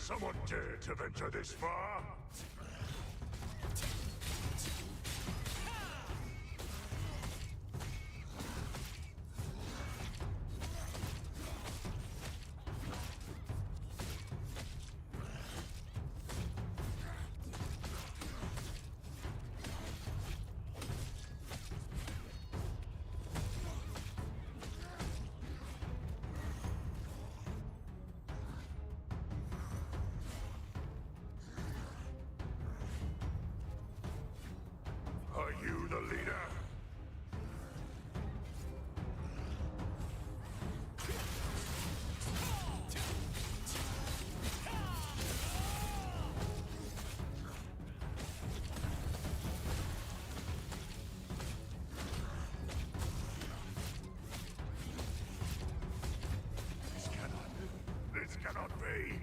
someone dare to venture this far? Are you the leader? This cannot be.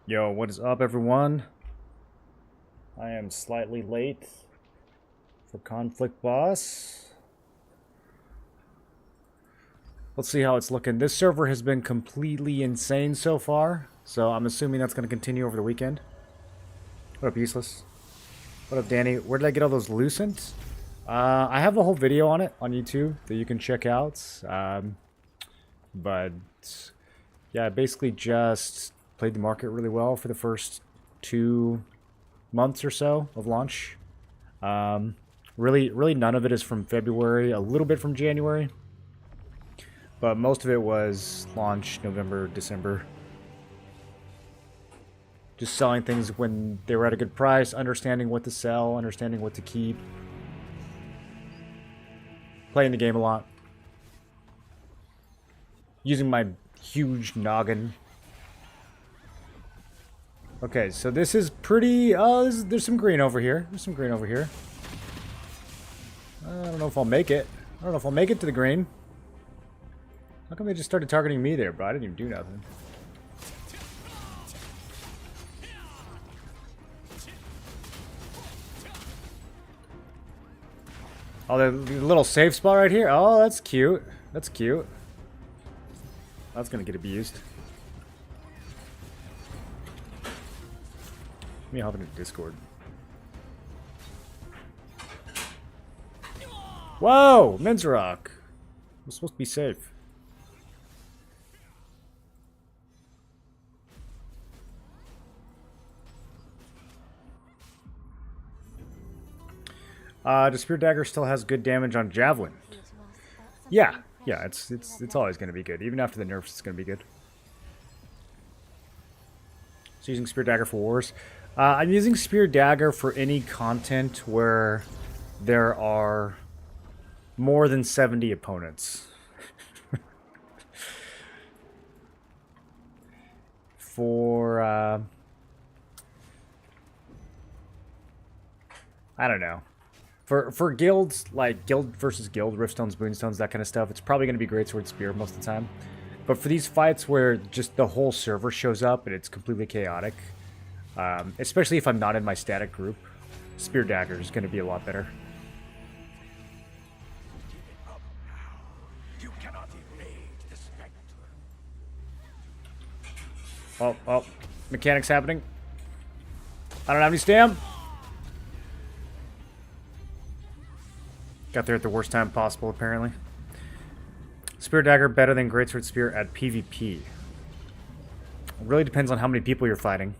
Yo, what is up, everyone? I am slightly late for Conflict Boss. Let's see how it's looking. This server has been completely insane so far, so I'm assuming that's going to continue over the weekend. What up, Useless? What up, Danny? Where did I get all those lucents? I have a whole video on it on YouTube that you can check out. But yeah, I basically just played the market really well for the first 2 months or so of launch. Really none of it is from February, a little bit from January, but most of it was launch November, December. Just selling things when they were at a good price, understanding what to sell, understanding what to keep. Playing the game a lot. Using my huge noggin. Okay, so this is pretty... there's some green over here. There's some green over here. I don't know if I'll make it. I don't know if I'll make it to the green. How come they just started targeting me there, bro? I didn't even do nothing. Oh, the little safe spot right here? Oh, that's cute. That's cute. That's gonna get abused. Let me hop into Discord. Whoa! Menzrock! We're supposed to be safe. The Spear Dagger still has good damage on Javelin. Yeah, Yeah, it's always going to be good. Even after the nerfs, it's going to be good. So using Spear Dagger for wars. I'm using Spear Dagger for any content where there are more than 70 opponents. For, I don't know. For guilds, like guild versus guild, Riftstones, Boonstones, that kind of stuff, it's probably going to be Greatsword Spear most of the time. But for these fights where just the whole server shows up and it's completely chaotic, especially if I'm not in my static group, Spear Dagger is going to be a lot better. You cannot evade the spectre. Oh, mechanics happening. I don't have any stam. Got there at the worst time possible, apparently. Spear Dagger better than Greatsword Spear at PvP. It really depends on how many people you're fighting.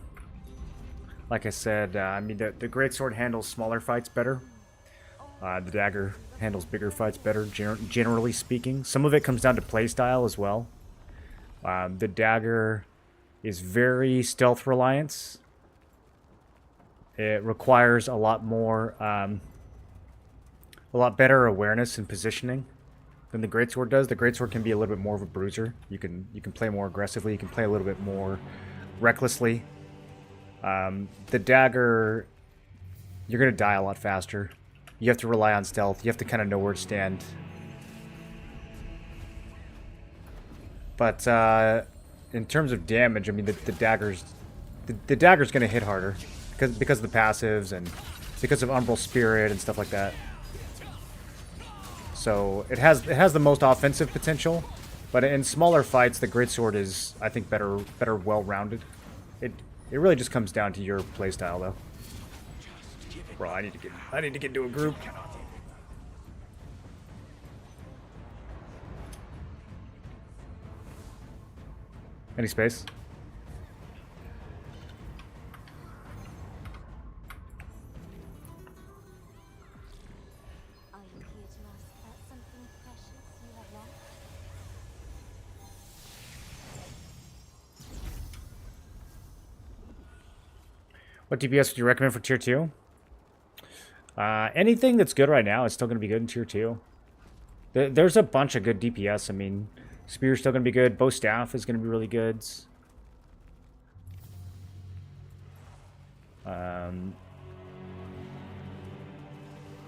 Like I said, I mean, the Greatsword handles smaller fights better. The Dagger handles bigger fights better, generally speaking. Some of it comes down to playstyle as well. The Dagger is very stealth reliance. It requires a lot more, a lot better awareness and positioning than the Greatsword does. The Greatsword can be a little bit more of a bruiser. You can play more aggressively. You can play a little bit more recklessly. The Dagger, you're going to die a lot faster. You have to rely on stealth. You have to kind of know where to stand. But in terms of damage, I mean, the Dagger's going to hit harder because of the passives and because of Umbral Spirit and stuff like that. So it has the most offensive potential, but in smaller fights, the Greatsword is, I think, better well-rounded. It really just comes down to your playstyle, though. Bro, I need to get into a group. Any space? Are you here to ask about something precious you have lost? What DPS would you recommend for Tier 2? Anything that's good right now is still going to be good in Tier 2. There's a bunch of good DPS. I mean, Spear's still going to be good. Bow Staff is going to be really good.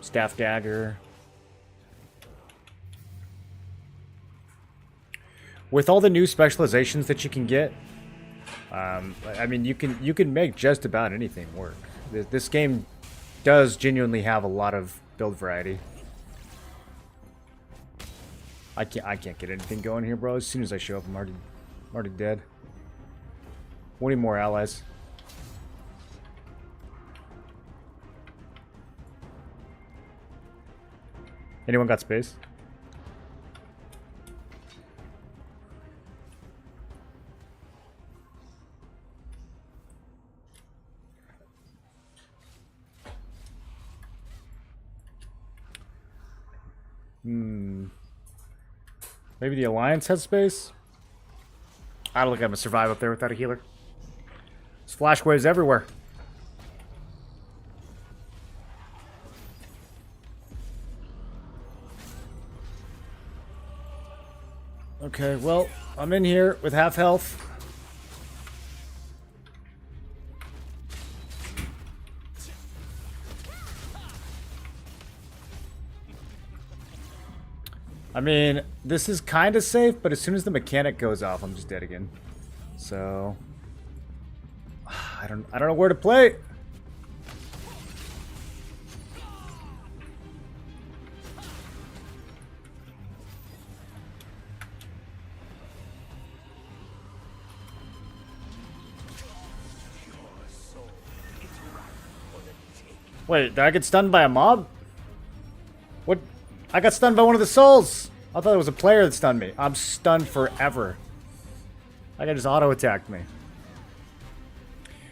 Staff Dagger. With all the new specializations that you can get, I mean, you can make just about anything work. This game does genuinely have a lot of build variety. I can't get anything going here, bro. As soon as I show up, I'm already dead. We need more allies. Anyone got space? Maybe the Alliance has space? I don't think I'm gonna survive up there without a healer. There's flash waves everywhere. Okay, well, I'm in here with half health. I mean, this is kind of safe, but as soon as the mechanic goes off, I'm just dead again. So I don't know where to play. Wait, did I get stunned by a mob? What? I got stunned by one of the souls. I thought it was a player that stunned me. I'm stunned forever. That guy just auto-attacked me.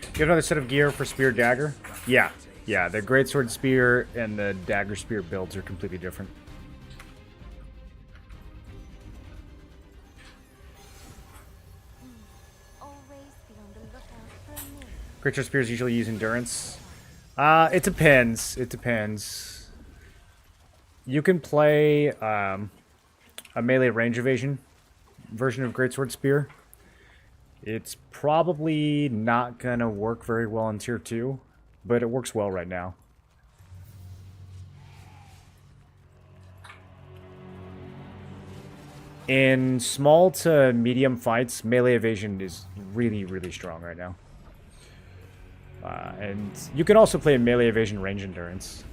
Do you have another set of gear for Spear Dagger? Yeah. Yeah, the Greatsword Spear and the Dagger Spear builds are completely different. Greatsword spears usually use endurance. It depends. It depends. You can play a melee range evasion version of Greatsword Spear. It's probably not gonna work very well in Tier 2, but it works well right now. In small to medium fights, melee evasion is really, really strong right now. And you can also play melee evasion range endurance.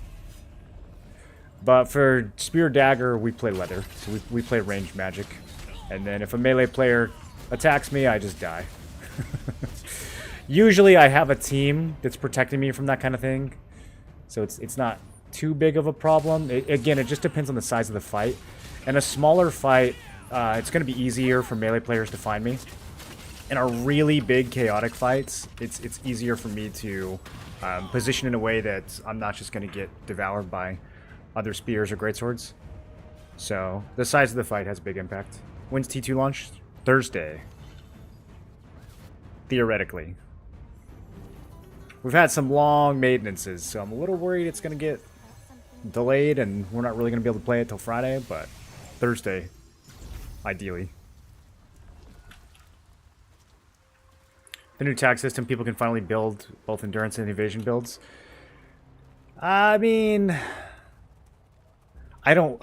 But for Spear Dagger, we play leather. So we play range magic. And then if a melee player attacks me, I just die. Usually I have a team that's protecting me from that kind of thing. So it's not too big of a problem. Again, it just depends on the size of the fight. In a smaller fight, it's going to be easier for melee players to find me. In our really big chaotic fights, it's easier for me to position in a way that I'm not just going to get devoured by other spears or greatswords. So the size of the fight has a big impact. When's T2 launch? Thursday. Theoretically. We've had some long maintenances, so I'm a little worried it's going to get delayed and we're not really going to be able to play it till Friday, but Thursday, ideally. The new tag system, people can finally build both endurance and evasion builds. I mean, I don't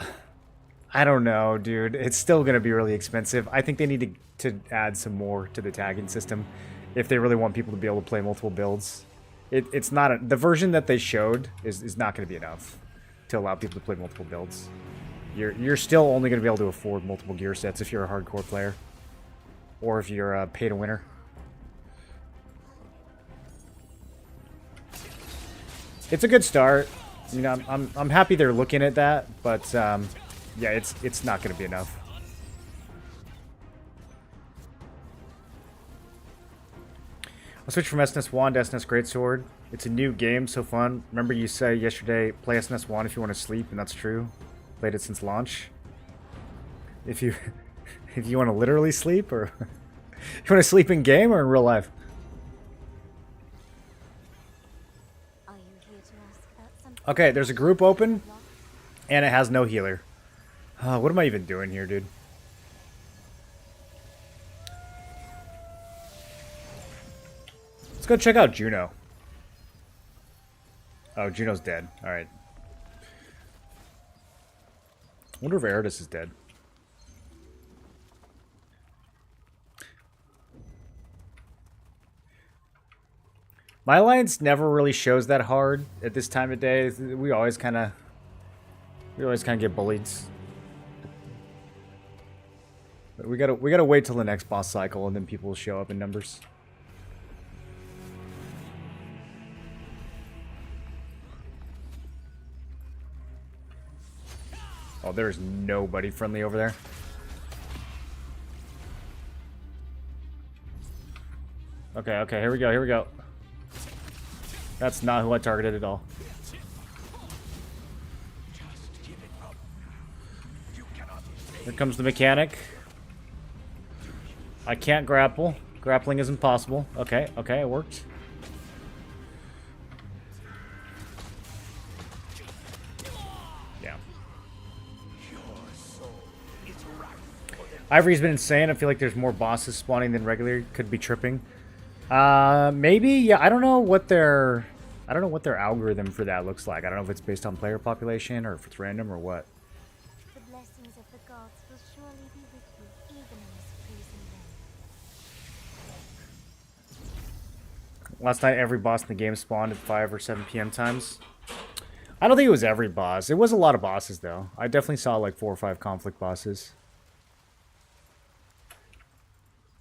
know, dude. It's still going to be really expensive. I think they need to add some more to the tagging system if they really want people to be able to play multiple builds. It's not the version that they showed is not going to be enough to allow people to play multiple builds. You're still only going to be able to afford multiple gear sets if you're a hardcore player, or if you're a pay to winner. It's a good start. You know, I'm happy they're looking at that, but yeah, it's not going to be enough. I'll switch from SNS Wand to SNS Greatsword. It's a new game, so fun. Remember you said yesterday, play SNS Wand if you want to sleep, and that's true. Played it since launch. If you want to literally sleep, or you want to sleep in game or in real life. Are you here to ask about something? Okay, there's a group open, and it has no healer. What am I even doing here, dude? Let's go check out Juno. Oh, Juno's dead. Alright. Wonder if Eridus is dead. My alliance never really shows that hard at this time of day. We always kind of get bullied. But we gotta wait till the next boss cycle, and then people will show up in numbers. Oh, there's nobody friendly over there. Okay, here we go. That's not who I targeted at all. Here comes the mechanic. I can't grapple. Grappling is impossible. Okay, it worked. Yeah. Ivory's been insane. I feel like there's more bosses spawning than regular. Could be tripping. Maybe. Yeah, I don't know what their algorithm for that looks like. I don't know if it's based on player population or if it's random or what. The blessings of the gods will surely be with you, even in this freezing rain. Last night, every boss in the game spawned at 5 or 7 p.m. times. I don't think it was every boss. It was a lot of bosses, though. I definitely saw like 4 or 5 conflict bosses.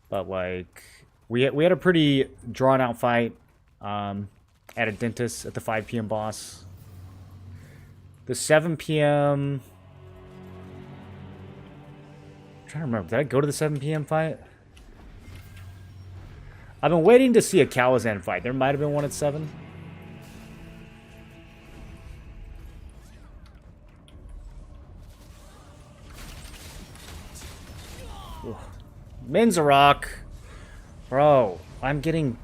But like, we had a pretty drawn out fight at a dentist at the 5 p.m. boss. The 7 p.m. I'm trying to remember. Did I go to the 7 p.m. fight? I've been waiting to see a Kalazan fight. There might have been one at 7. Minzarok. Bro, I'm getting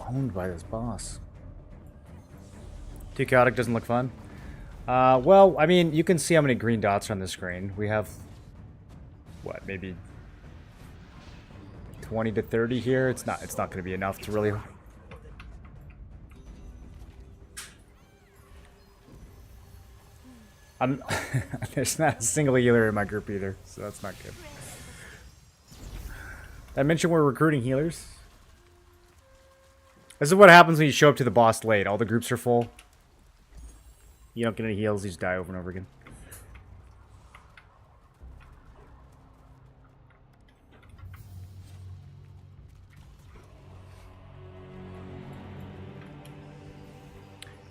owned by this boss. Too chaotic, doesn't look fun. Well, I mean, you can see how many green dots are on the screen. We have, what, maybe 20 to 30 here. It's not going to be enough to really. There's not a single healer in my group either, so that's not good. Did I mention we're recruiting healers? This is what happens when you show up to the boss late. All the groups are full. You don't get any heals, you just die over and over again.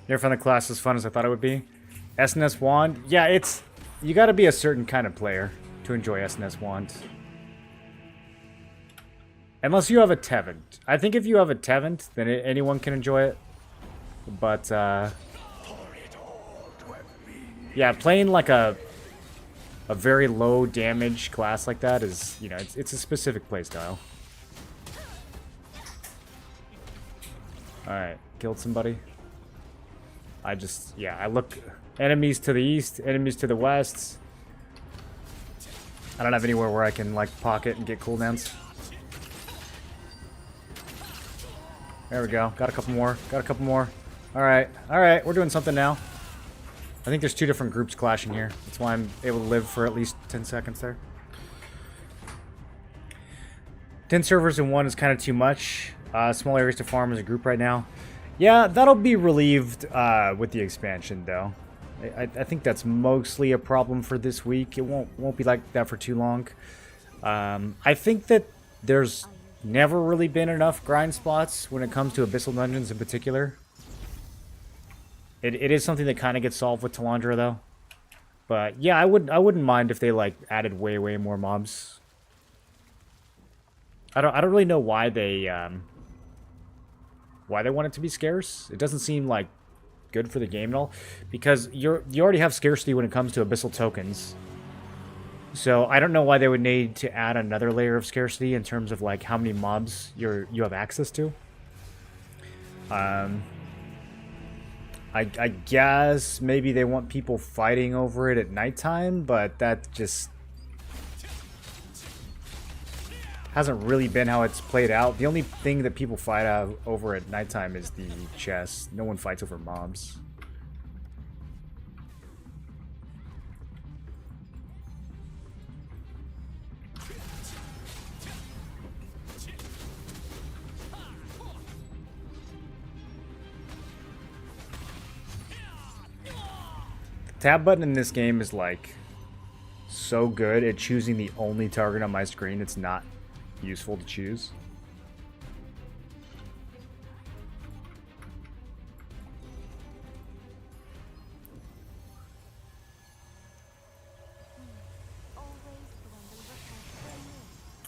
Never found the class as fun as I thought it would be. SNS Wand? Yeah, it's... You gotta be a certain kind of player to enjoy SNS Wand. Unless you have a Tevent. I think if you have a Tevent, then anyone can enjoy it. But, yeah, playing like a very low damage class like that is, you know, it's a specific playstyle. Alright, killed somebody. Yeah, I look... Enemies to the east, enemies to the west. I don't have anywhere where I can, like, pocket and get cooldowns. There we go. Got a couple more. Got a couple more. Alright. Alright, we're doing something now. I think there's two different groups clashing here. That's why I'm able to live for at least 10 seconds there. 10 servers in one is kind of too much. Small areas to farm as a group right now. Yeah, that'll be relieved with the expansion, though. I think that's mostly a problem for this week. It won't be like that for too long. I think that there's never really been enough grind spots when it comes to Abyssal Dungeons in particular. It is something that kind of gets solved with Talandra, though. But yeah, I wouldn't mind if they like added way more mobs. I don't really know why they want it to be scarce. It doesn't seem like good for the game at all, because you already have scarcity when it comes to Abyssal tokens. So I don't know why they would need to add another layer of scarcity in terms of like how many mobs you have access to. I guess maybe they want people fighting over it at nighttime, but that just hasn't really been how it's played out. The only thing that people fight over at nighttime is the chest. No one fights over mobs. The tab button in this game is like so good at choosing the only target on my screen it's not useful to choose.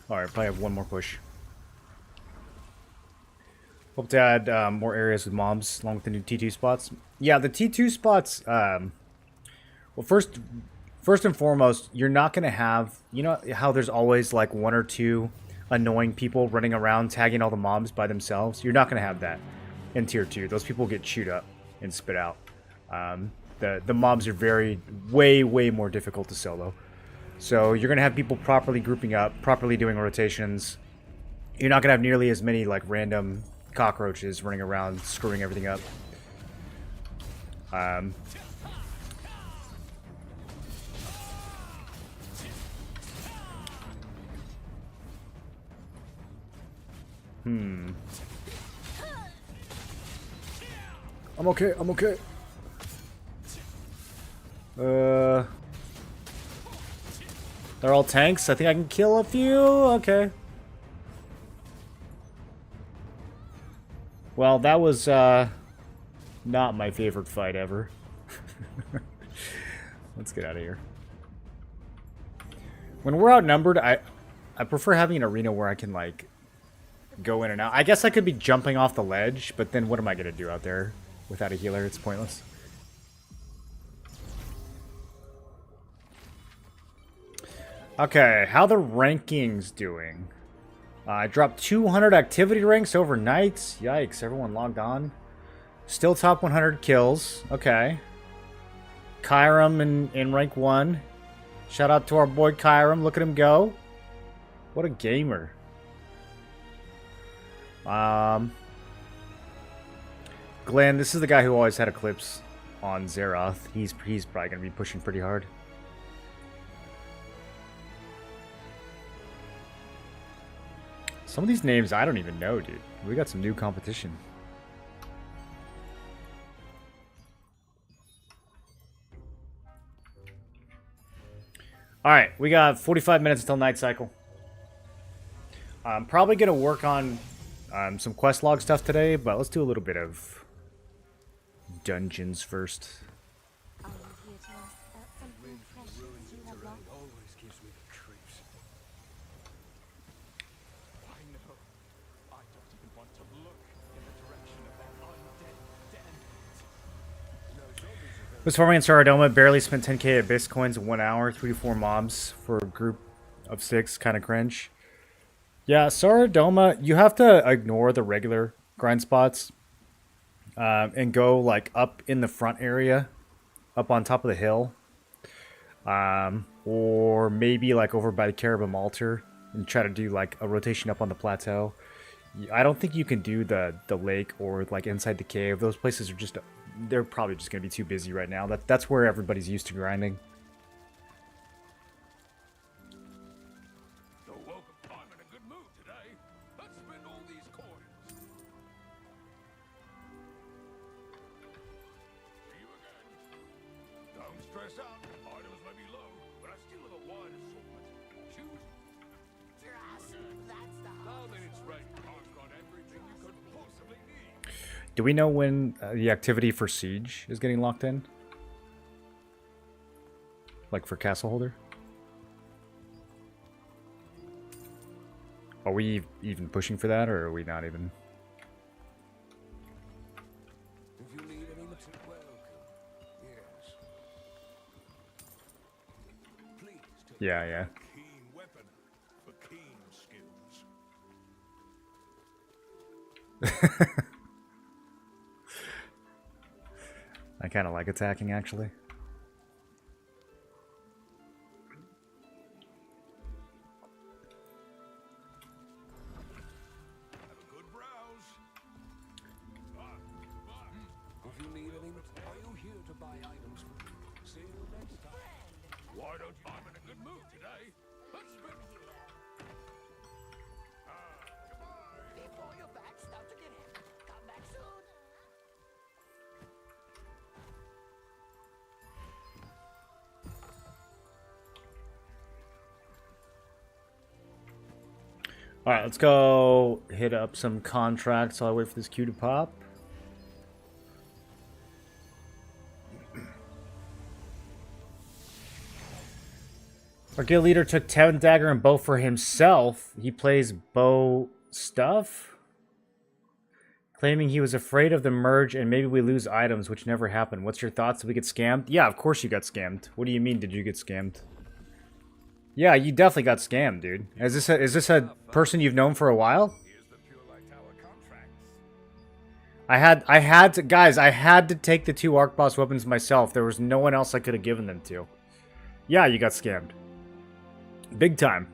Alright, probably have one more push. Hope to add more areas with mobs along with the new T2 spots. Yeah, the T2 spots, well, first and foremost, you're not going to have, you know how there's always like one or two annoying people running around tagging all the mobs by themselves? You're not going to have that in Tier 2. Those people get chewed up and spit out. The mobs are way more difficult to solo. So you're going to have people properly grouping up, properly doing rotations. You're not going to have nearly as many like random cockroaches running around screwing everything up. I'm okay, I'm okay. They're all tanks. I think I can kill a few. Okay. Well, that was not my favorite fight ever. Let's get out of here. When we're outnumbered, I prefer having an arena where I can like go in and out. I guess I could be jumping off the ledge, but then what am I going to do out there without a healer? It's pointless. Okay, how the rankings doing? I dropped 200 activity ranks overnight. Yikes, everyone logged on. Still top 100 kills. Okay. Kyram in rank 1. Shout out to our boy Kyram. Look at him go. What a gamer. Glenn, this is the guy who always had Eclipse on Zeroth. He's probably going to be pushing pretty hard. Some of these names I don't even know, dude. We got some new competition. Alright, we got 45 minutes until night cycle. I'm probably going to work on some quest log stuff today, but let's do a little bit of dungeons first. Are you here to ask about something precious you have lost? Always gives me the creeps. I know. I don't even want to look in the direction of that undead den. Was farming in Saradoma, barely spent 10k Abyss coins in 1 hour, 3 to 4 mobs for a group of 6, kind of cringe. Yeah, Saradoma, you have to ignore the regular grind spots and go like up in the front area, up on top of the hill, or maybe like over by the Caribou Altar and try to do like a rotation up on the plateau. I don't think you can do the lake or like inside the cave. Those places are just, they're probably just going to be too busy right now. That's where everybody's used to grinding. So welcome. I'm in a good mood today. Let's spend all these coins. See you again. Don't stress out. Items may be low, but I still have a wide assortment. Choose. Now that it's ready, I've got everything you could possibly need. Do we know when the activity for Siege is getting locked in? Like for Castle Holder? Are we even pushing for that, or are we not even? If you need any material, welcome. Yes. Please take Yeah. keen weapon for keen skills. I kind of like attacking, actually. Have a good browse. If you need any, are you here to buy items? See you next time. Why don't I'm in a good mood today? Let's spin. Goodbye. Before your back starts to get heavy, come back soon. Alright, let's go hit up some contracts while I wait for this queue to pop. Our guild leader took 10 dagger and bow for himself. He plays bow stuff, claiming he was afraid of the merge and maybe we lose items, which never happened. What's your thoughts? Did we get scammed? Yeah, of course you got scammed. What do you mean, did you get scammed? Yeah, you definitely got scammed, dude. Is this a person you've known for a while? Here's the Pure Light Tower contracts. I had to take the 2 Arc Boss weapons myself. There was no one else I could have given them to. Yeah, you got scammed. Big time.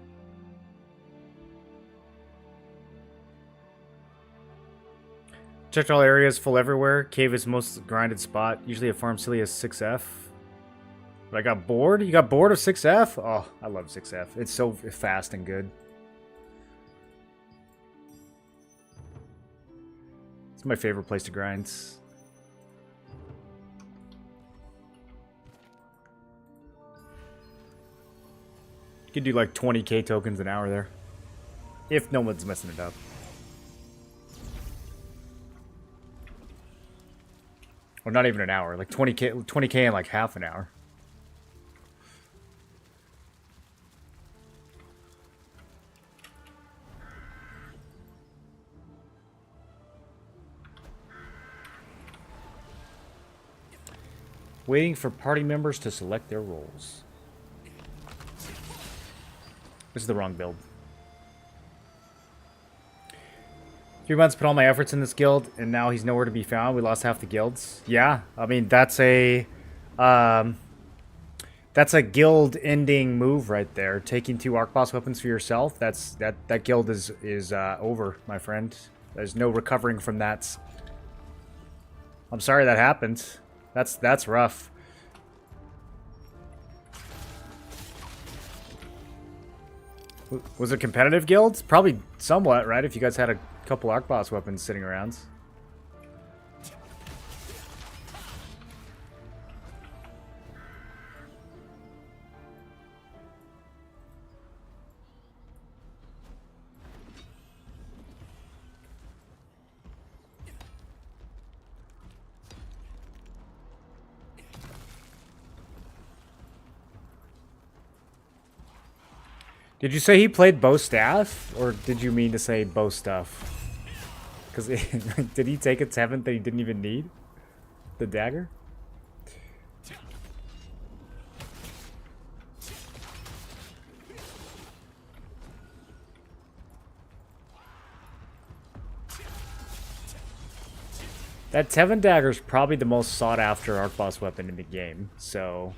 Checked all areas, full everywhere. Cave is most grinded spot. Usually a farm silly as 6F. But I got bored? You got bored of 6F? Oh, I love 6F. It's so fast and good. It's my favorite place to grind. You could do like 20k tokens an hour there. If no one's messing it up. Or not even an hour, like 20k in like half an hour. Waiting for party members to select their roles. This is the wrong build. 3 months, put all my efforts in this guild, and now he's nowhere to be found. We lost half the guilds. Yeah, I mean, that's a guild-ending move right there. Taking 2 arc boss weapons for yourself, that guild is over, my friend. There's no recovering from that. I'm sorry that happened. That's rough. Was it competitive guilds? Probably somewhat, right? If you guys had a couple arc boss weapons sitting around. Did you say he played bow staff, or did you mean to say bow stuff? Because did he take a 7th that he didn't even need? The dagger? That Tevin dagger is probably the most sought after arc boss weapon in the game, so...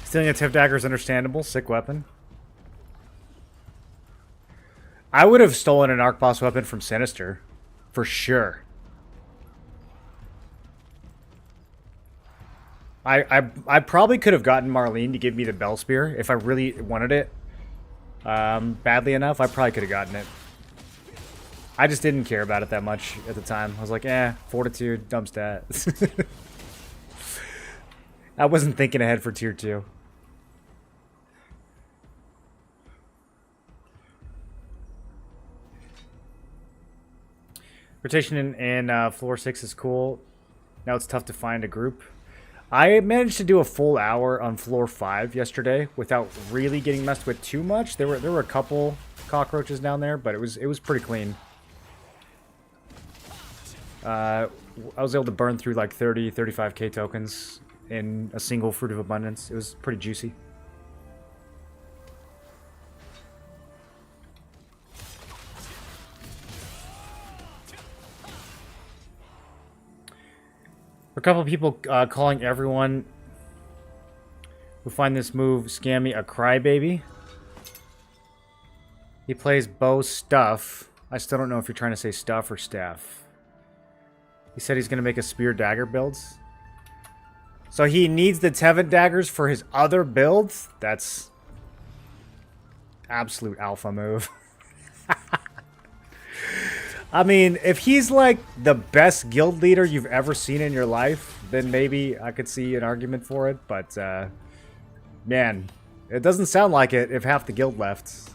Stealing a Tev dagger is understandable. Sick weapon. I would have stolen an arc boss weapon from Sinister. For sure. I probably could have gotten Marlene to give me the Bell Spear if I really wanted it. Badly enough, I probably could have gotten it. I just didn't care about it that much at the time. I was like, Fortitude, dumb stat. I wasn't thinking ahead for tier 2. Rotation in floor 6 is cool. Now it's tough to find a group. I managed to do a full hour on floor 5 yesterday without really getting messed with too much. There were a couple cockroaches down there, but it was pretty clean. I was able to burn through like 35k tokens in a single Fruit of Abundance. It was pretty juicy. A couple of people calling everyone who find this move scammy a crybaby. He plays bow stuff. I still don't know if you're trying to say stuff or staff. He said he's going to make a spear dagger builds. So he needs the Tevin daggers for his other builds? That's absolute alpha move. I mean, if he's like the best guild leader you've ever seen in your life, then maybe I could see an argument for it. But, man, it doesn't sound like it if half the guild left.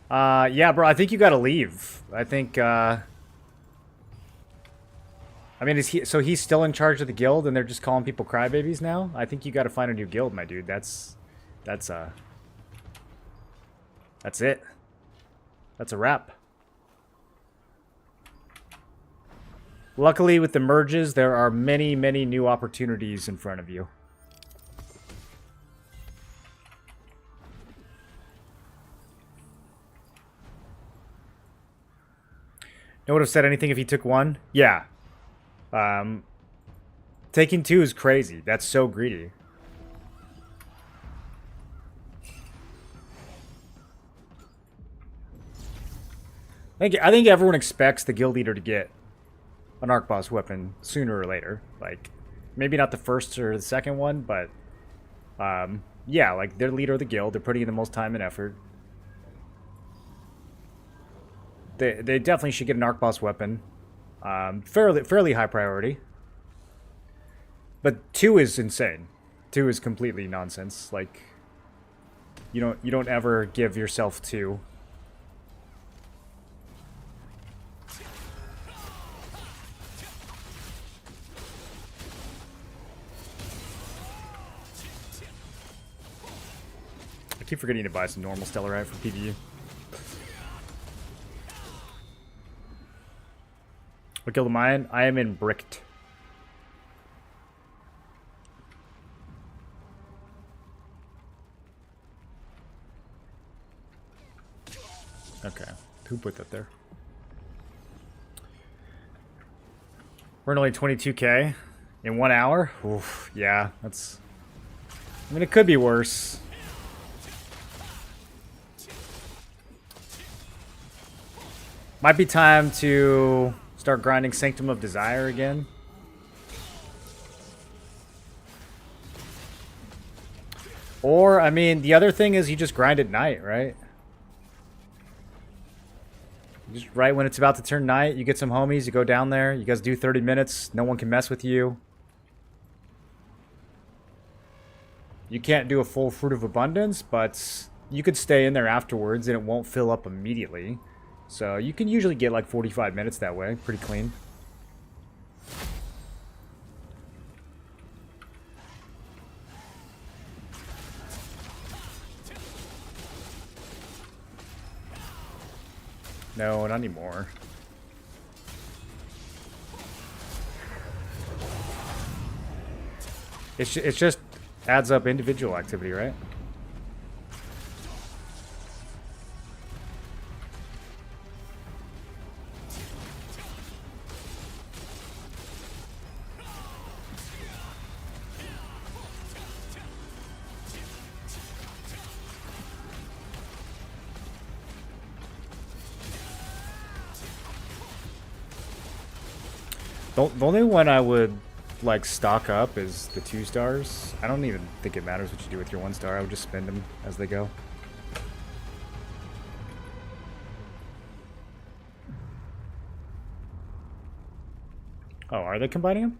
Yeah, bro, I think you gotta leave. I think, I mean, so he's still in charge of the guild and they're just calling people crybabies now? I think you gotta find a new guild, my dude. That's it. That's a wrap. Luckily, with the merges, there are many, many new opportunities in front of you. No one would have said anything if he took 1? Yeah. Taking 2 is crazy. That's so greedy. I think everyone expects the guild leader to get an arc boss weapon sooner or later. Like, maybe not the first or the second one, but yeah, like they're leader of the guild. They're putting in the most time and effort. They definitely should get an arc boss weapon. Fairly high priority. But 2 is insane. 2 is completely nonsense. Like, you don't ever give yourself 2. Keep forgetting to buy some normal stellarite for PvE. What killed the Mayan? I am in bricked. Okay. Who put that there? We're only 22k in 1 hour? Oof, yeah, that's... I mean, it could be worse. Might be time to start grinding Sanctum of Desire again. Or, I mean, the other thing is you just grind at night, right? Just right when it's about to turn night, you get some homies, you go down there, you guys do 30 minutes, no one can mess with you. You can't do a full Fruit of Abundance, but you could stay in there afterwards and it won't fill up immediately. So you can usually get like 45 minutes that way, pretty clean. No, not anymore. It's just adds up individual activity, right? The only one I would like stock up is the 2 stars. I don't even think it matters what you do with your 1 star. I would just spend them as they go. Oh, are they combining them?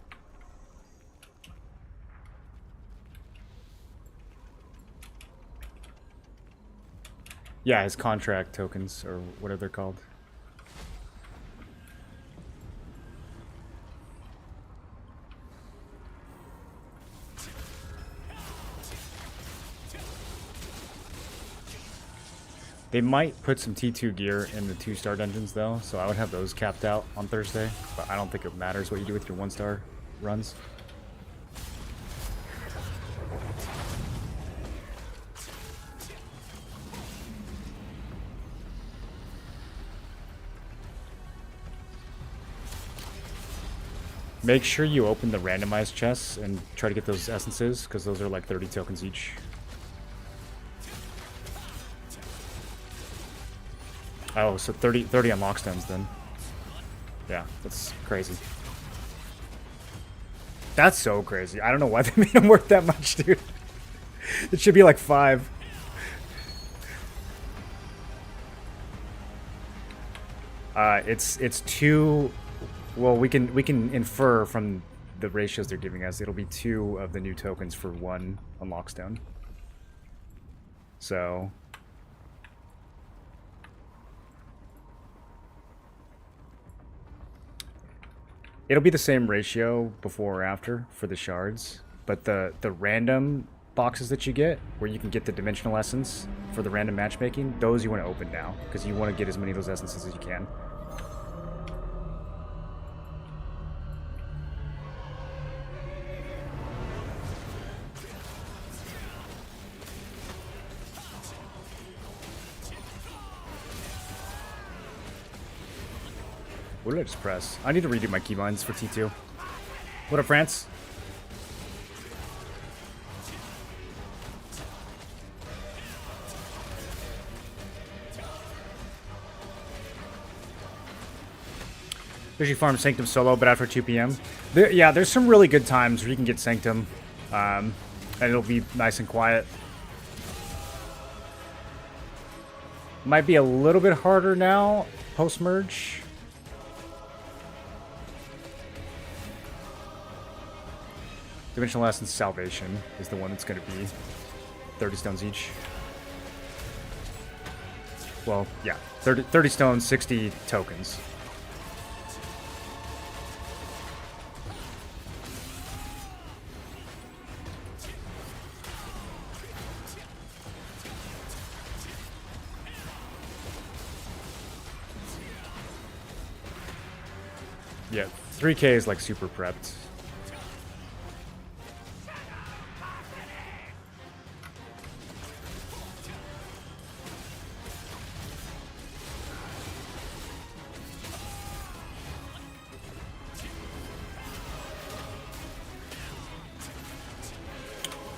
Yeah, his contract tokens, or whatever they're called. They might put some T2 gear in the 2-star dungeons, though, so I would have those capped out on Thursday. But I don't think it matters what you do with your 1-star runs. Make sure you open the randomized chests and try to get those essences, because those are like 30 tokens each. Oh, so 30 unlock stones then. Yeah, that's crazy. That's so crazy. I don't know why they made them worth that much, dude. It should be like 5. It's 2. Well, we can infer from the ratios they're giving us. It'll be 2 of the new tokens for 1 unlock stone. So it'll be the same ratio before or after for the shards, but the random boxes that you get, where you can get the dimensional essence for the random matchmaking, those you want to open now, because you want to get as many of those essences as you can. What did I just press? I need to redo my keybinds for T2. What up, France? Usually farm Sanctum solo, but after 2 p.m. Yeah, there's some really good times where you can get Sanctum, and it'll be nice and quiet. Might be a little bit harder now, post-merge. Dimensional Essence Salvation is the one that's going to be 30 stones each. Well, yeah, 30 stones, 60 tokens. Yeah, 3K is like super prepped.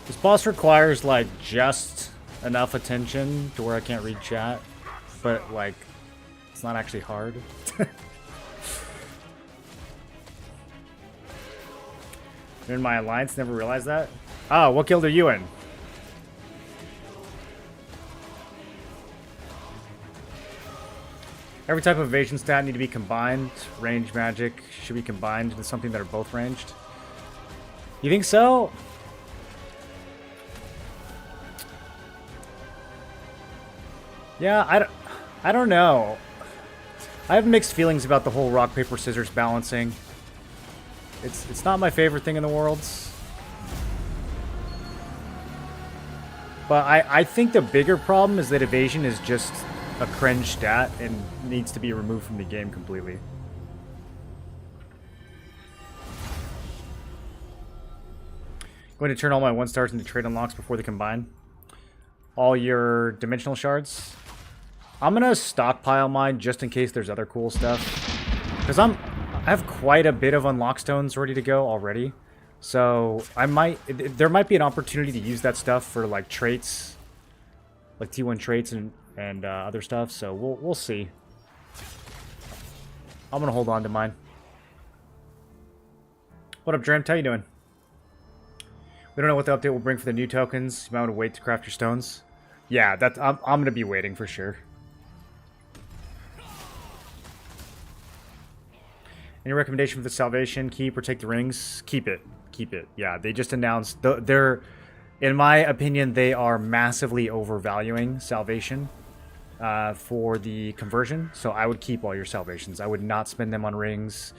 This boss requires like just enough attention to where I can't read chat, but like it's not actually hard. You're in my alliance, never realized that. Oh, what guild are you in? Every type of evasion stat need to be combined. Range magic should be combined into something that are both ranged. You think so? Yeah, I don't know. I have mixed feelings about the whole rock, paper, scissors balancing. It's not my favorite thing in the world. But I think the bigger problem is that evasion is just a cringe stat and needs to be removed from the game completely. Going to turn all my 1-stars into trade unlocks before they combine. All your dimensional shards. I'm gonna stockpile mine just in case there's other cool stuff. Because I have quite a bit of unlock stones ready to go already. So there might be an opportunity to use that stuff for like traits. Like T1 traits and other stuff. So we'll see. I'm gonna hold on to mine. What up, Dreamt? How you doing? We don't know what the update will bring for the new tokens. You might want to wait to craft your stones. Yeah, I'm gonna be waiting for sure. Any recommendation for the salvation? Keep or take the rings? Keep it. Keep it. Yeah, they just announced... They're, in my opinion, they are massively overvaluing salvation for the conversion. So I would keep all your salvations. I would not spend them on rings.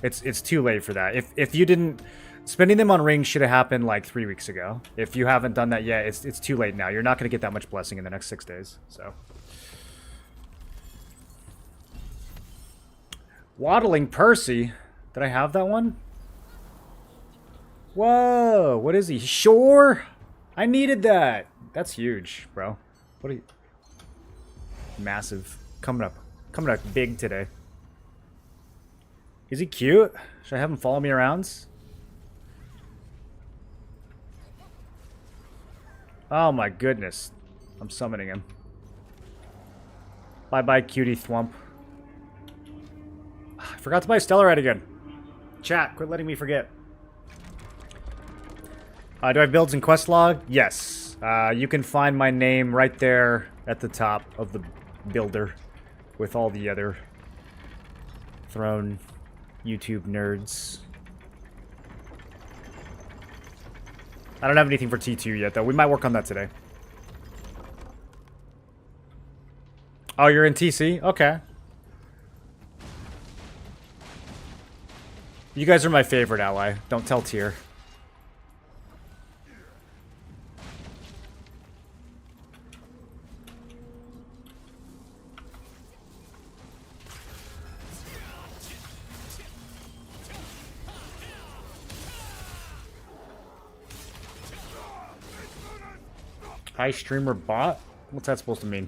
It's too late for that. If you didn't... Spending them on rings should have happened like 3 weeks ago. If you haven't done that yet, it's too late now. You're not going to get that much blessing in the next 6 days. So... Waddling Percy. Did I have that one? Whoa, what is he? Sure? I needed that. That's huge, bro. What are you... Massive. Coming up big today. Is he cute? Should I have him follow me around? Oh my goodness. I'm summoning him. Bye-bye, cutie thwump. I forgot to buy Stellarite again. Chat, quit letting me forget. Do I have builds in quest log? Yes. You can find my name right there at the top of the builder with all the other Throne YouTube nerds. I don't have anything for T2 yet, though. We might work on that today. Oh, you're in TC? Okay. You guys are my favorite ally. Don't tell Tier. High streamer bot? What's that supposed to mean?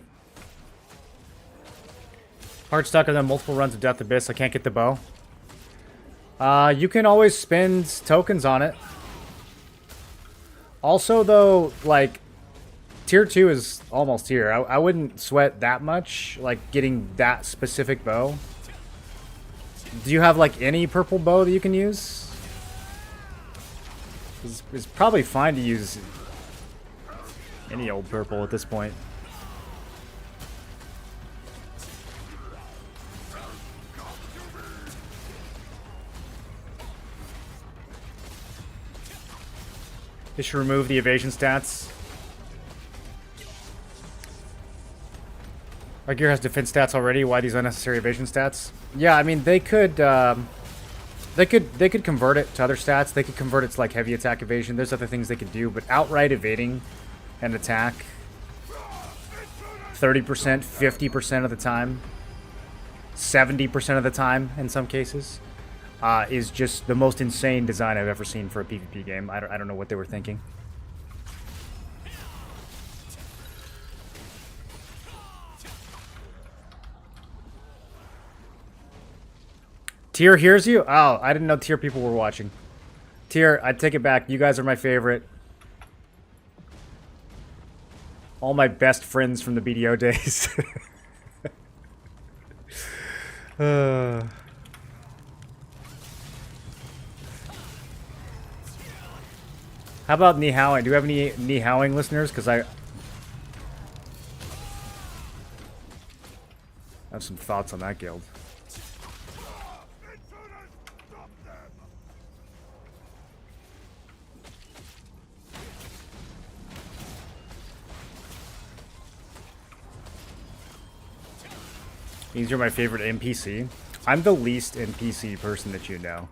Hard stuck and then multiple runs of Death Abyss. I can't get the bow. You can always spend tokens on it. Also, though, like, Tier 2 is almost here. I wouldn't sweat that much, like, getting that specific bow. Do you have, like, any purple bow that you can use? It's probably fine to use any old purple at this point. They should remove the evasion stats. Our gear has defense stats already. Why these unnecessary evasion stats? Yeah, I mean they could convert it to other stats. They could convert it to like heavy attack evasion. There's other things they could do, but outright evading an attack 30%, 50% of the time, 70% of the time in some cases. is just the most insane design I've ever seen for a PvP game. I don't know what they were thinking. Tier hears you? Oh, I didn't know Tier people were watching. Tier, I take it back. You guys are my favorite. All my best friends from the BDO days. How about Ni Haoing? Do you have any Ni Haoing listeners? Because I have some thoughts on that guild. Means you're my favorite NPC. I'm the least NPC person that you know.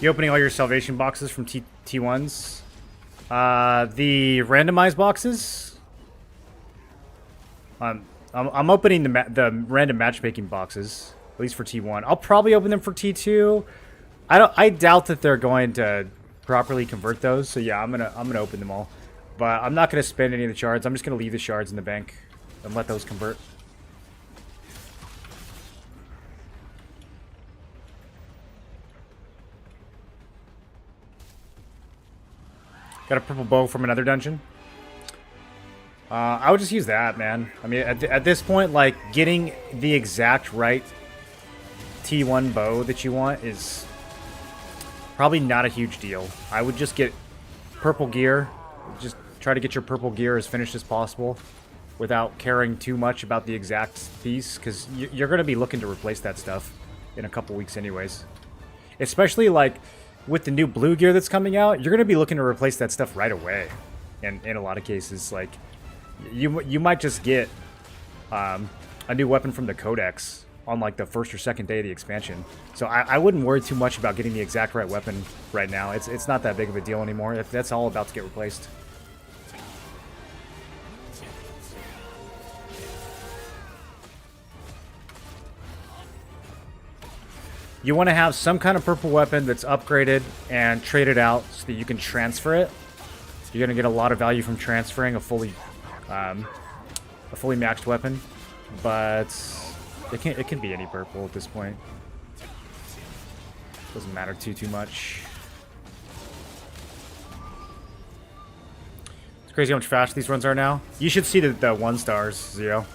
You opening all your salvation boxes from T1s? The randomized boxes? I'm opening the random matchmaking boxes, at least for T1. I'll probably open them for T2. I doubt that they're going to properly convert those. So yeah, I'm gonna open them all, but I'm not gonna spend any of the shards. I'm just gonna leave the shards in the bank and let those convert. Got a purple bow from another dungeon. I would just use that, man. I mean, at this point, like, getting the exact right T1 bow that you want is probably not a huge deal. I would just get purple gear. Just try to get your purple gear as finished as possible without caring too much about the exact piece, because you're going to be looking to replace that stuff in a couple weeks anyways. Especially, like, with the new blue gear that's coming out, you're going to be looking to replace that stuff right away. And in a lot of cases, like, you might just get a new weapon from the Codex on like the first or second day of the expansion. So I wouldn't worry too much about getting the exact right weapon right now. It's not that big of a deal anymore. That's all about to get replaced. You want to have some kind of purple weapon that's upgraded and traded out so that you can transfer it. You're going to get a lot of value from transferring a fully maxed weapon, but it can be any purple at this point. Doesn't matter too much. It's crazy how much faster these runs are now. You should see the 1-stars, Zio.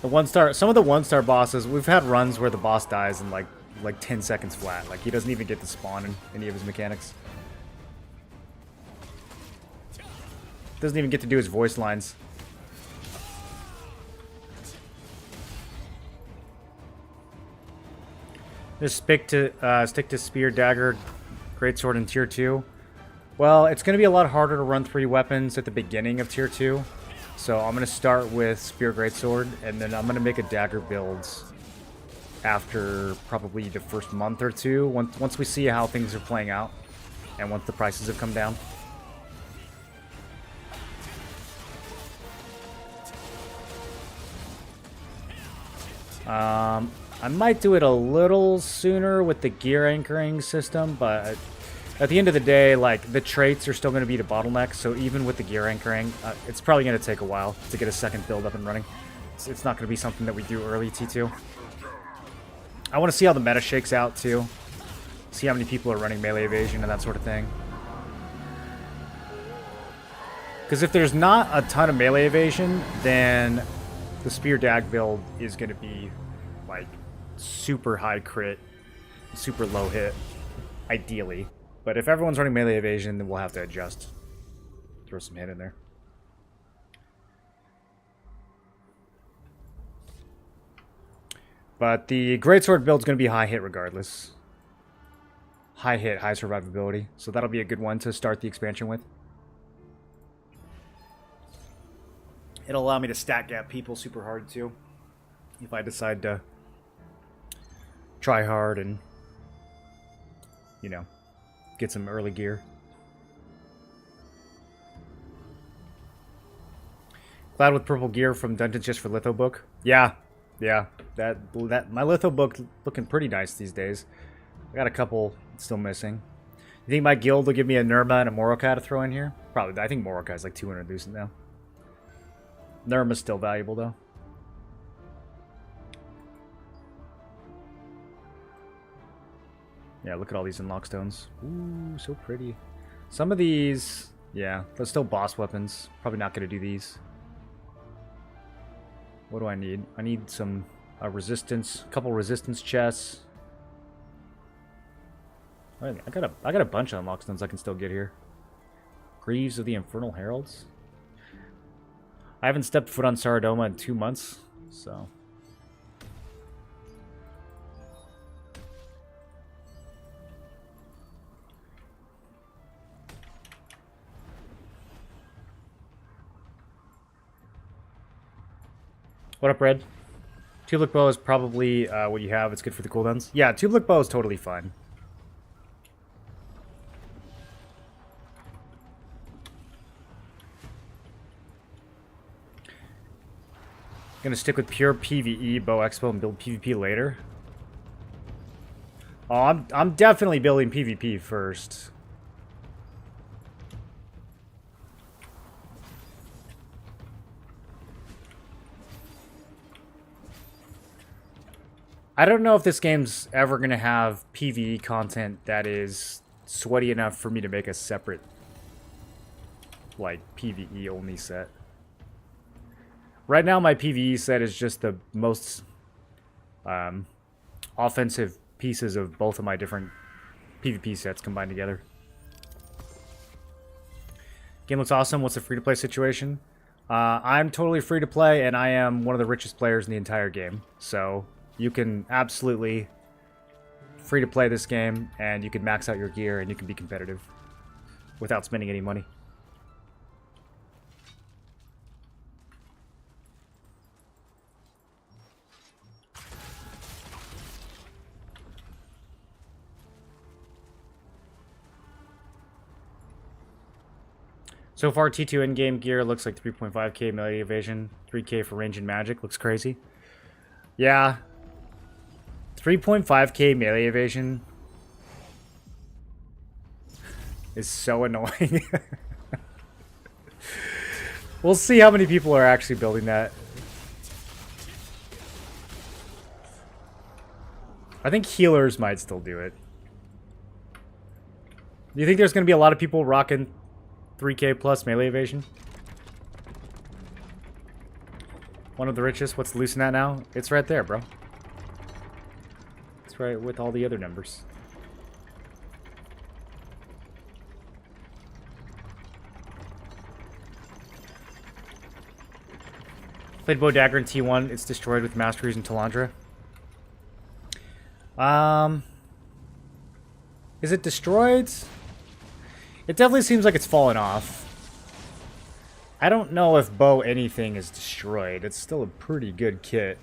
The 1-star, some of the 1-star bosses, we've had runs where the boss dies in like 10 seconds flat. Like, he doesn't even get to spawn in any of his mechanics. Doesn't even get to do his voice lines. Just stick to Spear, Dagger, Greatsword in Tier 2. Well, it's going to be a lot harder to run 3 weapons at the beginning of Tier 2. So I'm going to start with Spear, Greatsword, and then I'm going to make a Dagger build after probably the first month or two, once we see how things are playing out, and once the prices have come down. I might do it a little sooner with the gear anchoring system, but at the end of the day, like, the traits are still going to be the bottleneck, so even with the gear anchoring, it's probably going to take a while to get a second build up and running. It's not going to be something that we do early T2. I want to see how the meta shakes out, too. See how many people are running melee evasion and that sort of thing. Because if there's not a ton of melee evasion, then the Spear Dag build is going to be, like, super high crit, super low hit, ideally. But if everyone's running melee evasion, then we'll have to adjust. Throw some hit in there. But the Greatsword build's going to be high hit regardless. high hit, high survivability. So that'll be a good one to start the expansion with. It'll allow me to stack gap people super hard too, if I decide to try hard and, you know, get some early gear. Glad with purple gear from Dungeons just for Litho book. Yeah. That my Litho book looking pretty nice these days. I got a couple still missing. You think my guild will give me a Nirma and a Morokai to throw in here? Probably. I think Morokai's like 200 lucent now. Nirma's still valuable though. Yeah, look at all these unlock stones. Ooh, so pretty. Some of these, yeah, they're still boss weapons. Probably not going to do these. What do I need? I need some resistance, a couple resistance chests. I got a bunch of unlock stones I can still get here. Greaves of the Infernal Heralds. I haven't stepped foot on Saradoma in 2 months, so. What up, Red? Tubelik Bow is probably what you have. It's good for the cooldowns. Yeah, Tubelik Bow is totally fine. Gonna stick with pure PvE Bow Expo and build PvP later. Oh, I'm definitely building PvP first. I don't know if this game's ever gonna have PvE content that is sweaty enough for me to make a separate, like, PvE only set. Right now, my PvE set is just the most offensive pieces of both of my different PvP sets combined together. Game looks awesome. What's the free-to-play situation? I'm totally free-to-play, and I am one of the richest players in the entire game. So you can absolutely free-to-play this game, and you can max out your gear, and you can be competitive without spending any money. So far, T2 in-game gear looks like 3.5k melee evasion, 3k for range and magic. Looks crazy. Yeah. 3.5k melee evasion is so annoying. We'll see how many people are actually building that. I think healers might still do it. Do you think there's going to be a lot of people rocking 3k plus melee evasion? One of the richest. What's loosen at now? It's right there, bro. It's right with all the other numbers. Played Bow Dagger in T1. It's destroyed with Masteries in Talandra. Is it destroyed? It definitely seems like it's fallen off. I don't know if Bow anything is destroyed. It's still a pretty good kit.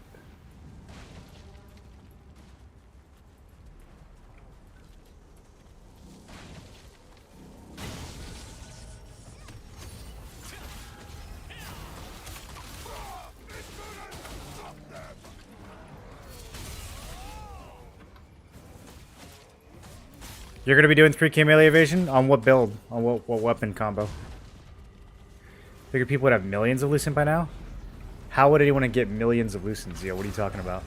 You're going to be doing 3k melee evasion? On what build? On what weapon combo? Figured people would have millions of Lucent by now? How would anyone get millions of Lucent, Zio? What are you talking about?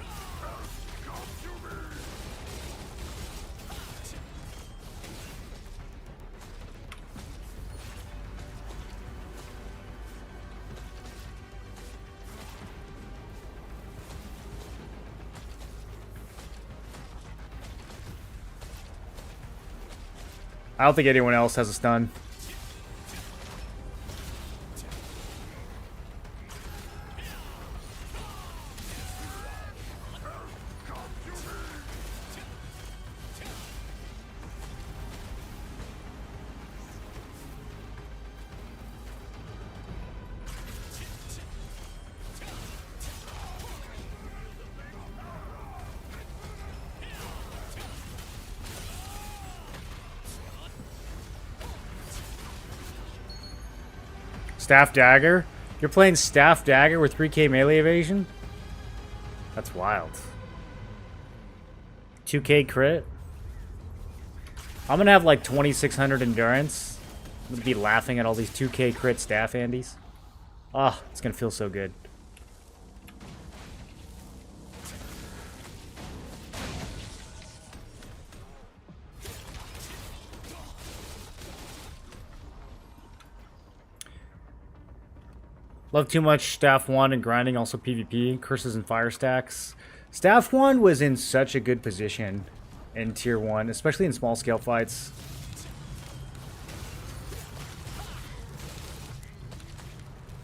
I don't think anyone else has a stun. Staff Dagger? You're playing Staff Dagger with 3k melee evasion? That's wild. 2k crit? I'm gonna have like 2600 endurance. I'm gonna be laughing at all these 2k crit staff Andes. Ah, it's gonna feel so good. Love too much Staff 1 and grinding, also PvP, curses and fire stacks. Staff 1 was in such a good position in Tier 1, especially in small scale fights.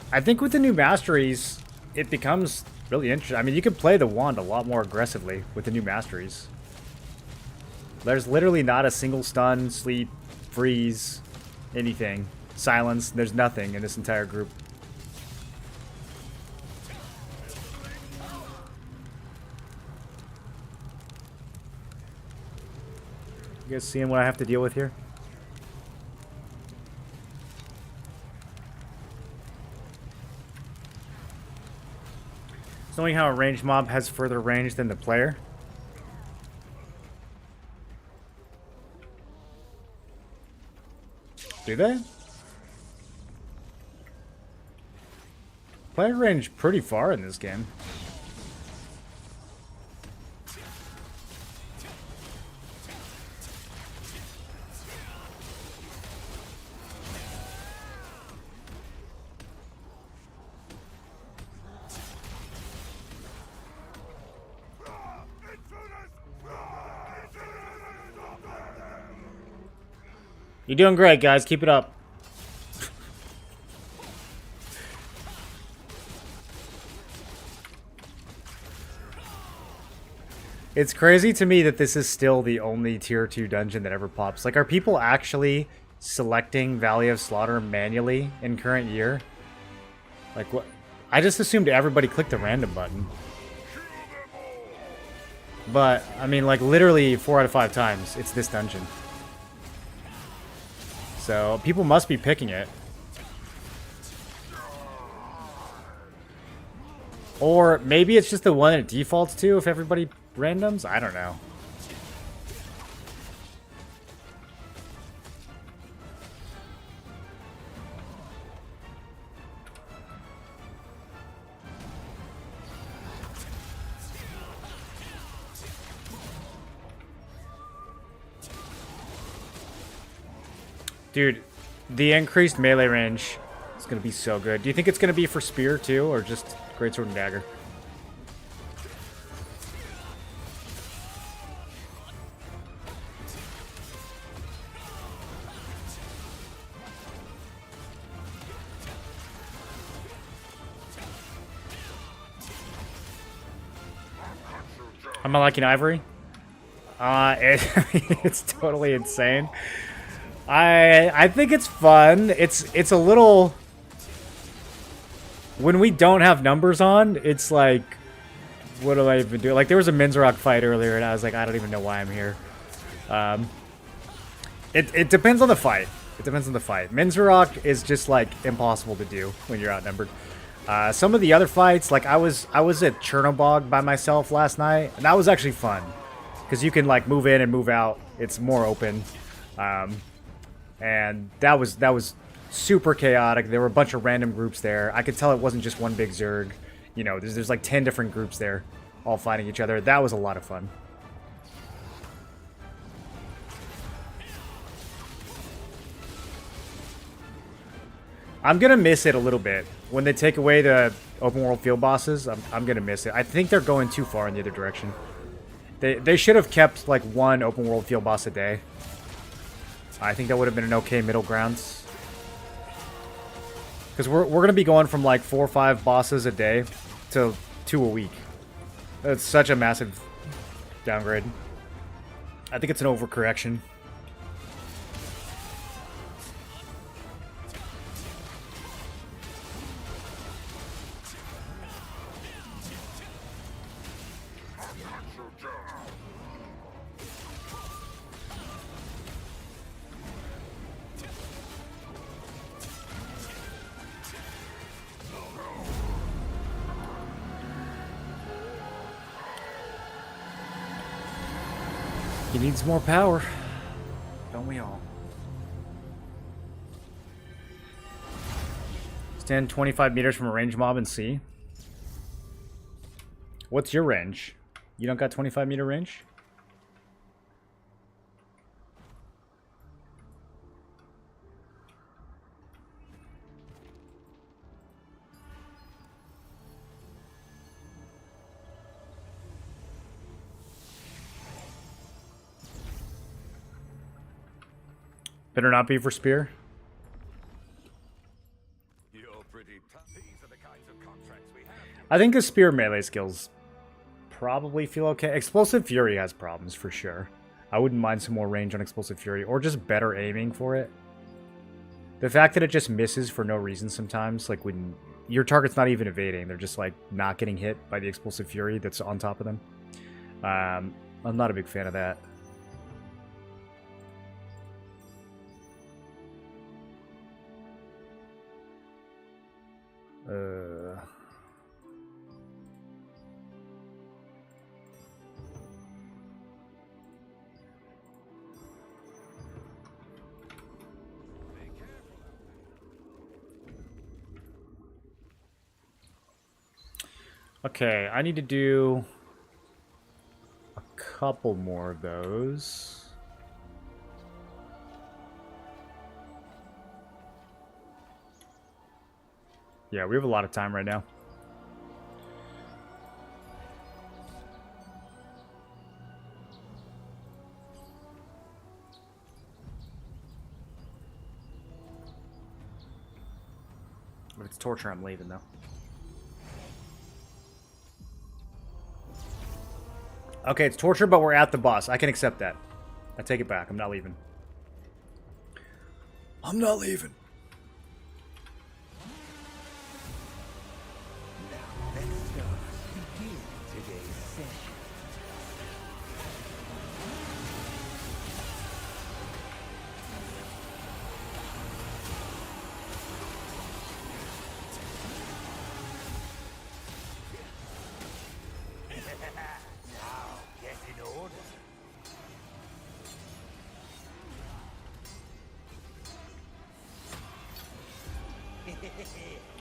I think with the new masteries, it becomes really interesting. I mean, you can play the wand a lot more aggressively with the new masteries. There's literally not a single stun, sleep, freeze, anything. Silence, there's nothing in this entire group. You guys seeing what I have to deal with here? It's knowing how a ranged mob has further range than the player. Do they? Player range pretty far in this game. You're doing great, guys. Keep it up. It's crazy to me that this is still the only tier 2 dungeon that ever pops. Like, are people actually selecting Valley of Slaughter manually in current year? Like, what? I just assumed everybody clicked the random button. But, I mean, like, literally 4 out of 5 times, it's this dungeon. So, people must be picking it. Or maybe it's just the one it defaults to if everybody randoms? I don't know. Dude, the increased melee range is going to be so good. Do you think it's going to be for spear too, or just greatsword and dagger? Am I liking Ivory? It's totally insane. I think it's fun. It's a little... When we don't have numbers on, it's like... What do I even do? Like, there was a Minzarok fight earlier, and I was like, I don't even know why I'm here. It depends on the fight. It depends on the fight. Minzarok is just, like, impossible to do when you're outnumbered. Some of the other fights, like, I was at Chernobog by myself last night, and that was actually fun. Because you can, like, move in and move out. It's more open. And that was super chaotic. There were a bunch of random groups there. I could tell it wasn't just one big Zerg. You know, there's like 10 different groups there, all fighting each other. That was a lot of fun. I'm gonna miss it a little bit. When they take away the open world field bosses, I'm gonna miss it. I think they're going too far in the other direction. They should have kept like one open world field boss a day. I think that would have been an okay middle grounds. Because we're going to be going from like 4 or 5 bosses a day to 2 a week. That's such a massive downgrade. I think it's an overcorrection. He needs more power. Don't we all? Stand 25 meters from a range mob and see. What's your range? You don't got 25 meter range? Better not be for spear. You're pretty tough. These are the kinds of contracts we have. I think the spear melee skills probably feel okay. Explosive Fury has problems for sure. I wouldn't mind some more range on Explosive Fury, or just better aiming for it. The fact that it just misses for no reason sometimes, like when your target's not even evading, they're just like not getting hit by the Explosive Fury that's on top of them. I'm not a big fan of that. Okay, I need to do a couple more of those. Yeah, we have a lot of time right now. If it's torture, I'm leaving though. Okay, it's torture, but we're at the boss. I can accept that. I take it back. I'm not leaving. I'm not leaving.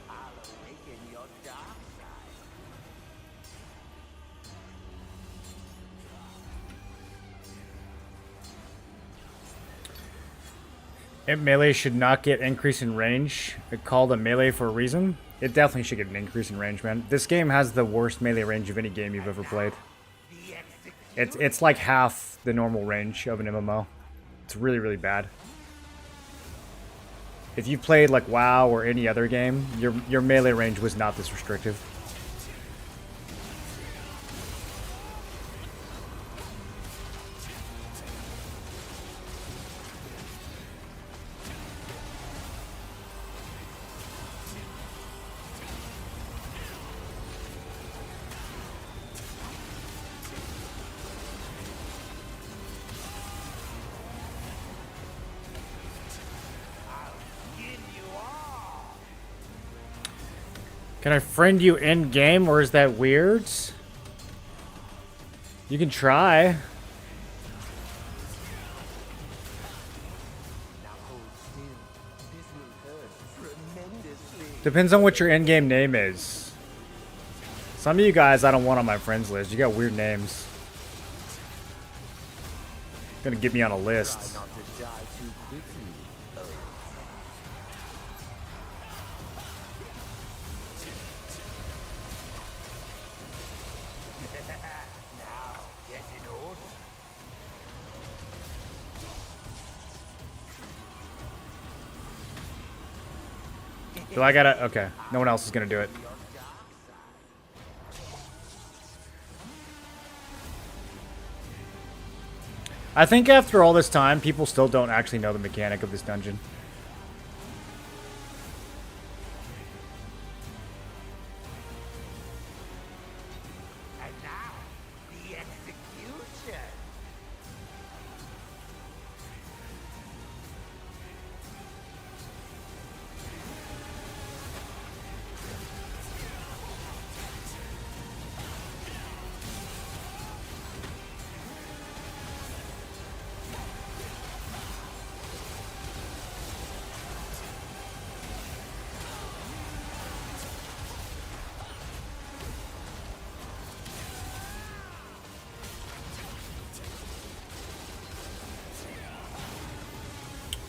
I'll awaken your dark side. Melee should not get increase in range. It called a melee for a reason. It definitely should get an increase in range, man. This game has the worst melee range of any game you've ever played. It's like half the normal range of an MMO. It's really, really bad. If you played like WoW or any other game, your melee range was not this restrictive. Can I friend you in game, or is that weird? You can try. Depends on what your in-game name is. Some of you guys I don't want on my friends list. You got weird names. Gonna get me on a list. Do I gotta? Okay. No one else is gonna do it. I think after all this time, people still don't actually know the mechanic of this dungeon. And now, the execution.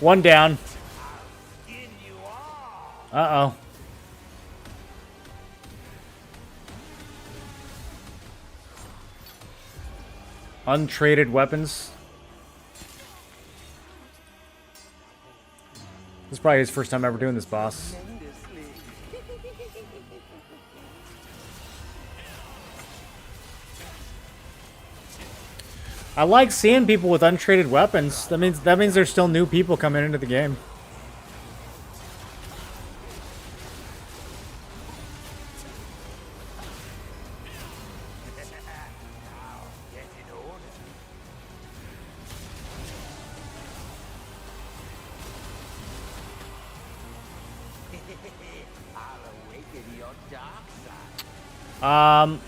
One down. Skin you all. Uh-oh. Untraded weapons. This is probably his first time ever doing this, boss. I like seeing people with untraded weapons. That means there's still new people coming into the game. Get in order. I'll awaken your dark side.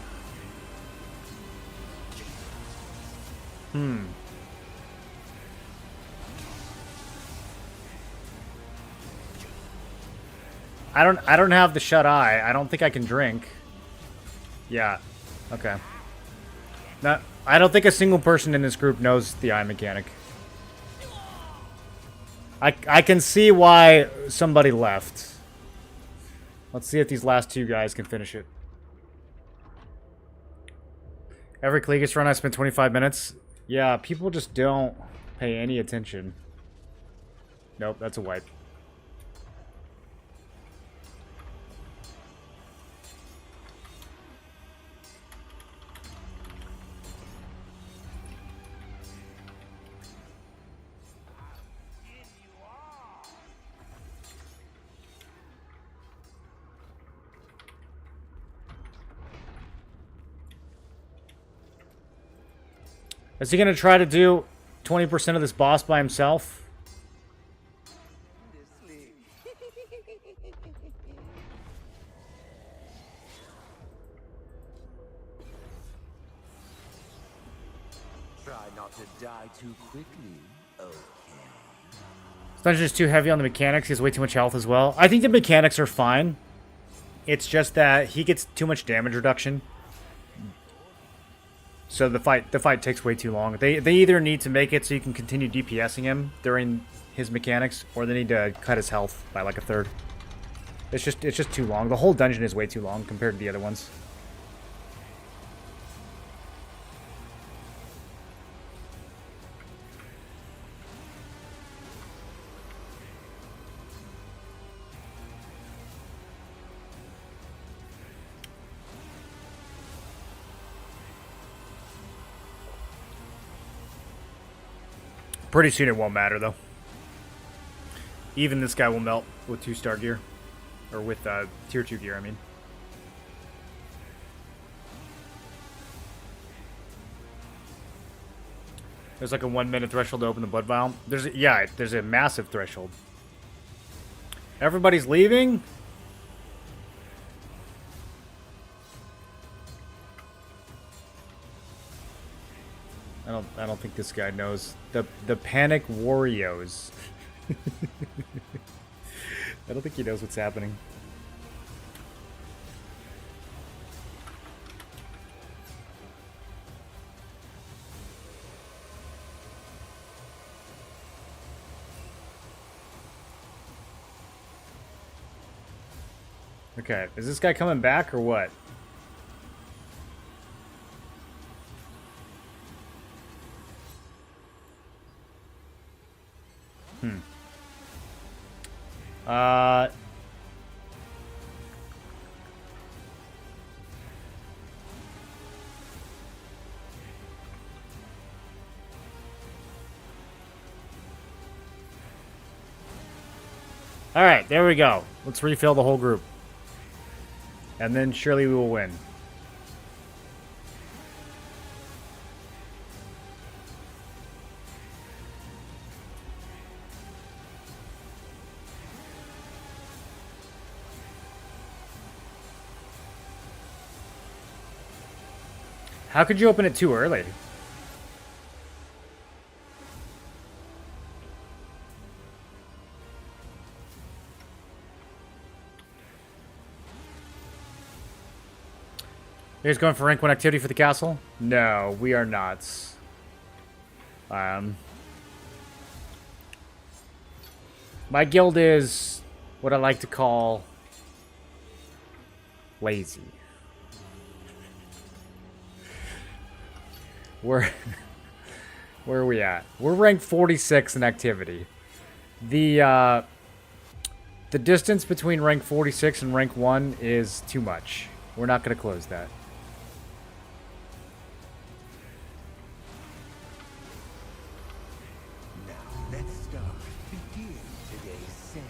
I don't have the shut eye. I don't think I can drink. Yeah. Okay. No, I don't think a single person in this group knows the eye mechanic. I can see why somebody left. Let's see if these last two guys can finish it. Every Clegus run I spent 25 minutes. Yeah, people just don't pay any attention. Nope, that's a wipe. Is he going to try to do 20% of this boss by himself? Try not to die too quickly. Okay. This dungeon is too heavy on the mechanics. He has way too much health as well. I think the mechanics are fine. It's just that he gets too much damage reduction. So the fight takes way too long. They either need to make it so you can continue DPSing him during his mechanics, or they need to cut his health by like a third. It's just too long. The whole dungeon is way too long compared to the other ones. Pretty soon it won't matter, though. Even this guy will melt with 2-star gear. Or with tier 2 gear, I mean. There's like a 1-minute threshold to open the blood vial. There's a massive threshold. Everybody's leaving? I don't think this guy knows the Panic Warriors. I don't think he knows what's happening. Okay, is this guy coming back or what? Alright, there we go. Let's refill the whole group. And then surely we will win. How could you open it too early? You guys going for rank 1 activity for the castle? No, we are not. My guild is what I like to call lazy. Where are we at? We're ranked 46 in activity. The distance between rank 46 and rank 1 is too much. We're not going to close that. Now, let's start. Begin today's session.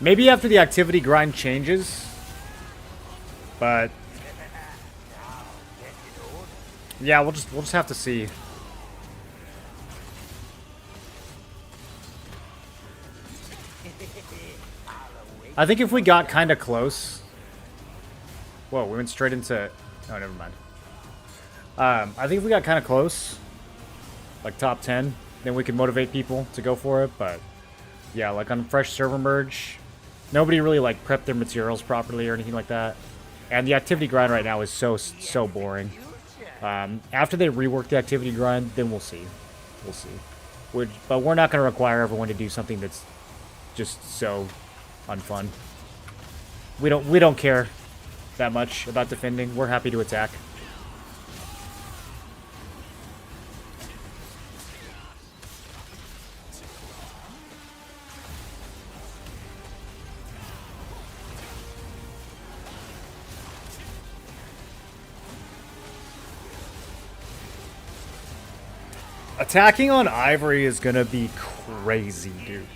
Maybe after the activity grind changes, but yeah, we'll just have to see. I think if we got kind of close. Whoa, we went straight into. Oh, never mind. I think if we got kind of close, like top 10, then we could motivate people to go for it. But yeah, like on fresh server merge, nobody really like prepped their materials properly or anything like that. And the activity grind right now is so boring. After they rework the activity grind, then we'll see. We'll see. But we're not going to require everyone to do something that's just so unfun. We don't care that much about defending. We're happy to attack. Attacking on Ivory is gonna be crazy, dude.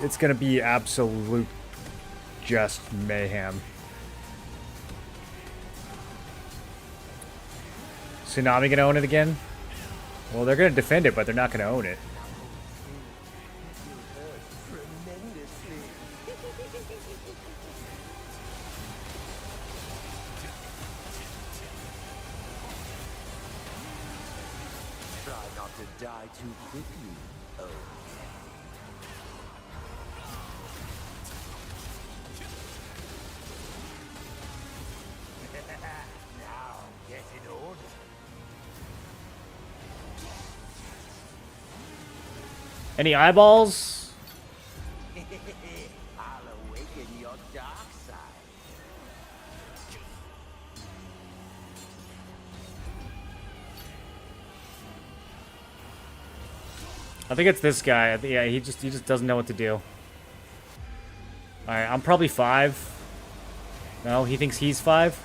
It's gonna be absolute just mayhem. Tsunami gonna own it again? Well, they're gonna defend it, but they're not gonna own it. Try not to die too quickly. Oh. Now, get in order. Any eyeballs? I'll awaken your dark side. I think it's this guy. Yeah, he just doesn't know what to do. All right, I'm probably 5. No, he thinks he's 5.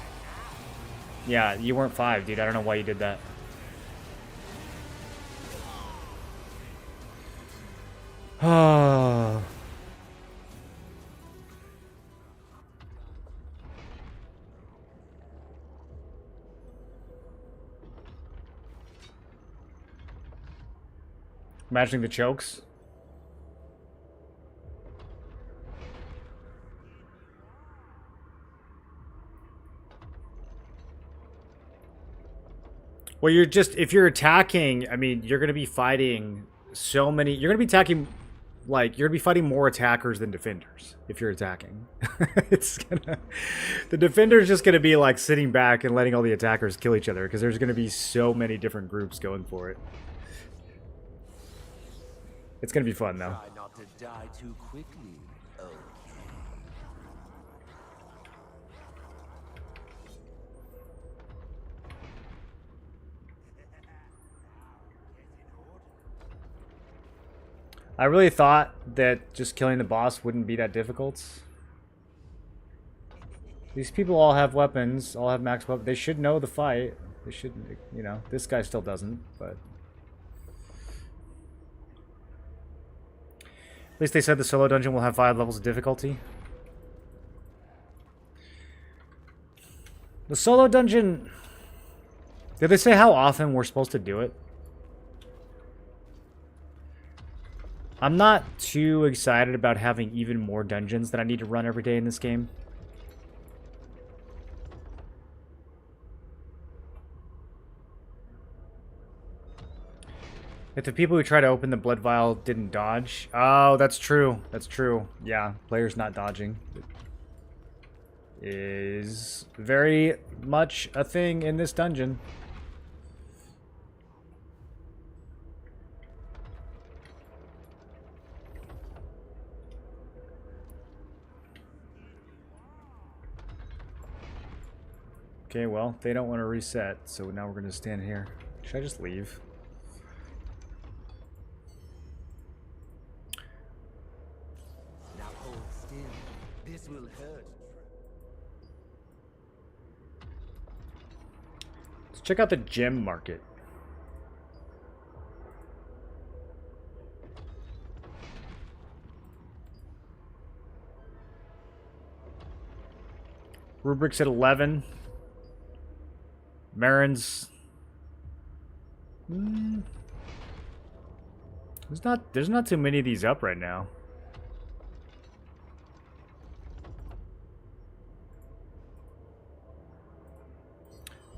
Yeah, you weren't 5, dude. I don't know why you did that. Oh. Imagining the chokes. Well, if you're attacking, I mean, you're going to be fighting so many, you're going to be attacking, like, you're going to be fighting more attackers than defenders if you're attacking. The defender's just going to be, like, sitting back and letting all the attackers kill each other because there's going to be so many different groups going for it. It's going to be fun, though. Try not to die too quickly. Oh. I really thought that just killing the boss wouldn't be that difficult. These people all have weapons, all have max weapons. They should know the fight. They should, you know, this guy still doesn't, but... At least they said the solo dungeon will have 5 levels of difficulty. The solo dungeon... Did they say how often we're supposed to do it? I'm not too excited about having even more dungeons that I need to run every day in this game. If the people who try to open the blood vial didn't dodge... Oh, that's true. That's true. Yeah, players not dodging. is very much a thing in this dungeon. Okay, well, they don't want to reset, so now we're going to stand here. Should I just leave? Now hold still. This will hurt. Let's check out the gem market. Rubric's at 11. Marin's... There's not too many of these up right now.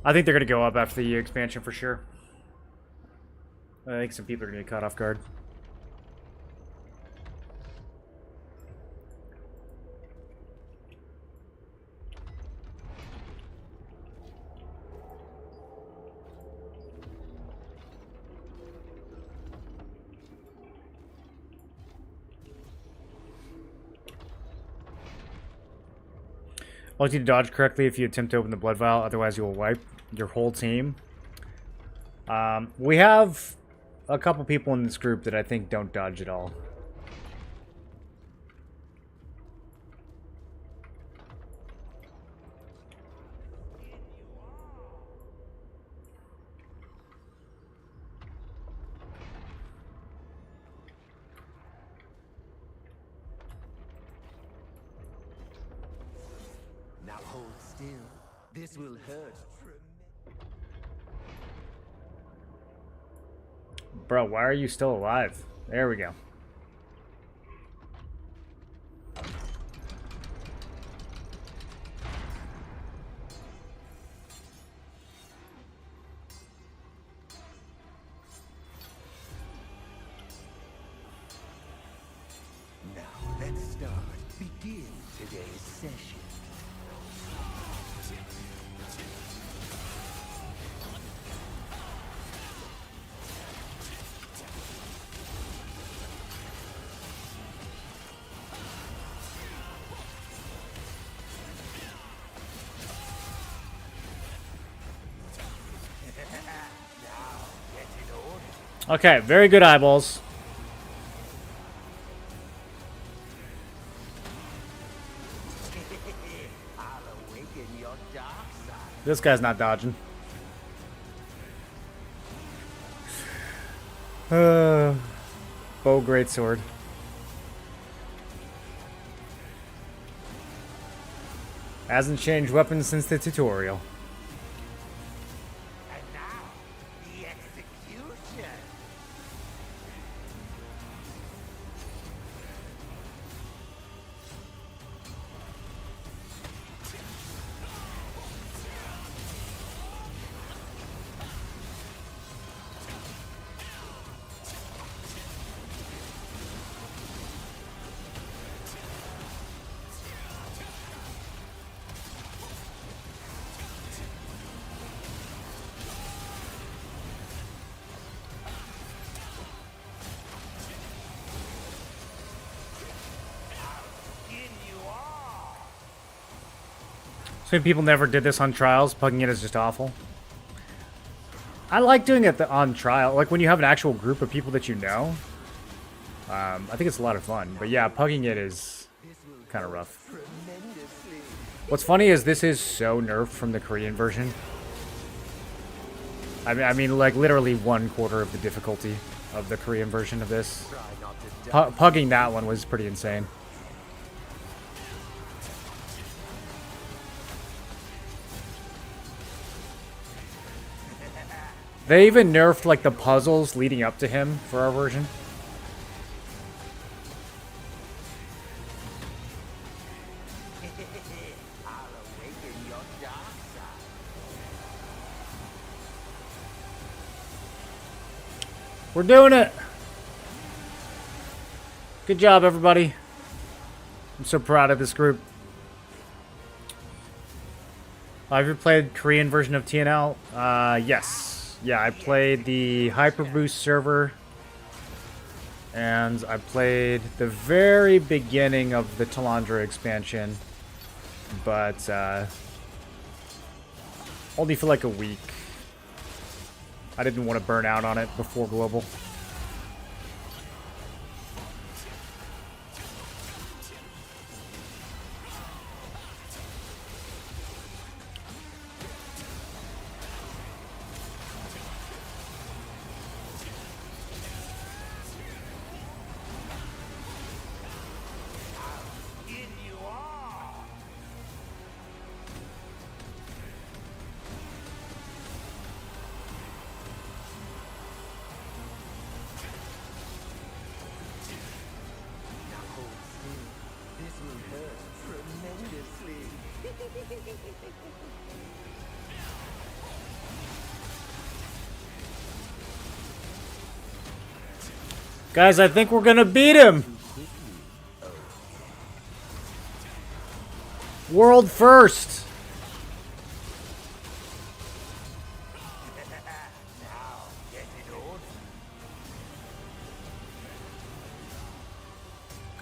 I think they're going to go up after the expansion for sure. I think some people are going to get caught off guard. I'll need to dodge correctly if you attempt to open the blood vial, otherwise you will wipe your whole team. We have a couple people in this group that I think don't dodge at all. Now hold still. This will hurt. Bro, why are you still alive? There we go. Now let's start. Begin today's session. Okay, very good eyeballs. I'll awaken your dark side. This guy's not dodging. Bow greatsword. Hasn't changed weapons since the tutorial. And now, the execution. So many people never did this on trials. Pugging it is just awful. I like doing it on trial. Like when you have an actual group of people that you know. I think it's a lot of fun. But yeah, pugging it is kind of rough. What's funny is this is so nerfed from the Korean version. I mean, like literally 1/4 of the difficulty of the Korean version of this. Pugging that one was pretty insane. They even nerfed like the puzzles leading up to him for our version. I'll awaken your dark side. We're doing it! Good job, everybody. I'm so proud of this group. Have you played Korean version of TNL? Yes. Yeah, I played the Hyperboost server. And I played the very beginning of the Talandra expansion. But, only for like a week. I didn't want to burn out on it before Global. Guys, I think we're gonna beat him! World first!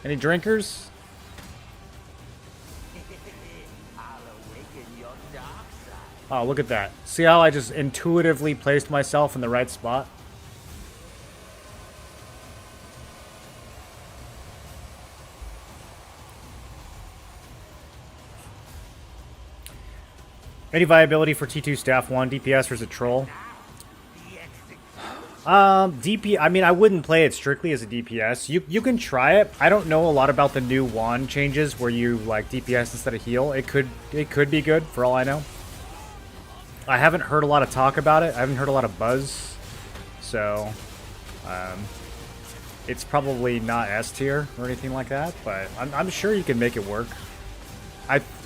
Any drinkers? Oh, look at that. See how I just intuitively placed myself in the right spot? Any viability for T2 Staff 1, DPS or is it troll? DP, I mean, I wouldn't play it strictly as a DPS. You can try it. I don't know a lot about the new wand changes where you like DPS instead of heal. It could be good for all I know. I haven't heard a lot of talk about it. I haven't heard a lot of buzz. So, it's probably not S tier or anything like that, but I'm sure you can make it work.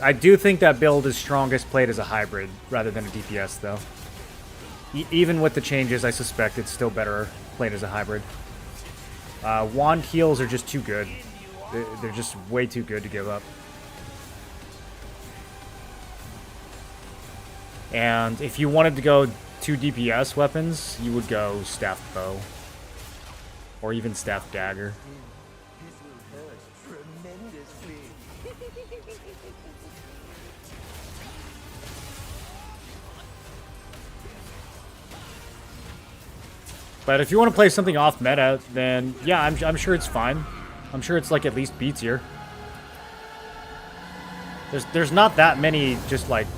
I do think that build is strongest played as a hybrid rather than a DPS, though. Even with the changes, I suspect it's still better played as a hybrid. Wand heals are just too good. They're just way too good to give up. And if you wanted to go 2 DPS weapons, you would go Staff Bow. Or even Staff Dagger. But if you want to play something off meta, then yeah, I'm sure it's fine. I'm sure it's like at least B tier. There's not that many just like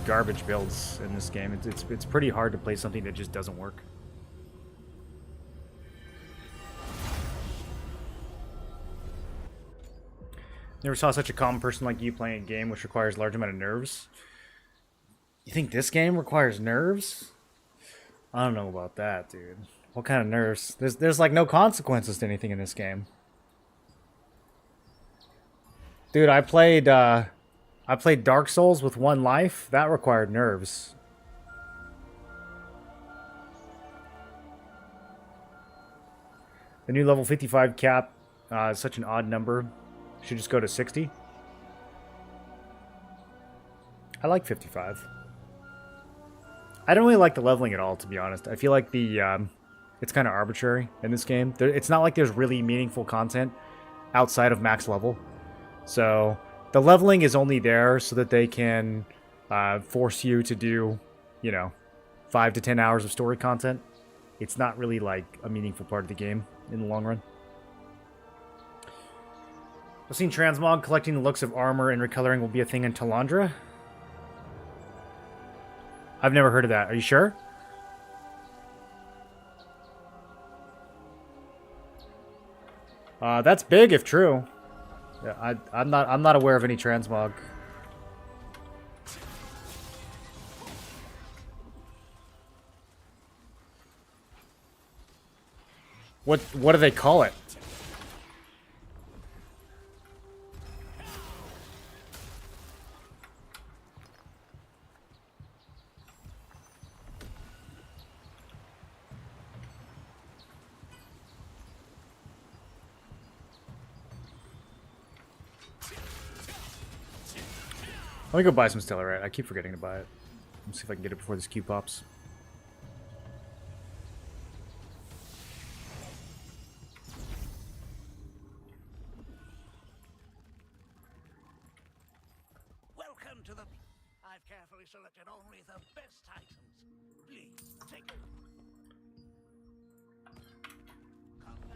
garbage builds in this game. It's pretty hard to play something that just doesn't work. Never saw such a common person like you playing a game which requires a large amount of nerves. You think this game requires nerves? I don't know about that, dude. What kind of nerves? There's like no consequences to anything in this game. Dude, I played Dark Souls with 1 life. That required nerves. The new level 55 cap is such an odd number. Should just go to 60. I like 55. I don't really like the leveling at all, to be honest. I feel like the it's kind of arbitrary in this game. It's not like there's really meaningful content outside of max level. So the leveling is only there so that they can force you to do, you know, 5 to 10 hours of story content. It's not really like a meaningful part of the game in the long run. I've seen transmog collecting the looks of armor and recoloring will be a thing in Talandra. I've never heard of that. Are you sure? That's big if true. Yeah, I'm not aware of any transmog. What do they call it? Let me go buy some Stellarite. I keep forgetting to buy it. Let's see if I can get it before this Q pops. Welcome to the... I've carefully selected only the best items. Please, take it.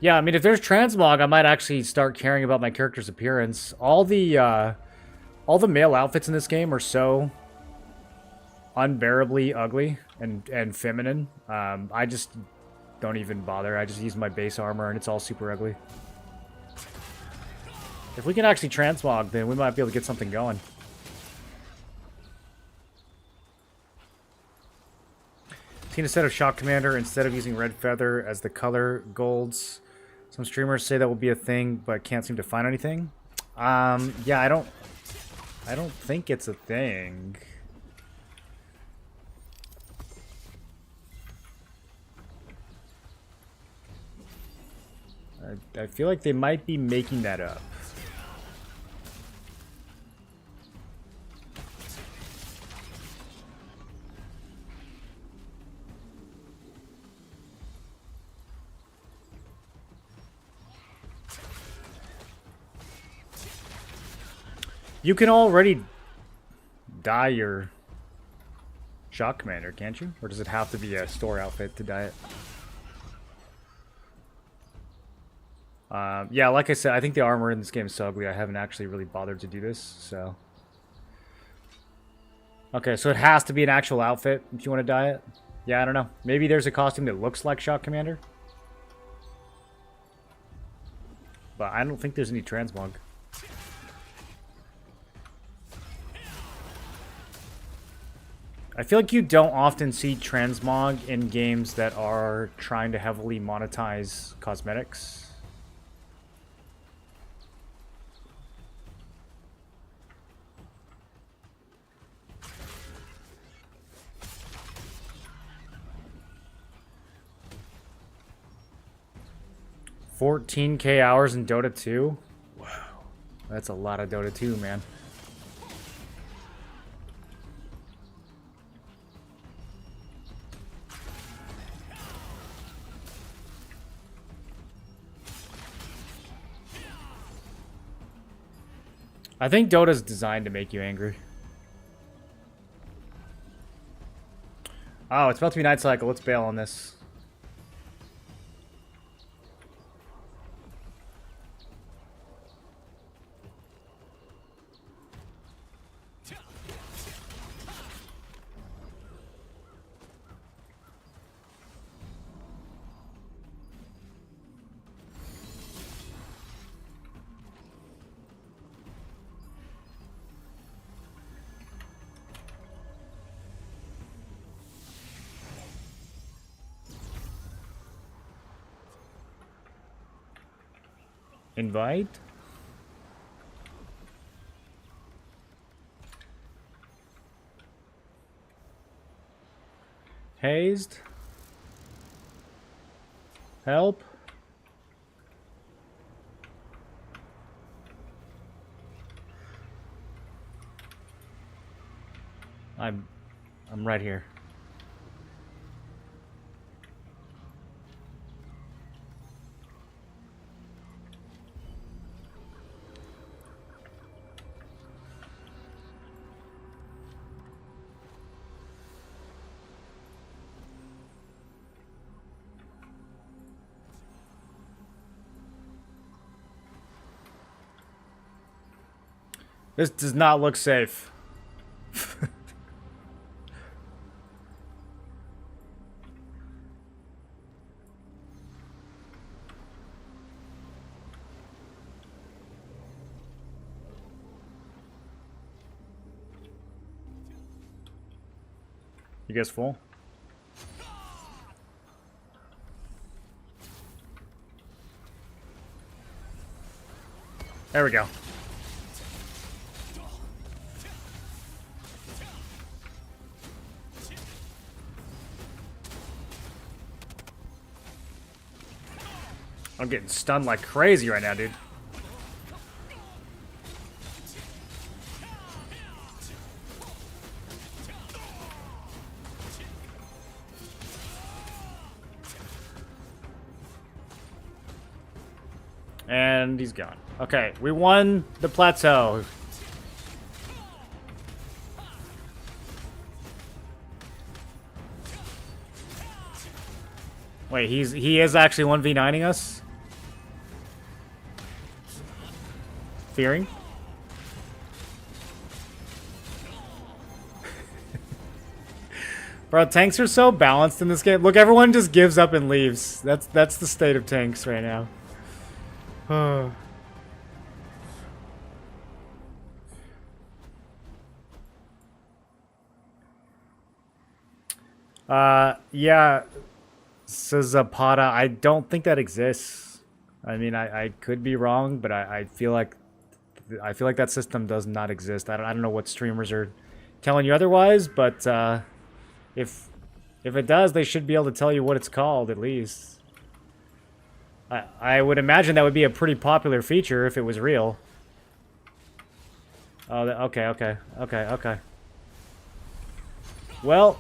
Yeah, I mean, if there's transmog, I might actually start caring about my character's appearance. All the male outfits in this game are so unbearably ugly and feminine. I just don't even bother. I just use my base armor, and it's all super ugly. If we can actually transmog, then we might be able to get something going. Seen a set of Shock Commander instead of using Red Feather as the color golds. Some streamers say that will be a thing, but can't seem to find anything. Yeah, I don't think it's a thing. I feel like they might be making that up. You can already dye your Shock Commander, can't you? Or does it have to be a store outfit to dye it? Yeah, like I said, I think the armor in this game is so ugly, I haven't actually really bothered to do this, so... Okay, so it has to be an actual outfit if you want to dye it? Yeah, I don't know. Maybe there's a costume that looks like Shock Commander? But I don't think there's any transmog. I feel like you don't often see transmog in games that are trying to heavily monetize cosmetics. $14K hours in Dota 2? Wow. That's a lot of Dota 2, man. I think Dota's designed to make you angry. Oh, it's about to be night cycle. Let's bail on this. Invite? Hazed? Help? I'm right here. This does not look safe. You guys full? There we go. I'm getting stunned like crazy right now, dude. And he's gone. Okay, we won the plateau. Wait, he is actually 1v9ing us? Fearing? Bro, tanks are so balanced in this game. Look, everyone just gives up and leaves. That's the state of tanks right now. Yeah, Zapata, I don't think that exists. I mean, I could be wrong, but I feel like that system does not exist. I don't know what streamers are telling you otherwise, but if it does, they should be able to tell you what it's called at least. I would imagine that would be a pretty popular feature if it was real. Oh, okay. Well,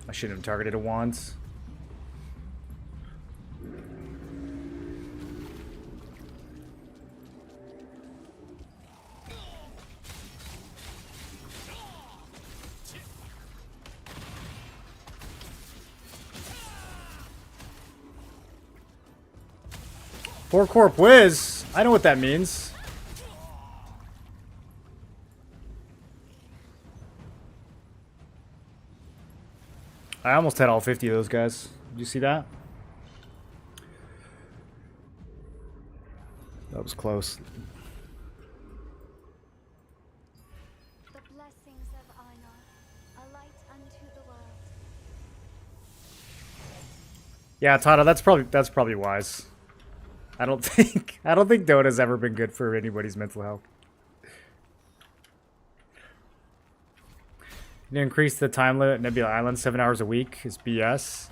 I shouldn't have targeted it once. Four Corp Whiz? I know what that means. I almost had all 50 of those guys. Did you see that? That was close. The blessings of Einar, a light unto the world. Yeah, Tata, that's probably wise. I don't think Dota's ever been good for anybody's mental health. You increase the time limit at Nebula Island 7 hours a week is BS.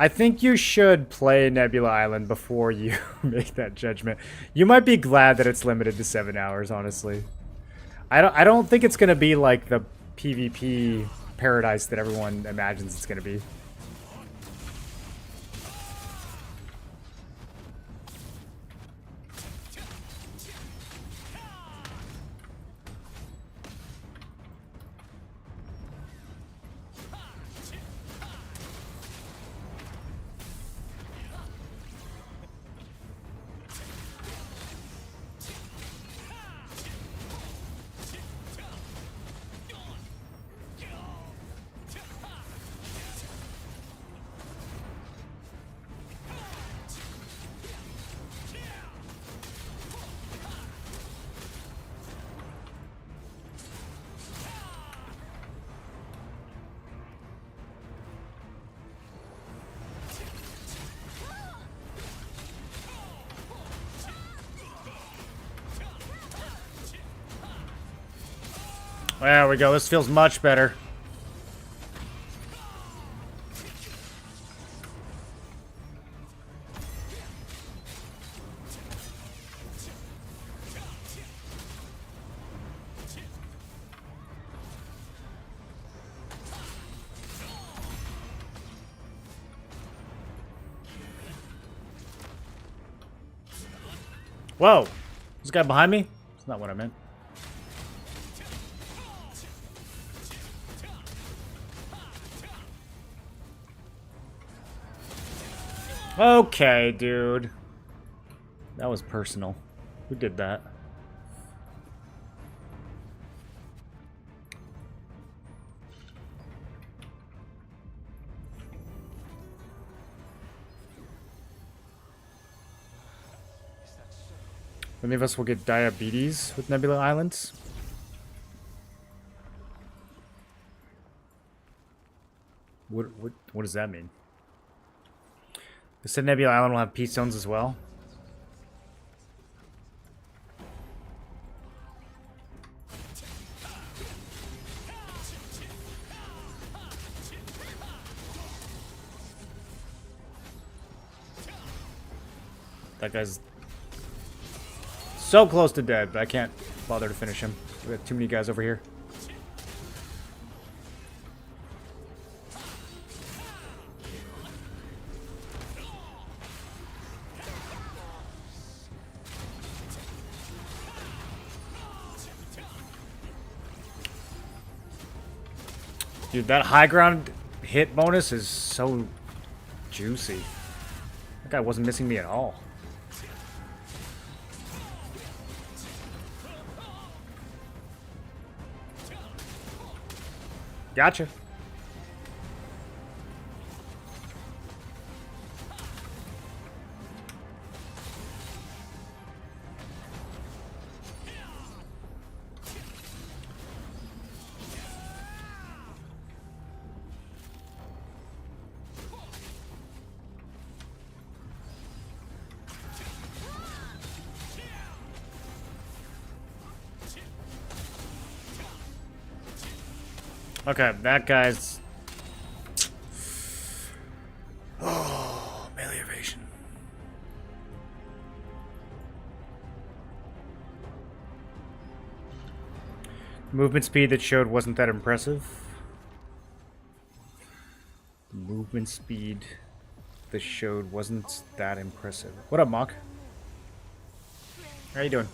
I think you should play Nebula Island before you make that judgment. You might be glad that it's limited to 7 hours, honestly. I don't think it's gonna be like the PvP paradise that everyone imagines it's gonna be. There we go. This feels much better. Whoa! This guy behind me? That's not what I meant. Okay, dude. That was personal. Who did that? Many of us will get diabetes with Nebula Islands. What does that mean? They said Nebula Island will have peace zones as well. That guy's so close to dead, but I can't bother to finish him. We have too many guys over here. Dude, that high ground hit bonus is so juicy. That guy wasn't missing me at all. Gotcha. Okay, that guy's... Oh, melee evasion. Movement speed that showed wasn't that impressive. The movement speed that showed wasn't that impressive. What up, Mock? How you doing?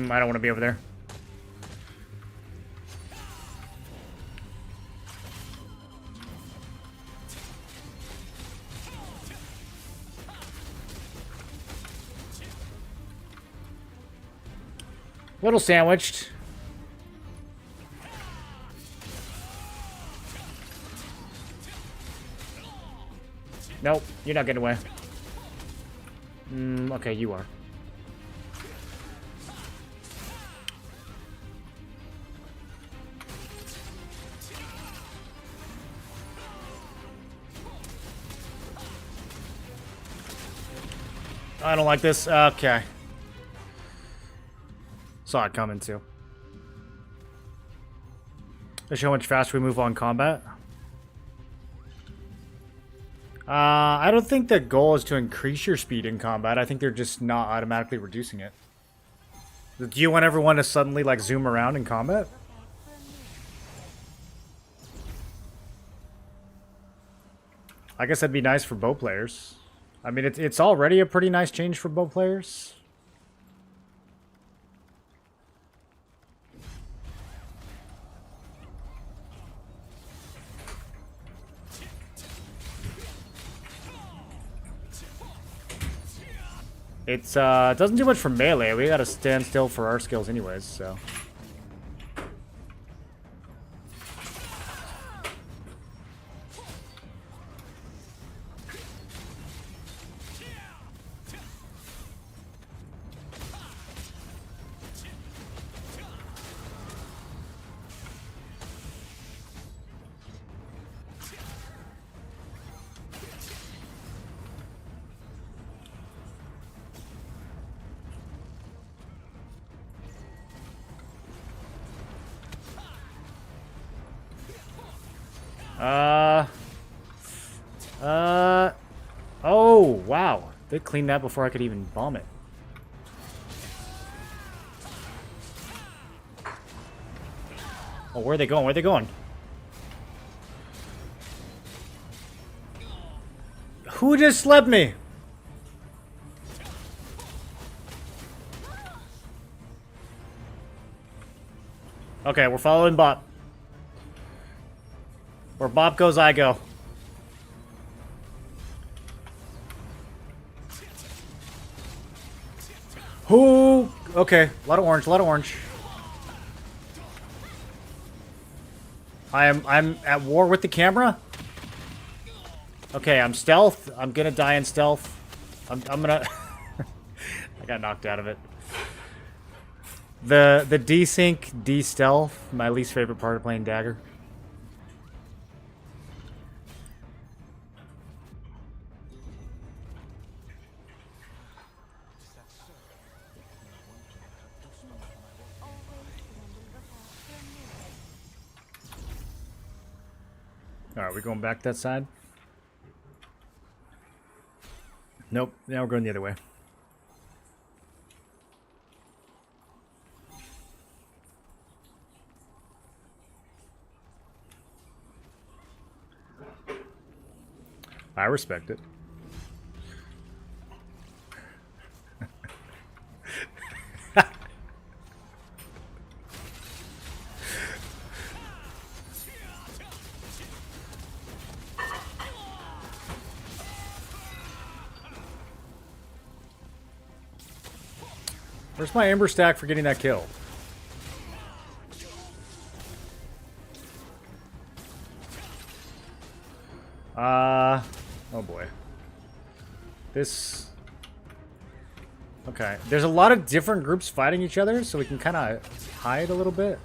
I don't want to be over there. Little sandwiched. Nope, you're not getting away. Okay, you are. I don't like this. Okay. Saw it coming too. Let's show how much faster we move on combat. I don't think the goal is to increase your speed in combat. I think they're just not automatically reducing it. Do you want everyone to suddenly like zoom around in combat? I guess that'd be nice for bow players. I mean, it's already a pretty nice change for bow players. It doesn't do much for melee. We gotta stand still for our skills anyways, so... Oh, wow. They cleaned that before I could even bomb it. Oh, where are they going? Where are they going? Who just slept me? Okay, we're following Bop. Where Bop goes, I go. Oh, okay. A lot of orange, a lot of orange. I'm at war with the camera. Okay, I'm stealth. I'm gonna die in stealth. I'm gonna I got knocked out of it. The desync, de-stealth, my least favorite part of playing Dagger. Alright, we going back that side? Nope, now we're going the other way. I respect it. Where's my Ember stack for getting that kill? Oh boy. This... Okay. There's a lot of different groups fighting each other, so we can kind of hide a little bit.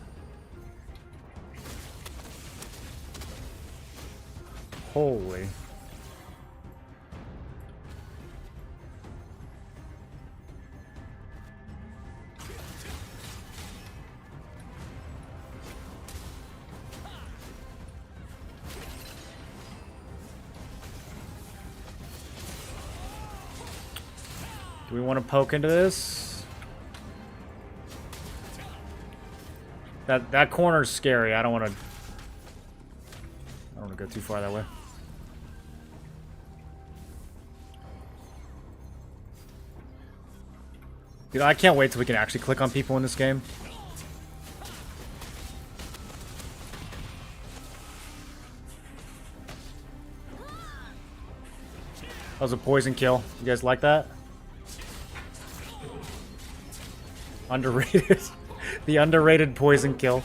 Holy. Do we want to poke into this? That corner's scary. I don't want to go too far that way. Dude, I can't wait till we can actually click on people in this game. That was a poison kill. You guys like that? Underrated. The underrated poison kill.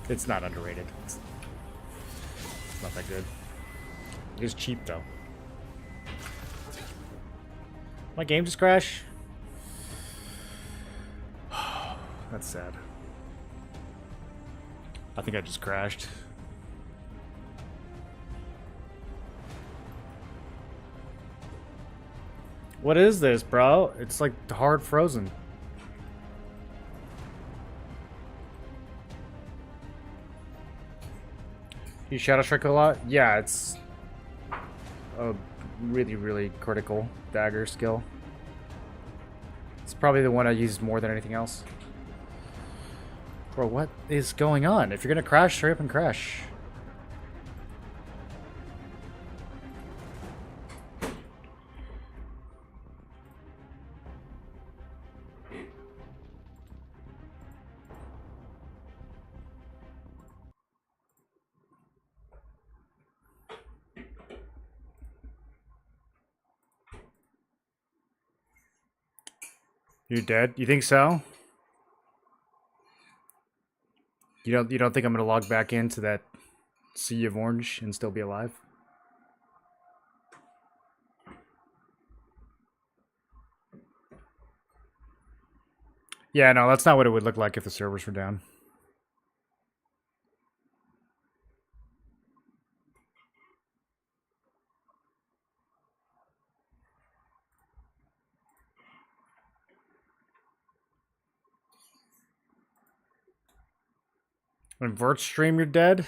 It's not underrated. It's not that good. It is cheap, though. My game just crashed? That's sad. I think I just crashed. What is this, bro? It's like hard frozen. You Shadow Strike a lot? Yeah, it's a really, really critical dagger skill. It's probably the one I use more than anything else. Bro, what is going on? If you're gonna crash, hurry up and crash. You're dead? You think so? You don't think I'm gonna log back into that sea of orange and still be alive? Yeah, no, that's not what it would look like if the servers were down. When Vert stream, you're dead?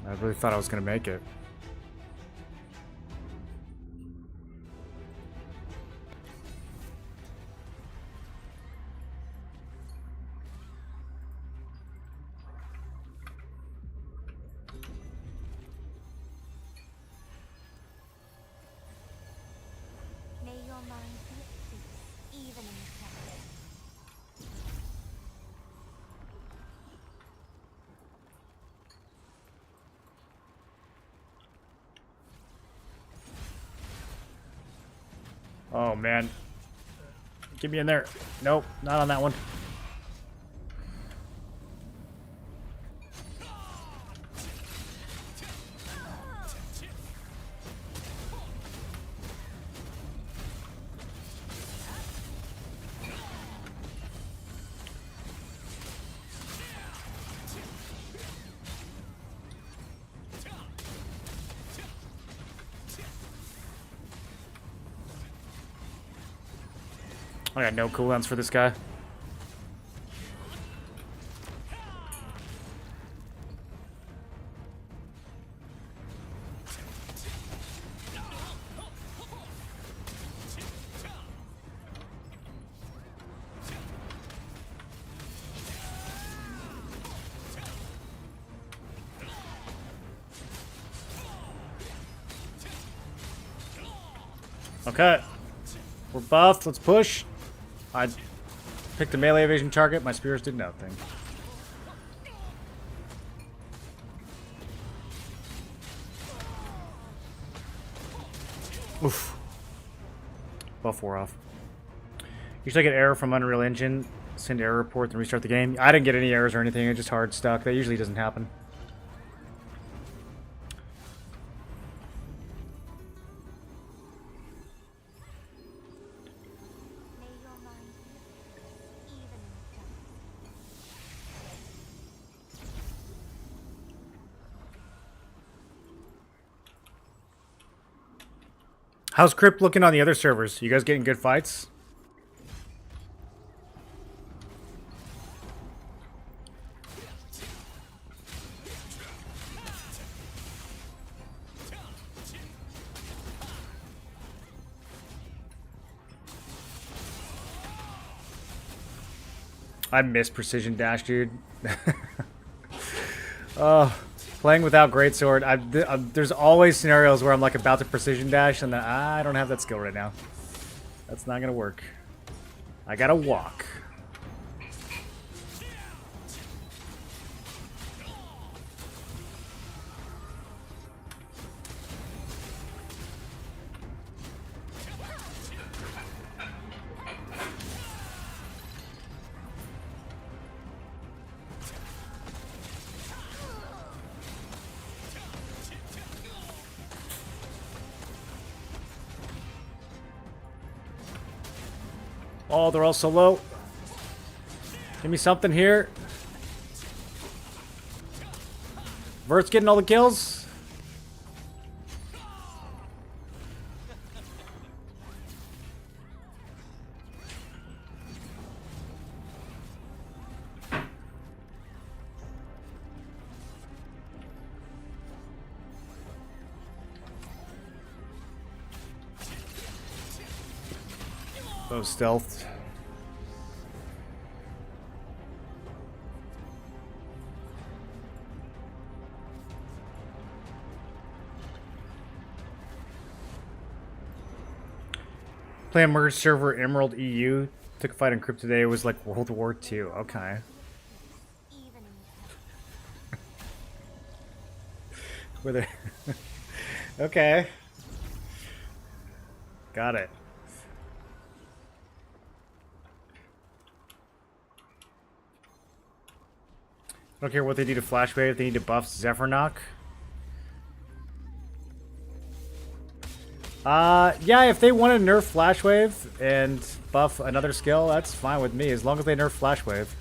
I really thought I was gonna make it. May your mind be at peace, even in the shadows. Oh, man. Get me in there. Nope, not on that one. I got no cooldowns for this guy. Okay. We're buffed. Let's push. I picked a melee evasion target. My spears did nothing. Oof. Buff wore off. Usually I get error from Unreal Engine, send error report, then restart the game. I didn't get any errors or anything. It just hard stuck. That usually doesn't happen. May your mind be even in How's Crypt looking on the other servers? You guys getting good fights? I miss Precision Dash, dude. Playing without Greatsword, there's always scenarios where I'm like about to Precision Dash and then I don't have that skill right now. That's not gonna work. I gotta walk. Oh, they're all so low. Give me something here. Vert's getting all the kills. Oh, stealth. Playing merge server Emerald EU. Took a fight in Crypt today. It was like World War II. Okay. even Were they? Okay. Got it. I don't care what they do to Flash Wave. They need to buff Zephyr. Yeah, if they want to nerf Flash Wave and buff another skill, that's fine with me, as long as they nerf Flash Wave.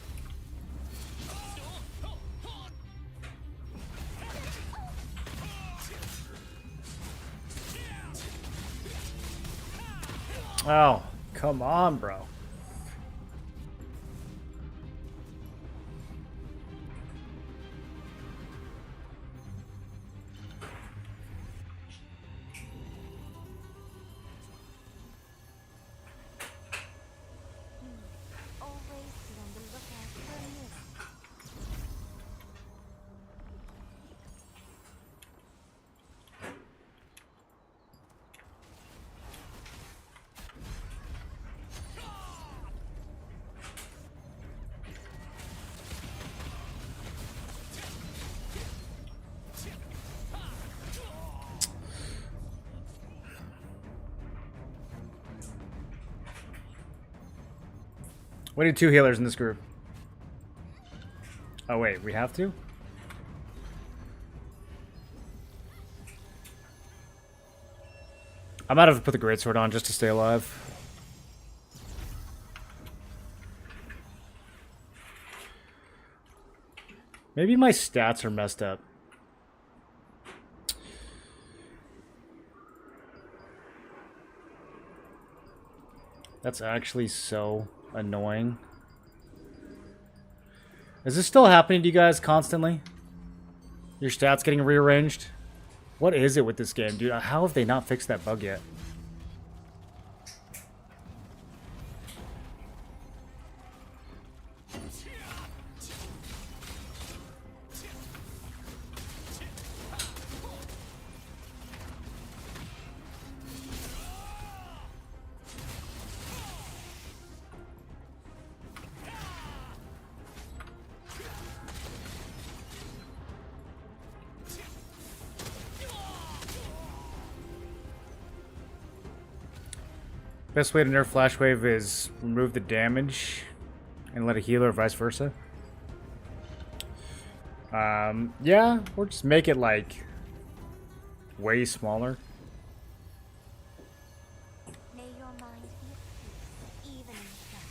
Oh, come on, bro. always be on the lookout for a new. We need 2 healers in this group. Oh wait, we have to? I might have to put the greatsword on just to stay alive. Maybe my stats are messed up. That's actually so annoying. Is this still happening to you guys constantly? Your stats getting rearranged? What is it with this game, dude? How have they not fixed that bug yet? Best way to nerf Flash Wave is remove the damage and let a healer or vice versa. Yeah, or just make it like way smaller. May your mind be at peace, even in death.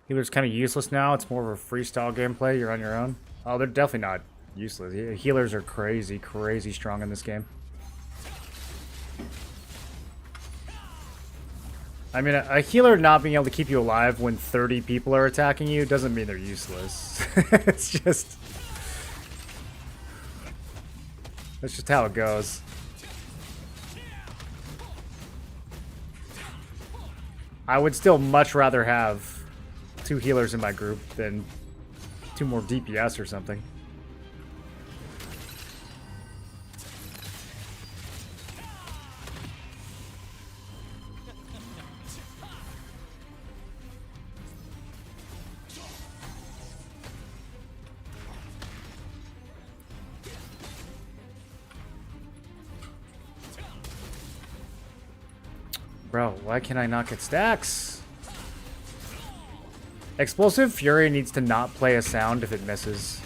Healer's kind of useless now. It's more of a freestyle gameplay. You're on your own. Oh, they're definitely not useless. Healers are crazy, crazy strong in this game. I mean, a healer not being able to keep you alive when 30 people are attacking you doesn't mean they're useless. It's just... That's just how it goes. I would still much rather have 2 healers in my group than 2 more DPS or something. Bro, why can I not get stacks? Explosive Fury needs to not play a sound if it misses.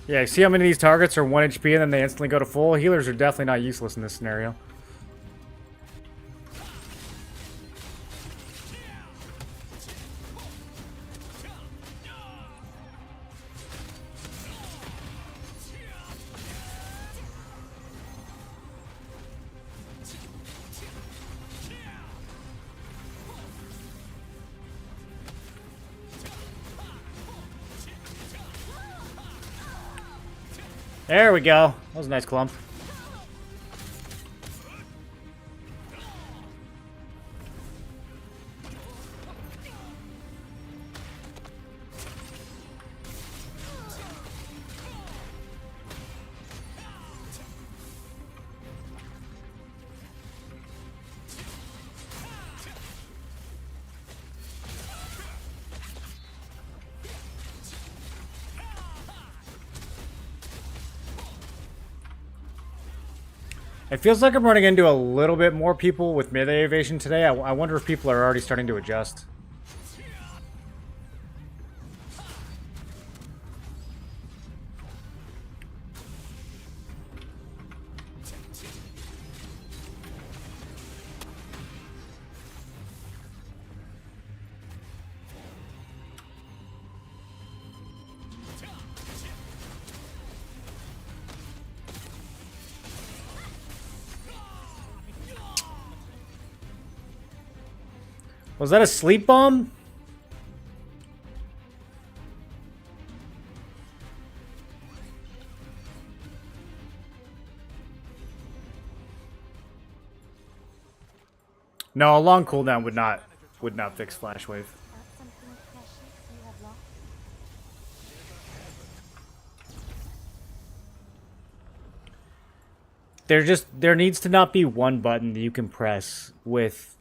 Yeah, see how many of these targets are 1 HP and then they instantly go to full? Healers are definitely not useless in this scenario. There we go. That was a nice clump. It feels like I'm running into a little bit more people with melee evasion today. I wonder if people are already starting to adjust. Was that a sleep bomb? No, a long cooldown would not fix Flash Wave. About something precious you have lost? There needs to not be one button that you can press with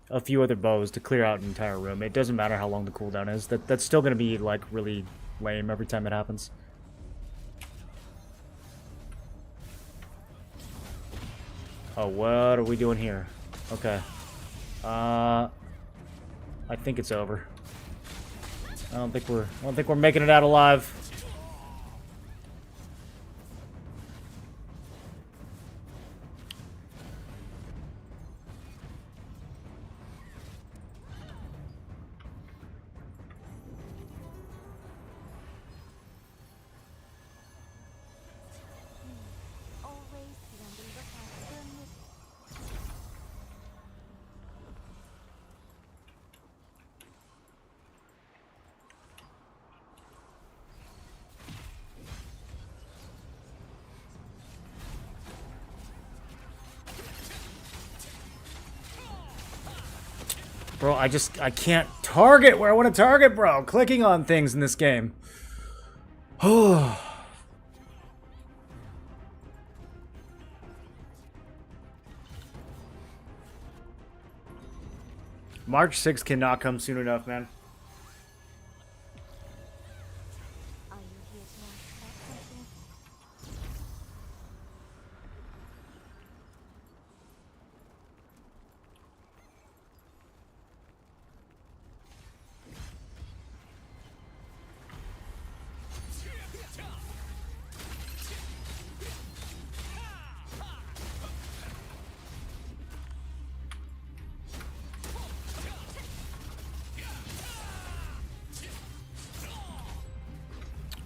a few other bows to clear out an entire room. It doesn't matter how long the cooldown is. That's still gonna be like really lame every time it happens. Oh, what are we doing here? Okay. I think it's over. I don't think we're making it out alive. Always be on the lookout for a new... Bro, I can't target where I want to target, bro. Clicking on things in this game. Oh. March 6th cannot come soon enough, man. Are you here to ask about something?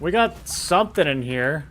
We got something in here.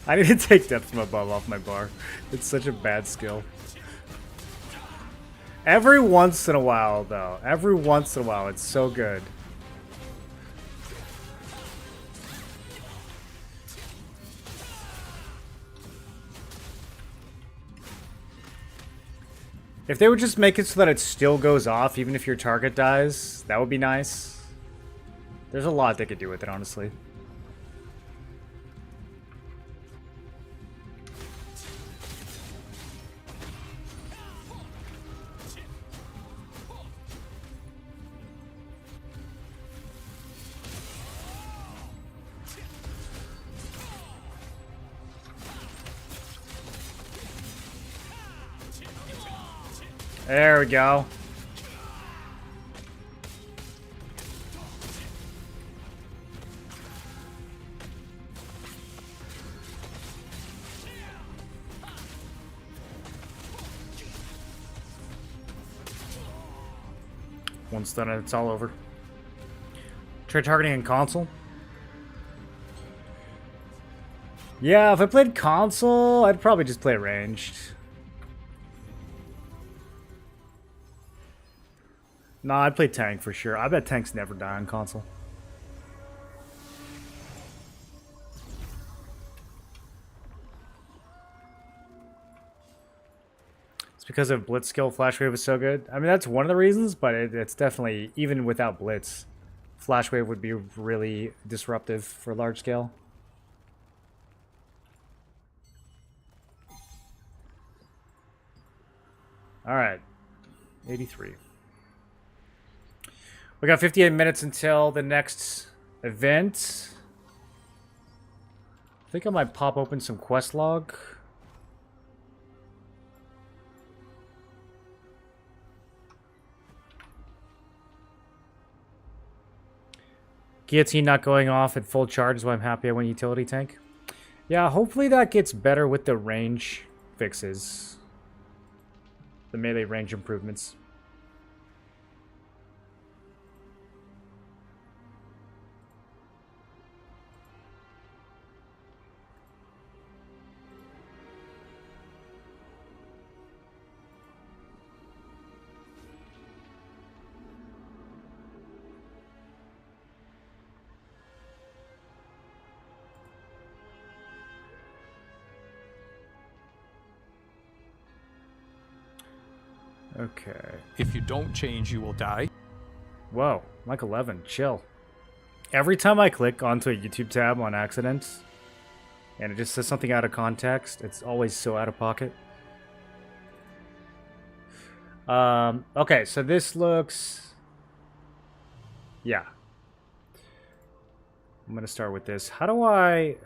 I need to take depth from above off my bar. It's such a bad skill. Every once in a while, though. Every once in a while, it's so good. If they would just make it so that it still goes off even if your target dies, that would be nice. There's a lot they could do with it, honestly. There we go. Once done, it's all over. Try targeting in console. Yeah, if I played console, I'd probably just play ranged. Nah, I'd play tank for sure. I bet tanks never die on console. It's because of Blitz skill, Flash Wave is so good. I mean, that's one of the reasons, but it's definitely, even without Blitz, Flash Wave would be really disruptive for large scale. Alright. 83. We got 58 minutes until the next event. I think I might pop open some quest log. Guillotine not going off at full charge is why I'm happy I went utility tank. Yeah, hopefully that gets better with the range fixes. The melee range improvements. Okay. If you don't change, you will die. Whoa, like 11, chill. Every time I click onto a YouTube tab on accident, and it just says something out of context, it's always so out of pocket. Okay, so this looks... Yeah. I'm gonna start with this. How do I...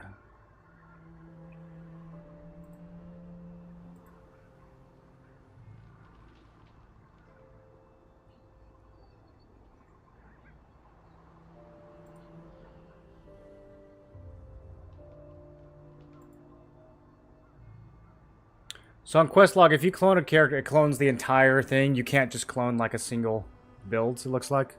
So on quest log, if you clone a character, it clones the entire thing. You can't just clone like a single build, it looks like.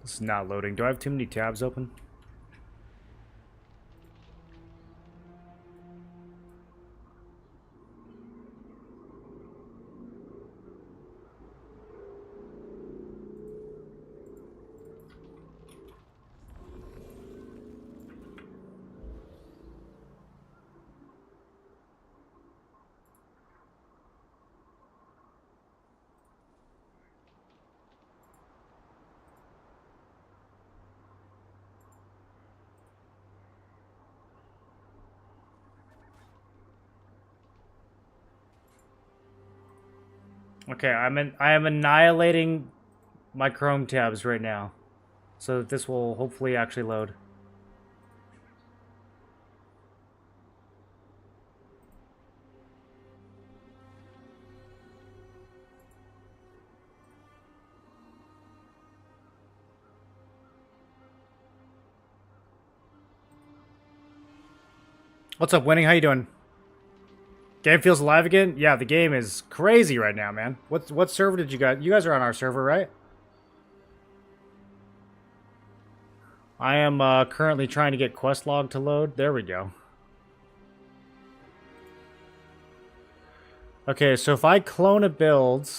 This is not loading. Do I have too many tabs open? Okay, I am annihilating my Chrome tabs right now, so that this will hopefully actually load. What's up, Winning? How you doing? Game feels alive again? Yeah, the game is crazy right now, man. What server did you guys... You guys are on our server, right? I am currently trying to get quest log to load. There we go. Okay, so if I clone a build...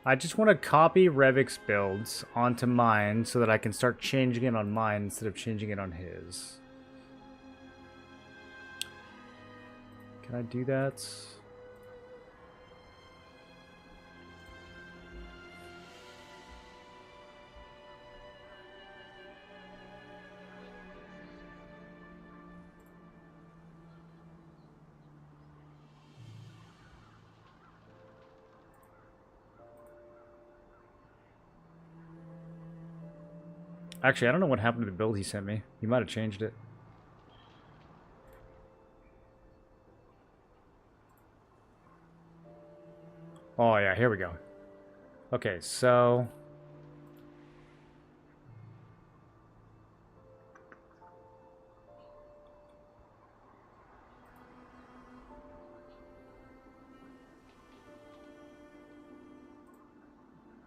I just want to copy Revik's builds onto mine so that I can start changing it on mine instead of changing it on his. Can I do that? Actually, I don't know what happened to the build he sent me. He might have changed it. Oh, yeah, here we go. Okay, so...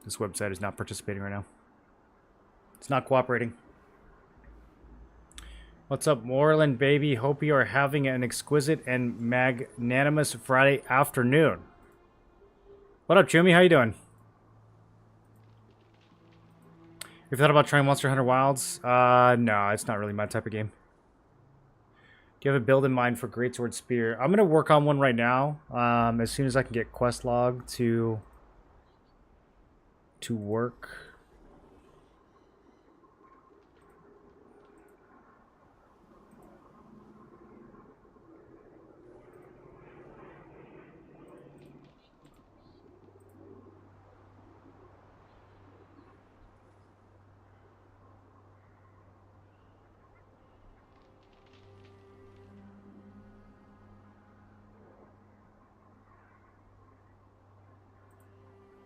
This website is not participating right now. It's not cooperating. What's up, Moreland baby? Hope you are having an exquisite and magnanimous Friday afternoon. What up, Chumi? How you doing? You thought about trying Monster Hunter Wilds? No, it's not really my type of game. Do you have a build in mind for Greatsword Spear? I'm going to work on one right now. As soon as I can get quest log to work.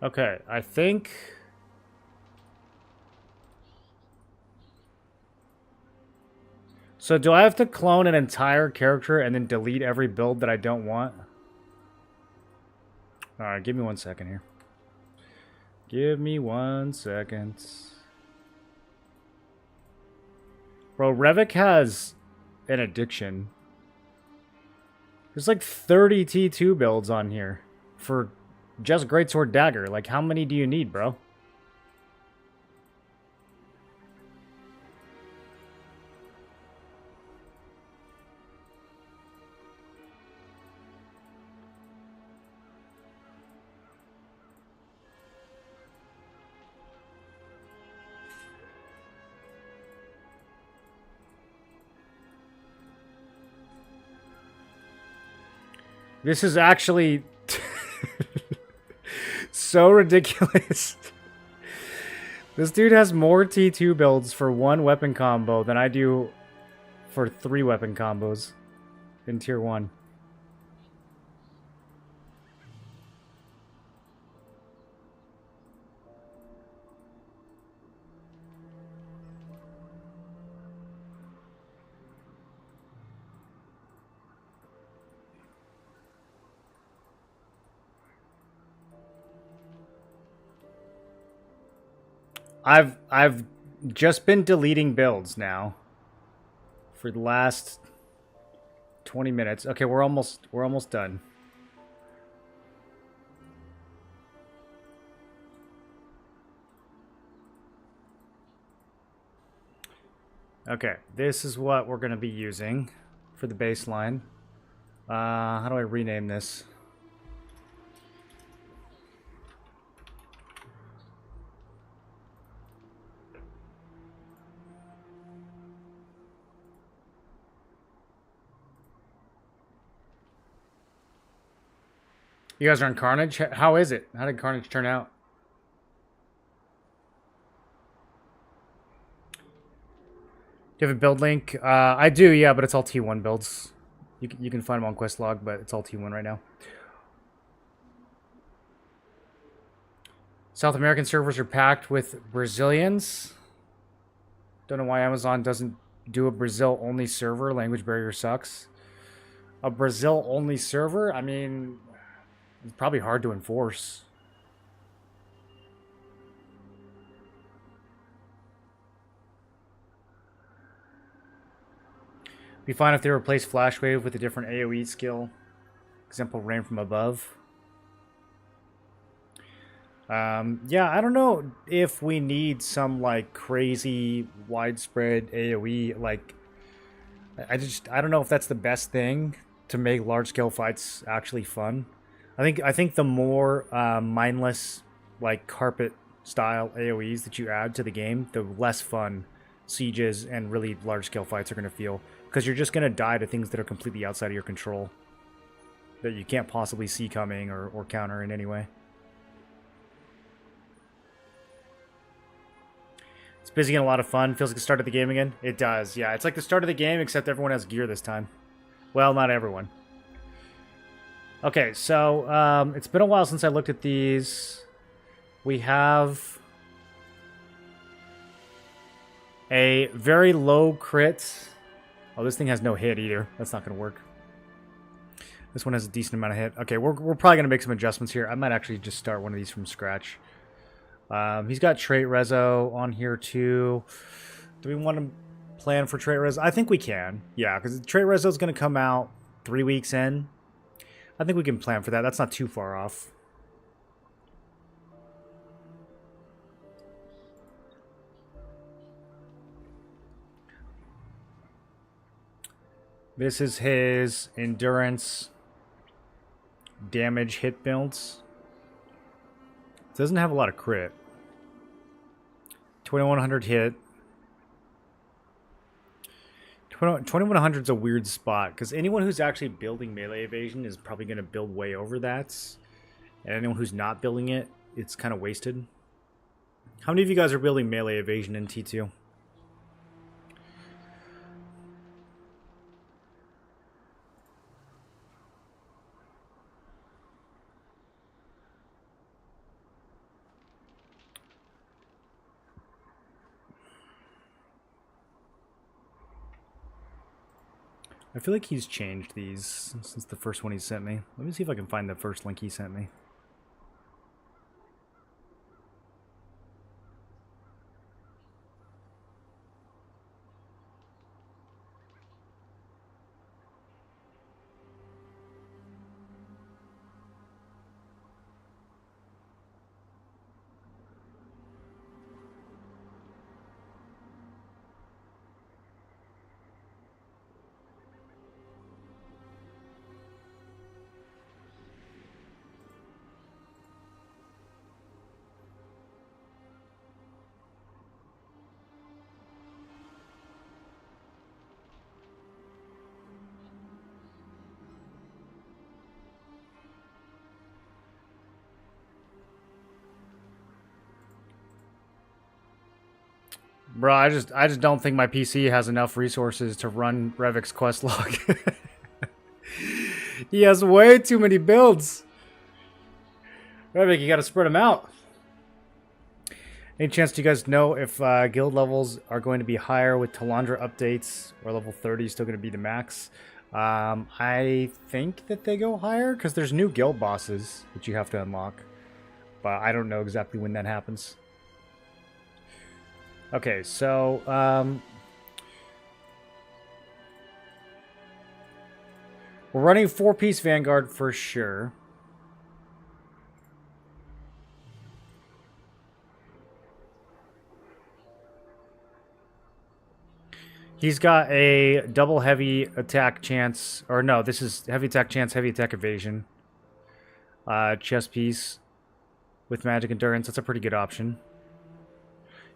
Okay, I think... So do I have to clone an entire character and then delete every build that I don't want? Alright, give me 1 second here. Give me 1 second. Bro, Revik has an addiction. There's like 30 T2 builds on here for just Greatsword Dagger. Like, how many do you need, bro? This is actually so ridiculous. This dude has more T2 builds for 1 weapon combo than I do for 3 weapon combos in tier 1. I've just been deleting builds now for the last 20 minutes. Okay, we're almost done. Okay, this is what we're going to be using for the baseline. How do I rename this? You guys are on Carnage? How is it? How did Carnage turn out? Do you have a build link? I do, yeah, but it's all T1 builds. You can find them on Questlog, but it's all T1 right now. South American servers are packed with Brazilians. Don't know why Amazon doesn't do a Brazil-only server. Language barrier sucks. A Brazil-only server? I mean, it's probably hard to enforce. Be fine if they replace Flash Wave with a different AoE skill. Example, Rain from Above. Yeah, I don't know if we need some, like, crazy, widespread AoE. Like, I don't know if that's the best thing to make large-scale fights actually fun. I think the more mindless, like, carpet-style AoEs that you add to the game, the less fun sieges and really large-scale fights are going to feel. Because you're just going to die to things that are completely outside of your control. That you can't possibly see coming or counter in any way. It's busy and a lot of fun. Feels like the start of the game again. It does, yeah. It's like the start of the game, except everyone has gear this time. Well, not everyone. Okay, so it's been a while since I looked at these. We have a very low crit. Oh, this thing has no hit either. That's not going to work. This one has a decent amount of hit. Okay, we're probably going to make some adjustments here. I might actually just start one of these from scratch. He's got trait reso on here too. Do we want to plan for trait reso? I think we can. Yeah, because trait reso is going to come out 3 weeks in. I think we can plan for that. That's not too far off. This is his endurance damage hit builds. Doesn't have a lot of crit. 2100 hit. 2100 is a weird spot because anyone who's actually building melee evasion is probably going to build way over that. And anyone who's not building it, it's kind of wasted. How many of you guys are building melee evasion in T2? I feel like he's changed these since the first one he sent me. Let me see if I can find the first link he sent me. Bro, I just don't think my PC has enough resources to run Revik's quest log. He has way too many builds. Revik, you gotta spread them out. Any chance do you guys know if guild levels are going to be higher with Talandra updates, or level 30 is still going to be the max? I think that they go higher because there's new guild bosses that you have to unlock, but I don't know exactly when that happens. Okay, so we're running 4-piece Vanguard for sure. He's got a double heavy attack chance, or no, this is heavy attack chance, heavy attack evasion. Chest piece with magic endurance. That's a pretty good option.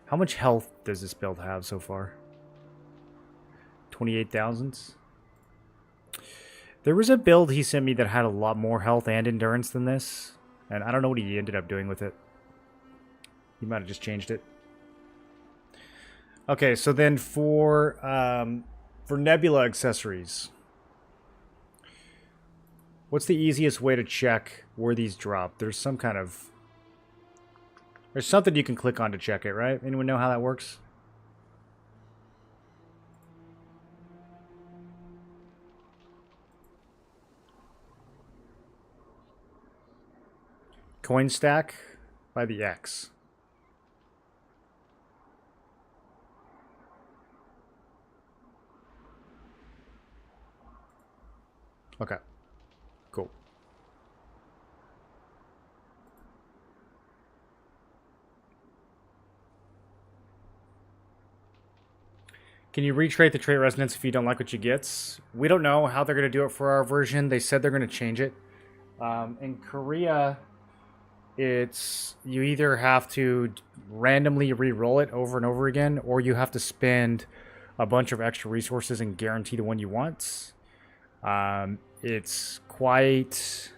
How much health does this build have so far? 28,000. There was a build he sent me that had a lot more health and endurance than this, and I don't know what he ended up doing with it. He might have just changed it. Okay, so then for Nebula accessories, what's the easiest way to check where these drop? There's some kind of... There's something you can click on to check it, right? Anyone know how that works? Coin stack by the X. Okay. Cool. Can you retrait the trait resonance if you don't like what you get? We don't know how they're going to do it for our version. They said they're going to change it. In Korea, it's you either have to randomly re-roll it over and over again, or you have to spend a bunch of extra resources and guarantee the one you want. It's quite...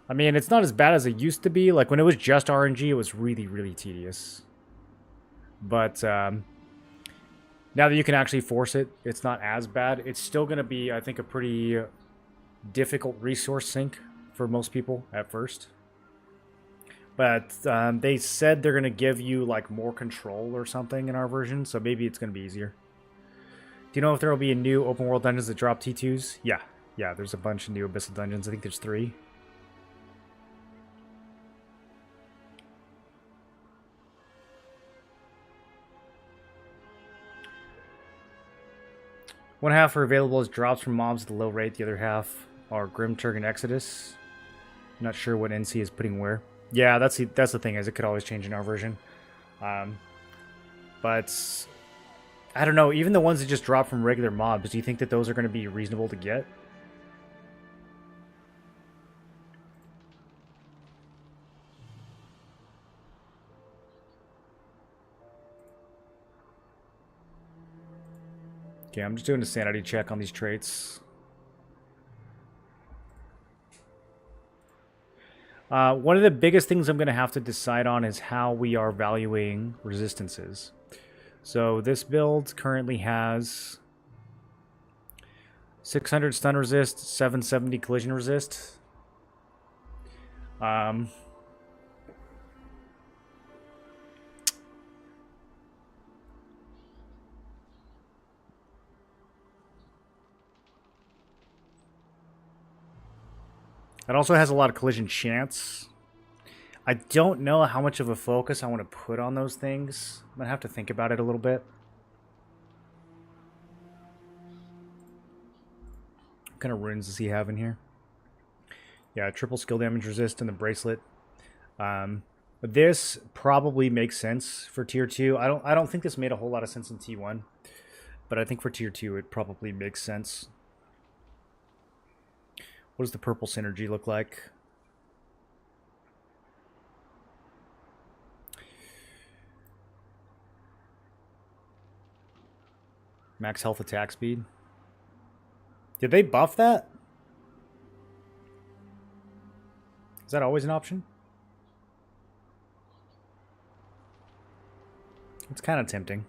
I mean, it's not as bad as it used to be. Like, when it was just RNG, it was really, really tedious. But now that you can actually force it, it's not as bad. It's still going to be, I think, a pretty difficult resource sink for most people at first. But they said they're going to give you, like, more control or something in our version, so maybe it's going to be easier. Do you know if there will be a new open world dungeons that drop T2s? Yeah. Yeah, there's a bunch of new Abyssal dungeons. I think there's 3. One half are available as drops from mobs at a low rate. The other half are Grim Turk and Exodus. I'm not sure what NC is putting where. Yeah, that's the thing, is it could always change in our version. But I don't know, even the ones that just drop from regular mobs, do you think that those are going to be reasonable to get? Okay, I'm just doing a sanity check on these traits. One of the biggest things I'm going to have to decide on is how we are valuing resistances. So this build currently has 600 stun resist, 770 collision resist. It also has a lot of collision chance. I don't know how much of a focus I want to put on those things. I'm going to have to think about it a little bit. What kind of runes does he have in here? Yeah, triple skill damage resist and the bracelet. This probably makes sense for tier 2. I don't think this made a whole lot of sense in T1, but I think for tier 2 it probably makes sense. What does the purple synergy look like? Max health attack speed. Did they buff that? Is that always an option? It's kind of tempting.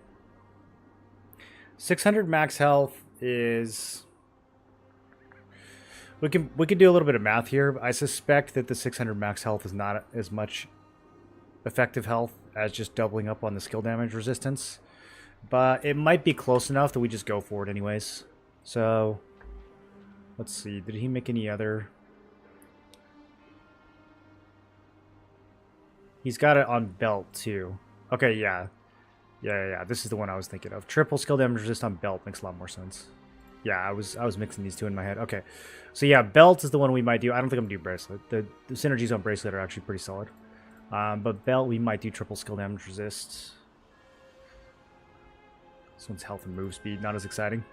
600 max health is... We could do a little bit of math here. I suspect that the 600 max health is not as much effective health as just doubling up on the skill damage resistance. But it might be close enough that we just go for it anyways. So, let's see. Did he make any other... He's got it on belt too. Okay, yeah. Yeah. This is the one I was thinking of. Triple skill damage resist on belt makes a lot more sense. Yeah, I was mixing these two in my head. Okay. So yeah, belt is the one we might do. I don't think I'm going to do bracelet. The synergies on bracelet are actually pretty solid. But belt, we might do triple skill damage resist. This one's health and move speed, not as exciting.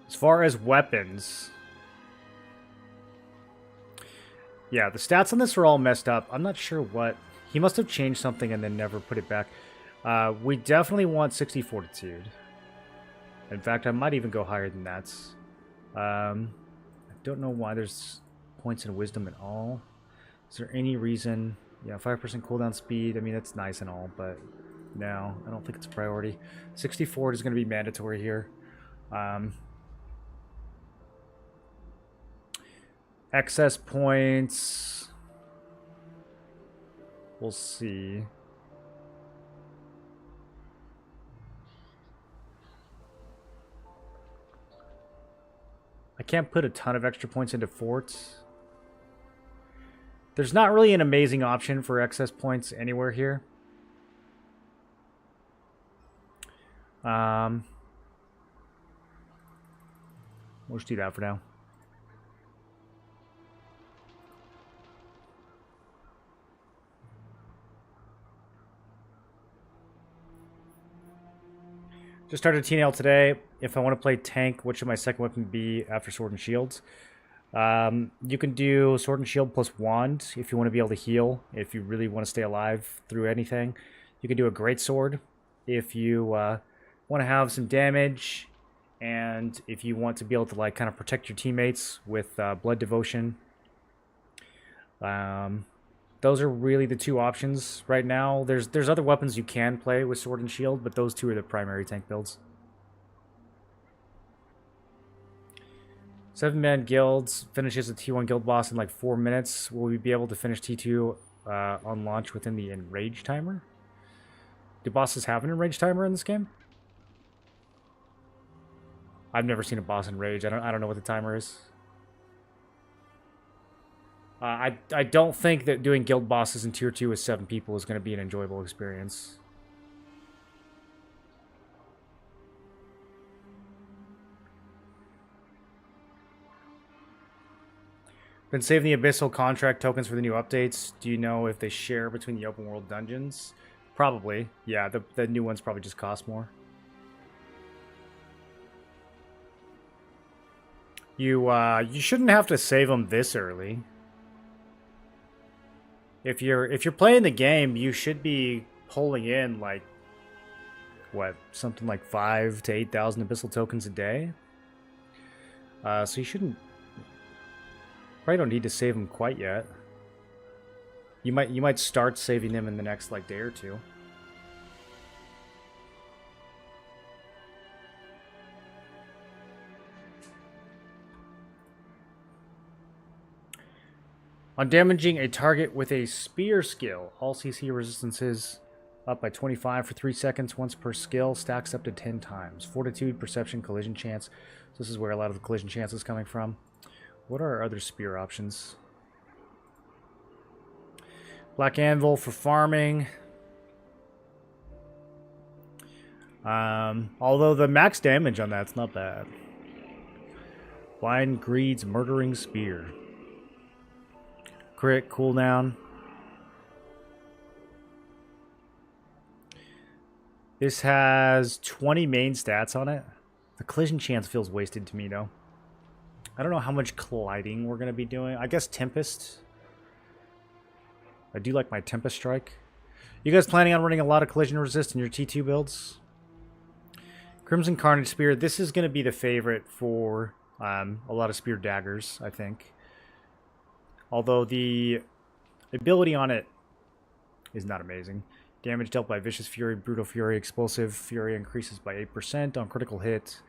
As far as weapons... Yeah, the stats on this are all messed up. I'm not sure what... He must have changed something and then never put it back. We definitely want 60 fortitude. In fact, I might even go higher than that. I don't know why there's points in wisdom at all. Is there any reason... Yeah, 5% cooldown speed. I mean, that's nice and all, but no, I don't think it's a priority. 64 is going to be mandatory here. Excess points. We'll see. I can't put a ton of extra points into forts. There's not really an amazing option for excess points anywhere here. We'll just do that for now. Just started TNL today. If I want to play tank, what should my second weapon be after sword and shields? You can do sword and shield plus wand if you want to be able to heal. If you really want to stay alive through anything, you can do a great sword if you want to have some damage, and if you want to be able to like kind of protect your teammates with blood devotion. Those are really the two options right now. There's other weapons you can play with sword and shield, but those two are the primary tank builds. 7-man guilds finishes a T1 guild boss in like 4 minutes. Will we be able to finish T2 on launch within the enrage timer? Do bosses have an enrage timer in this game? I've never seen a boss enrage. I don't know what the timer is. I don't think that doing guild bosses in tier 2 with 7 people is going to be an enjoyable experience. Been saving the Abyssal contract tokens for the new updates. Do you know if they share between the open world dungeons? Probably. Yeah, the new ones probably just cost more. You shouldn't have to save them this early. If you're playing the game, you should be pulling in like what, something like 5,000 to 8,000 Abyssal tokens a day. So you shouldn't, probably don't need to save them quite yet. You might start saving them in the next like day or two. On damaging a target with a spear skill, all CC resistances up by 25 for 3 seconds once per skill. Stacks up to 10 times. Fortitude, perception, collision chance. So this is where a lot of the collision chance is coming from. What are our other spear options? Black Anvil for farming. Although the max damage on that's not bad. Blind Greed's Murdering Spear. Crit, cooldown. This has 20 main stats on it. The collision chance feels wasted to me, though. I don't know how much colliding we're going to be doing. I guess Tempest. I do like my Tempest Strike. You guys planning on running a lot of collision resist in your T2 builds? Crimson Carnage Spear. This is going to be the favorite for a lot of Spear Daggers, I think. Although the ability on it is not amazing. Damage dealt by Vicious Fury, Brutal Fury, Explosive Fury increases by 8% on critical hit.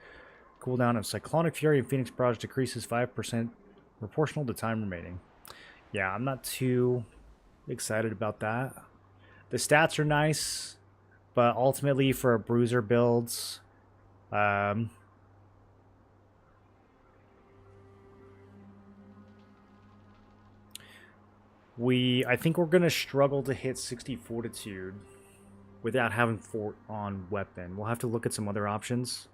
Cooldown of Cyclonic Fury and Phoenix Barrage decreases 5% proportional to time remaining. Yeah, I'm not too excited about that. The stats are nice, but ultimately for bruiser builds, I think we're going to struggle to hit 60 Fortitude without having Fort on weapon. We'll have to look at some other options.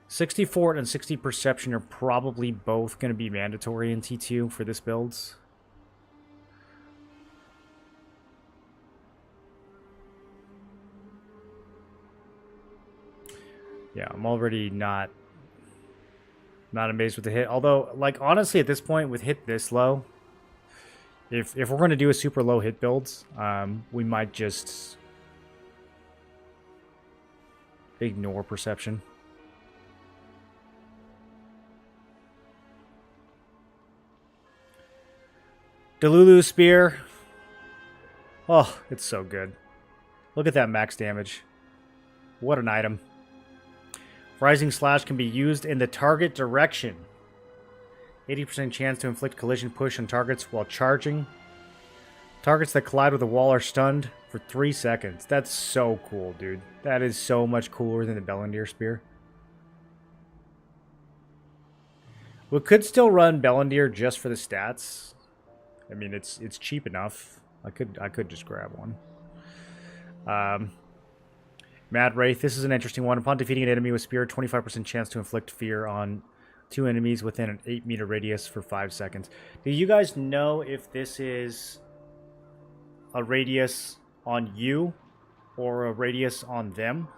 $60 Fort and 60 Perception are probably both going to be mandatory in T2 for this build. Yeah, I'm already not amazed with the hit. Although, like, honestly, at this point, with hit this low, if we're going to do a super low hit build, we might just ignore Perception. Delulu Spear. Oh, it's so good. Look at that max damage. What an item. Rising Slash can be used in the target direction. 80% chance to inflict collision push on targets while charging. Targets that collide with a wall are stunned for 3 seconds. That's so cool, dude. That is so much cooler than the Bellandir Spear. We could still run Bellandir just for the stats. I mean, it's cheap enough. I could just grab one. Mad Wraith. This is an interesting one. Upon defeating an enemy with Spear, 25% chance to inflict fear on 2 enemies within an 8-meter radius for 5 seconds. Do you guys know if this is a radius on you or a radius on them?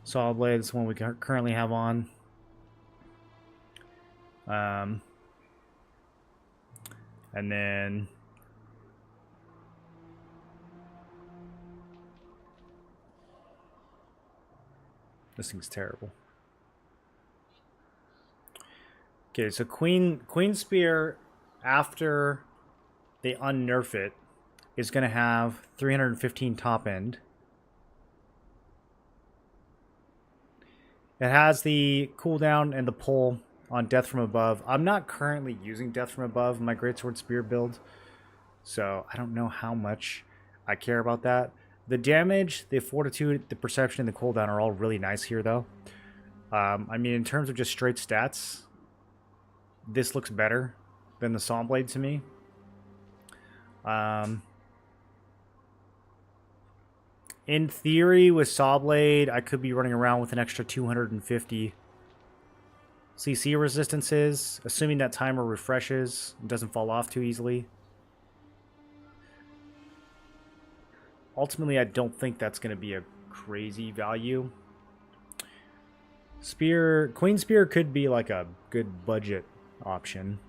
Saw Blade is the one we currently have on. And then this thing's terrible. Okay, so Queen Spear, after they unnerf it, is going to have 315 top end. It has the cooldown and the pull on Death from Above. I'm not currently using Death from Above in my Greatsword Spear build, so I don't know how much I care about that. The damage, the Fortitude, the Perception, and the cooldown are all really nice here, though. I mean, in terms of just straight stats, this looks better than the Saw Blade to me. In theory, with Sawblade, I could be running around with an extra 250 CC resistances, assuming that timer refreshes and doesn't fall off too easily. Ultimately, I don't think that's going to be a crazy value. Queen Spear could be like a good budget option.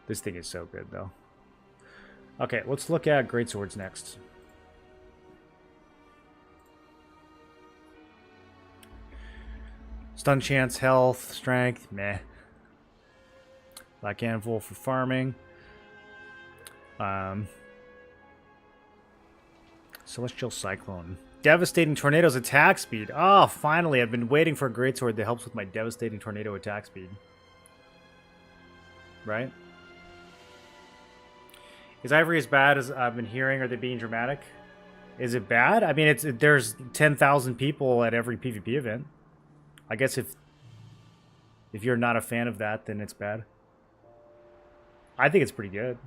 This thing is so good, though. Okay, let's look at Greatswords next. Stun chance, health, strength, meh. Black Anvil for farming. Celestial Cyclone. Devastating Tornado's attack speed. Oh, finally. I've been waiting for a greatsword that helps with my Devastating Tornado attack speed. Right? Is Ivory as bad as I've been hearing? Are they being dramatic? Is it bad? I mean, there's 10,000 people at every PvP event. I guess if you're not a fan of that, then it's bad. I think it's pretty good.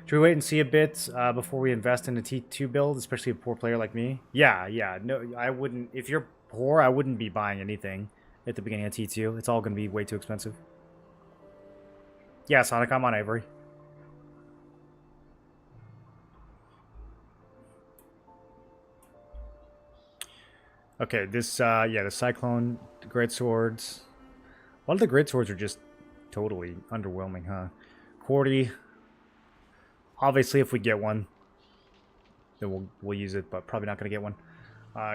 Should we wait and see a bit before we invest in a T2 build, especially a poor player like me? Yeah. No, I wouldn't. If you're poor, I wouldn't be buying anything at the beginning of T2. It's all going to be way too expensive. Yeah, Sonic, I'm on Ivory. Okay, this, yeah, the Cyclone, the Great Swords. A lot of the Great Swords are just totally underwhelming, huh? Quarty. Obviously, if we get one, then we'll use it, but probably not going to get one.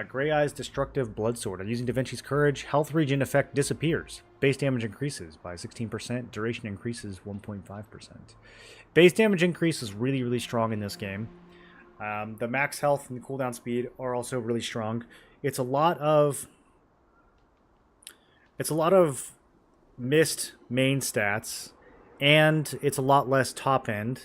Grey Eyes, Destructive Blood Sword. I'm using Da Vinci's Courage. Health regen effect disappears. Base damage increases by 16%. Duration increases 1.5%. Base damage increase is really, really strong in this game. The max health and the cooldown speed are also really strong. It's a lot of missed main stats, and it's a lot less top end.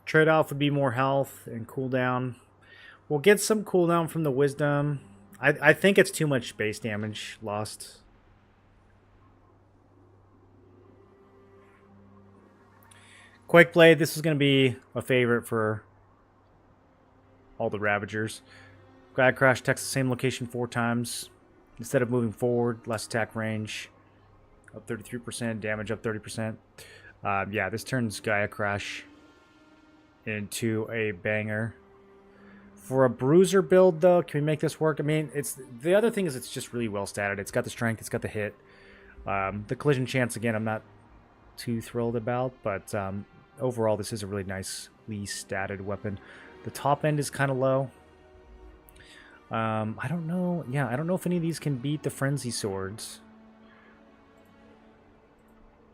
Trade-off would be more health and cooldown. We'll get some cooldown from the wisdom. I think it's too much base damage lost. Quakeblade, this is going to be a favorite for all the Ravagers. Glad Crash attacks the same location 4 times. Instead of moving forward, less attack range. Up 33%, damage up 30%. Yeah, this turns Gaia Crash into a banger. For a bruiser build, though, can we make this work? I mean, the other thing is it's just really well statted. It's got the strength, it's got the hit. The collision chance, again, I'm not too thrilled about, but overall, this is a really nicely statted weapon. The top end is kind of low. I don't know. Yeah, I don't know if any of these can beat the Frenzy Swords.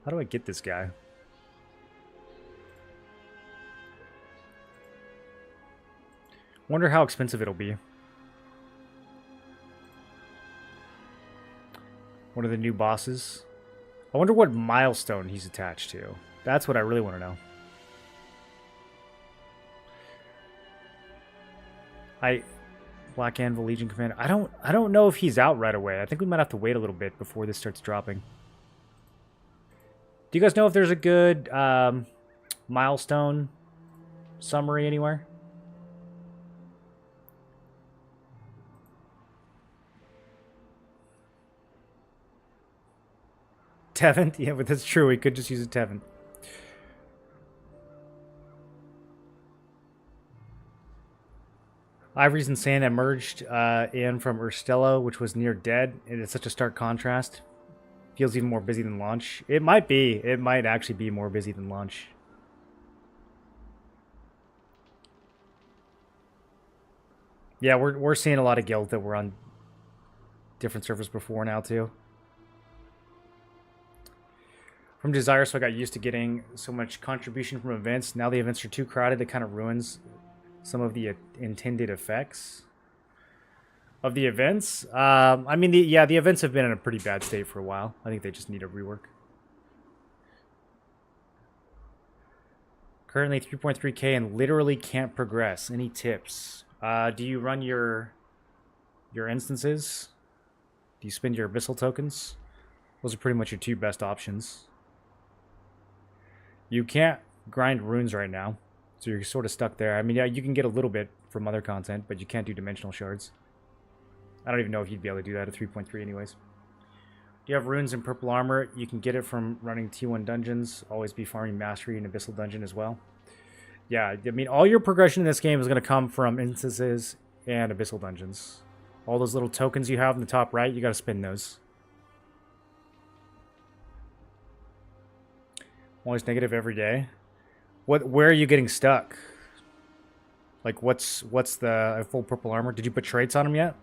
How do I get this guy? Wonder how expensive it'll be. One of the new bosses. I wonder what milestone he's attached to. That's what I really want to know. Black Anvil Legion Commander. I don't know if he's out right away. I think we might have to wait a little bit before this starts dropping. Do you guys know if there's a good milestone summary anywhere? Tevin? Yeah, but that's true. We could just use a Tevin. Ivory's insane that merged in from Urstello, which was near dead. And it's such a stark contrast. Feels even more busy than launch. It might be. It might actually be more busy than launch. Yeah, we're seeing a lot of guilds that were on different servers before now too. From Desire, so I got used to getting so much contribution from events. Now the events are too crowded. That kind of ruins some of the intended effects of the events. I mean, the events have been in a pretty bad state for a while. I think they just need a rework. Currently 3.3k and literally can't progress. Any tips? Do you run your instances? Do you spend your abyssal tokens? Those are pretty much your 2 best options. You can't grind runes right now, so you're sort of stuck there. I mean, yeah, you can get a little bit from other content, but you can't do dimensional shards. I don't even know if you'd be able to do that at 3.3 anyways. Do you have runes in purple armor? You can get it from running T1 dungeons. Always be farming mastery in abyssal dungeon as well. Yeah, I mean, all your progression in this game is going to come from instances and abyssal dungeons. All those little tokens you have in the top right, you got to spin those. Always negative every day. Where are you getting stuck? Like, what's the full purple armor? Did you put traits on him yet?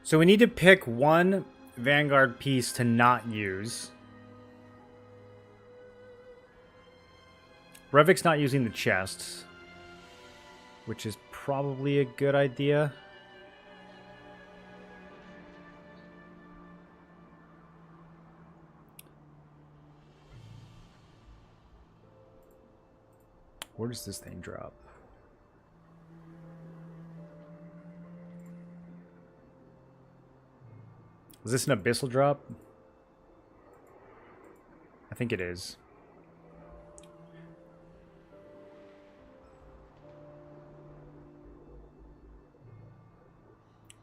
So we need to pick one Vanguard piece to not use. Revik's not using the chests, which is probably a good idea. Where does this thing drop? Is this an abyssal drop? I think it is.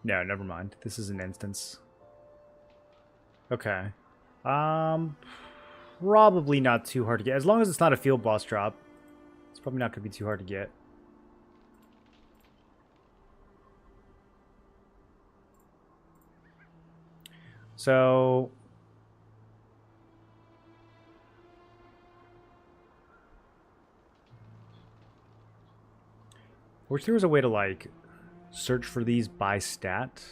No, never mind. This is an instance. Okay. Probably not too hard to get. As long as it's not a field boss drop, it's probably not going to be too hard to get. So wish there was a way to like search for these by stat.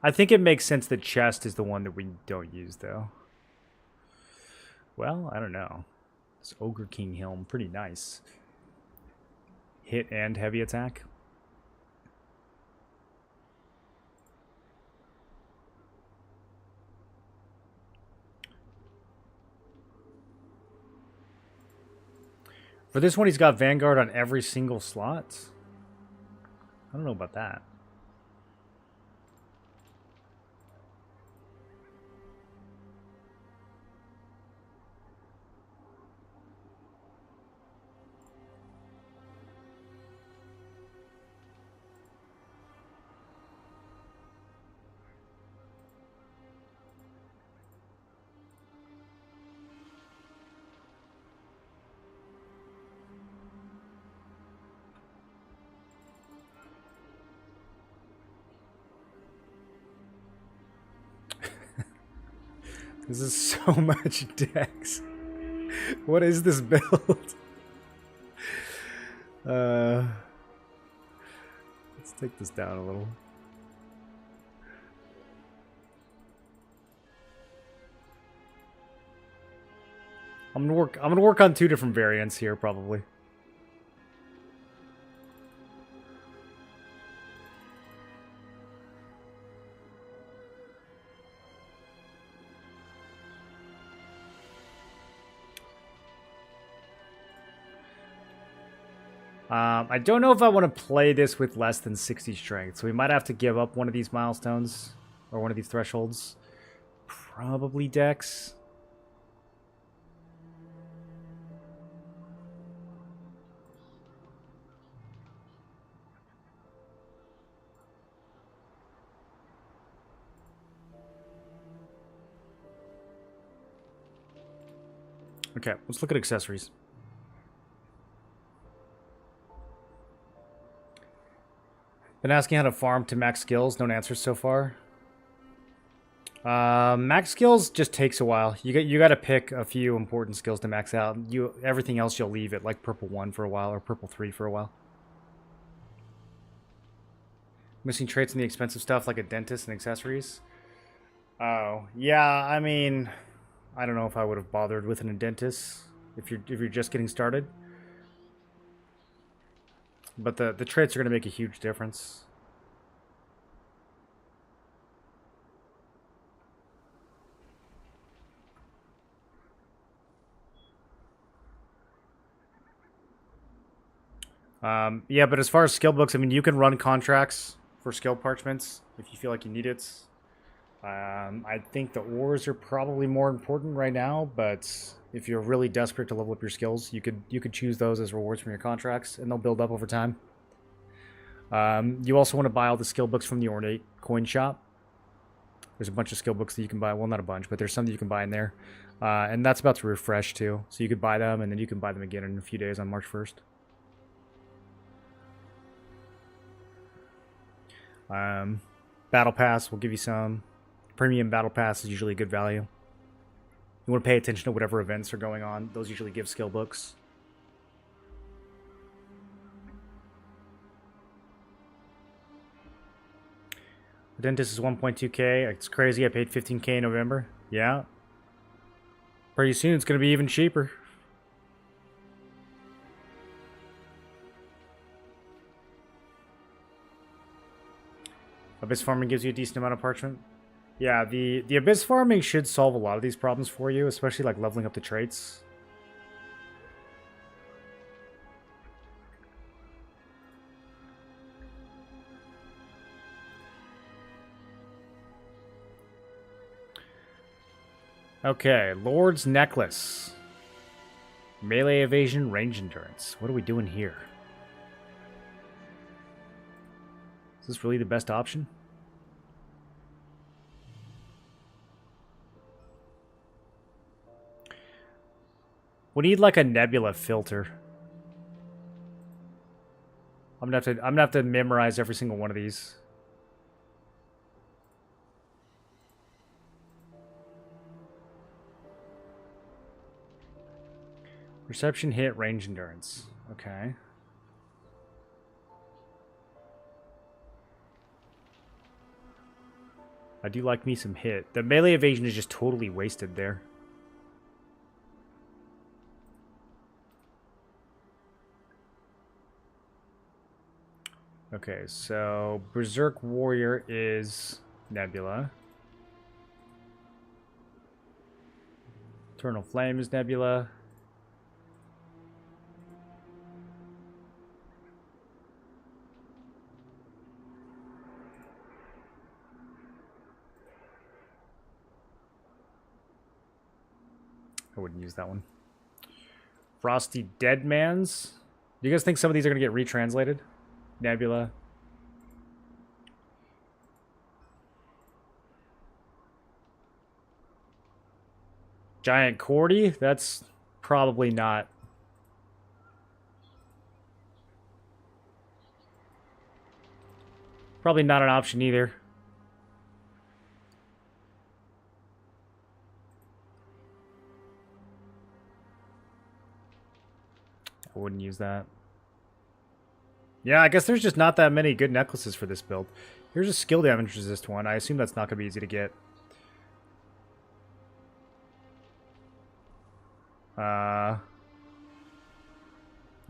I think it makes sense that chest is the one that we don't use though. Well, I don't know. This Ogre King Helm, pretty nice. Hit and heavy attack. For this one, he's got Vanguard on every single slot. I don't know about that. This is so much dex. What is this build? Let's take this down a little. I'm gonna work on 2 different variants here probably. I don't know if I want to play this with less than 60 strength, so we might have to give up one of these milestones, or one of these thresholds. Probably Dex. Okay, let's look at accessories. Been asking how to farm to max skills. No answers so far. Max skills just takes a while. You got to pick a few important skills to max out. Everything else you'll leave it, like purple 1 for a while or purple 3 for a while. Missing traits in the expensive stuff like a dentist and accessories. Oh yeah, I mean, I don't know if I would have bothered with an dentist if you're just getting started. But the traits are going to make a huge difference. Yeah, but as far as skill books, I mean, you can run contracts for skill parchments if you feel like you need it. I think the ores are probably more important right now, but if you're really desperate to level up your skills, you could choose those as rewards from your contracts, and they'll build up over time. You also want to buy all the skill books from the Ornate coin shop. There's a bunch of skill books that you can buy. Well, not a bunch, but there's some that you can buy in there. And that's about to refresh too. So you could buy them, and then you can buy them again in a few days on March 1st. Battle Pass will give you some. Premium Battle Pass is usually good value. You want to pay attention to whatever events are going on. Those usually give skill books. The Dentist is 1.2k. It's crazy. I paid 15k in November. Yeah. Pretty soon it's going to be even cheaper. Abyss farming gives you a decent amount of parchment. Yeah, the abyss farming should solve a lot of these problems for you, especially like leveling up the traits. Okay, Lord's Necklace. Melee evasion, range endurance. What are we doing here? Is this really the best option? We need like a Nebula filter. I'm gonna have to memorize every single one of these. Perception, hit, range endurance. Okay. I do like me some hit. The melee evasion is just totally wasted there. Okay, so Berserk Warrior is Nebula. Eternal Flame is Nebula. I wouldn't use that one. Frosty Deadmans. Do you guys think some of these are going to get retranslated? Nebula. Giant Cordy? That's probably not. Probably not an option either. I wouldn't use that. Yeah, I guess there's just not that many good necklaces for this build. Here's a skill damage resist one. I assume that's not going to be easy to get. The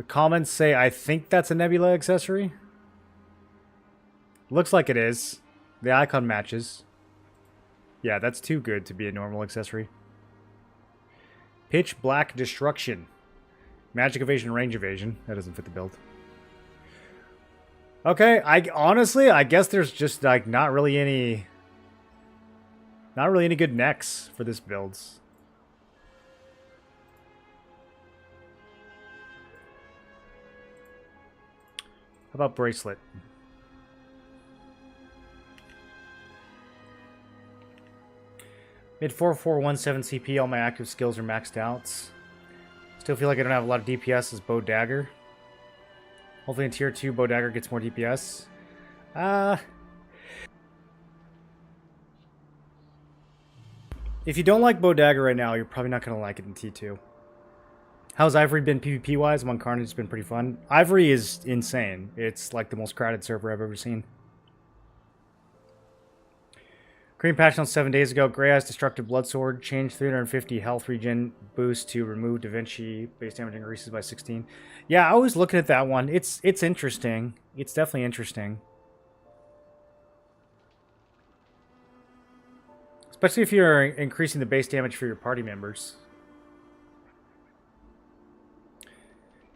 comments say, I think that's a Nebula accessory. Looks like it is. The icon matches. Yeah, that's too good to be a normal accessory. Pitch Black Destruction. Magic evasion, range evasion. That doesn't fit the build. Okay, honestly, I guess there's just like not really any good necks for this build. How about Bracelet? Mid 4417 CP, all my active skills are maxed out. Still feel like I don't have a lot of DPS as Bow Dagger. Hopefully in Tier 2, Bow Dagger gets more DPS. If you don't like Bow Dagger right now, you're probably not going to like it in T2. How's Ivory been PvP-wise? Among Carnage, it's been pretty fun. Ivory is insane. It's like the most crowded server I've ever seen. Green patch on 7 days ago. Grey Eyes Destructive Bloodsword. Changed 350 health regen boost to remove Da Vinci. Base damage increases by 16. Yeah, I was looking at that one. It's interesting. It's definitely interesting. Especially if you're increasing the base damage for your party members.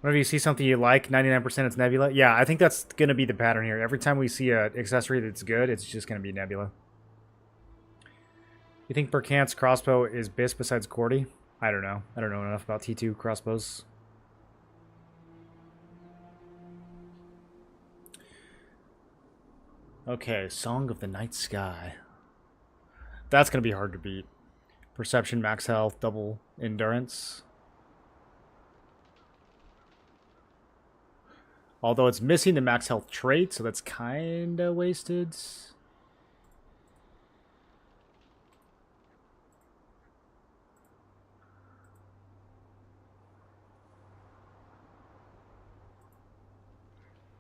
Whenever you see something you like, 99% it's Nebula. Yeah, I think that's going to be the pattern here. Every time we see an accessory that's good, it's just going to be Nebula. You think Burkant's crossbow is BIS besides Cordy? I don't know. I don't know enough about T2 crossbows. Okay, Song of the Night Sky. That's going to be hard to beat. Perception, max health, double endurance. Although it's missing the max health trait, so that's kind of wasted.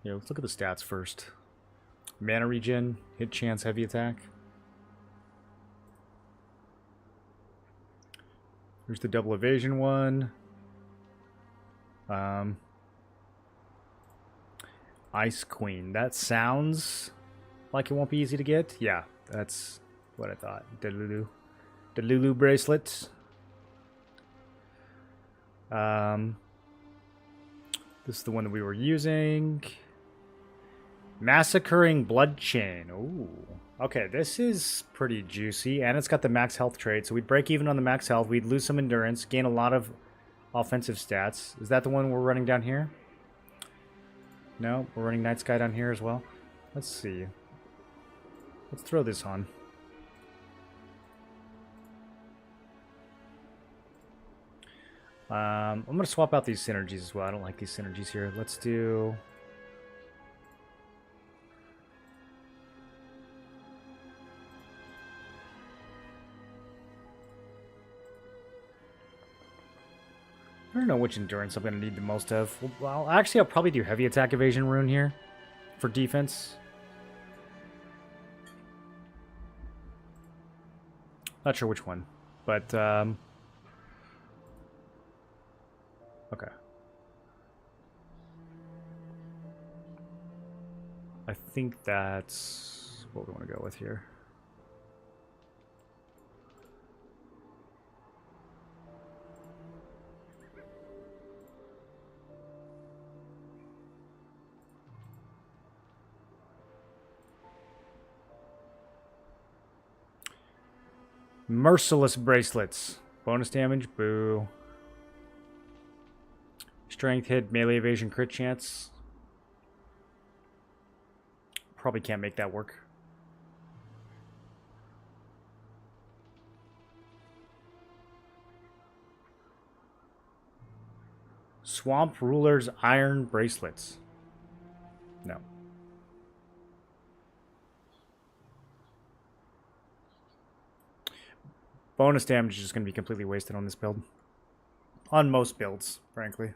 Yeah, let's look at the stats first. Mana regen, hit chance, heavy attack. Here's the double evasion one. Ice Queen. That sounds like it won't be easy to get. Yeah, that's what I thought. Delulu. Delulu bracelet. This is the one that we were using. Massacring Blood Chain. Ooh. Okay, this is pretty juicy. And it's got the max health trait. So we'd break even on the max health. We'd lose some endurance. Gain a lot of offensive stats. Is that the one we're running down here? No, we're running Night Sky down here as well. Let's see. Let's throw this on. I'm going to swap out these synergies as well. I don't like these synergies here. Let's do... I don't know which endurance I'm going to need the most of. Well, actually, I'll probably do heavy attack evasion rune here for defense. Not sure which one, but okay. I think that's what we want to go with here. Merciless bracelets. Bonus damage, boo. Strength hit, melee evasion, crit chance. Probably can't make that work. Swamp Ruler's Iron Bracelets. No. Bonus damage is just going to be completely wasted on this build. On most builds, frankly.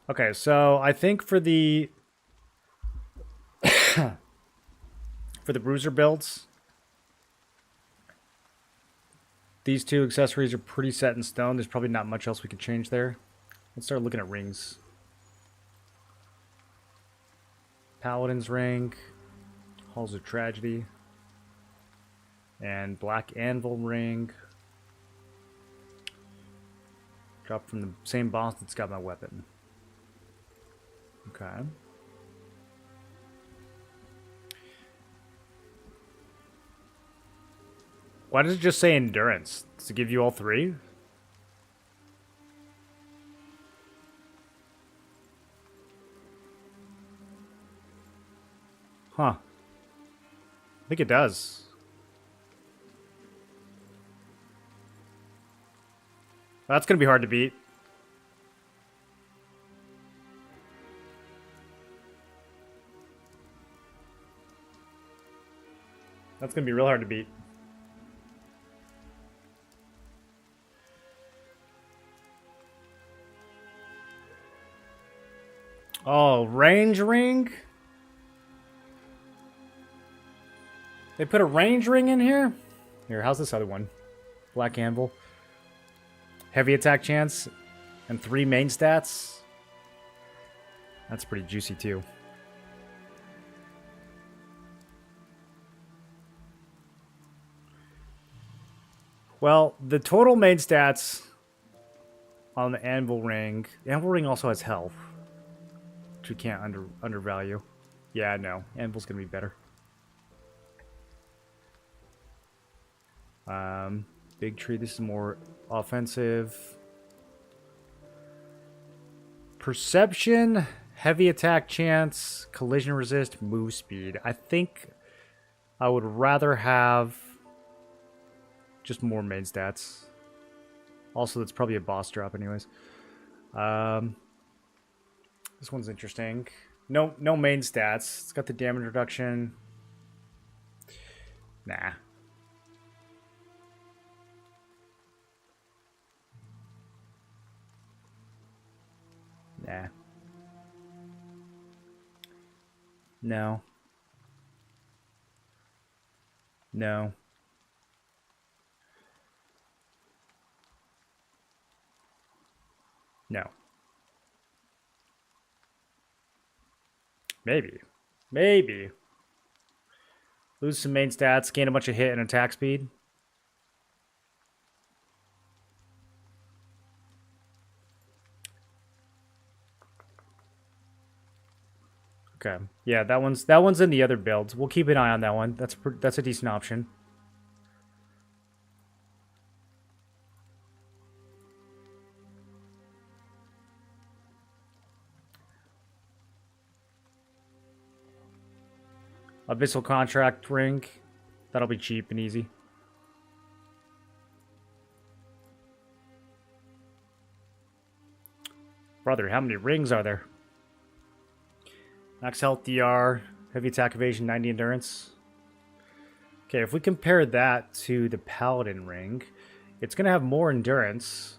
Okay, so I think for the... for the bruiser builds, these two accessories are pretty set in stone. There's probably not much else we could change there. Let's start looking at rings. Paladin's Ring. Halls of Tragedy. And Black Anvil Ring. Dropped from the same boss that's got my weapon. Okay. Why does it just say endurance? Does it give you all three? Huh. I think it does. That's going to be hard to beat. That's going to be real hard to beat. Oh, range ring? They put a range ring in here? Here, how's this other one? Black Anvil. Heavy attack chance and 3 main stats. That's pretty juicy too. Well, the total main stats on the Anvil Ring. The Anvil Ring also has health, which we can't undervalue. Yeah, no. Anvil's gonna be better. Big tree. This is more offensive. Perception, heavy attack chance, collision resist, move speed. I think I would rather have just more main stats. Also, that's probably a boss drop anyways. This one's interesting. No main stats. It's got the damage reduction. Nah. Nah. No. No. No. Maybe. Maybe. Lose some main stats, gain a bunch of hit and attack speed. Okay. Yeah, that one's in the other builds. We'll keep an eye on that one. That's a decent option. Abyssal contract ring. That'll be cheap and easy. Brother, how many rings are there? Max health DR, heavy attack evasion, 90 endurance. Okay, if we compare that to the paladin ring, it's going to have more endurance.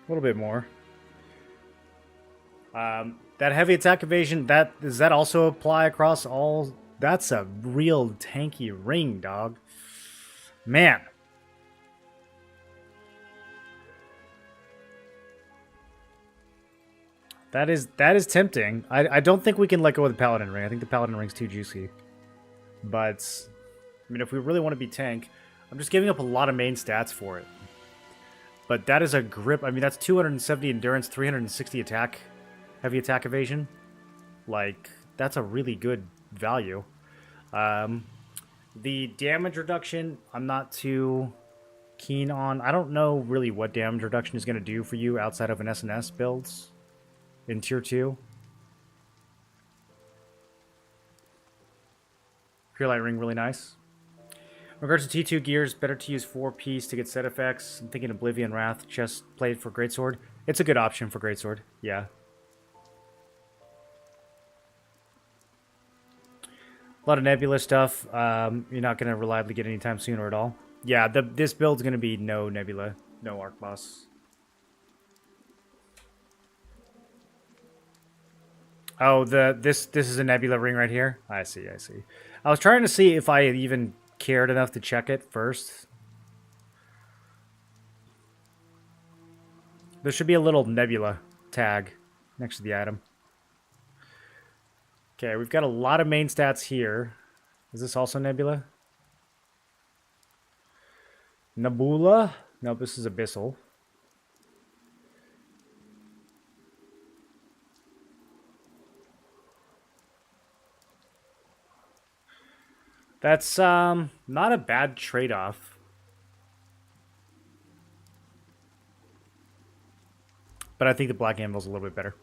A little bit more. That heavy attack evasion, does that also apply across all? That's a real tanky ring, dog. Man. That is tempting. I don't think we can let go of the paladin ring. I think the paladin ring's too juicy. But I mean, if we really want to be tank, I'm just giving up a lot of main stats for it. But that is a grip. I mean, that's 270 endurance, 360 attack, heavy attack evasion. Like, that's a really good value. The damage reduction, I'm not too keen on. I don't know really what damage reduction is going to do for you outside of an SNS builds in tier 2. Pure Light Ring, really nice. In regards to T2 gears, better to use 4Ps to get set effects. I'm thinking Oblivion Wrath, chest plate for Greatsword. It's a good option for Greatsword, yeah. A lot of Nebula stuff. You're not going to reliably get anytime soon or at all. Yeah, this build's going to be no Nebula, no Arc Boss. Oh, this is a Nebula ring right here? I see. I was trying to see if I even cared enough to check it first. There should be a little Nebula tag next to the item. Okay, we've got a lot of main stats here. Is this also Nebula? Nebula? No, this is Abyssal. That's not a bad trade-off. But I think the Black Anvil's a little bit better.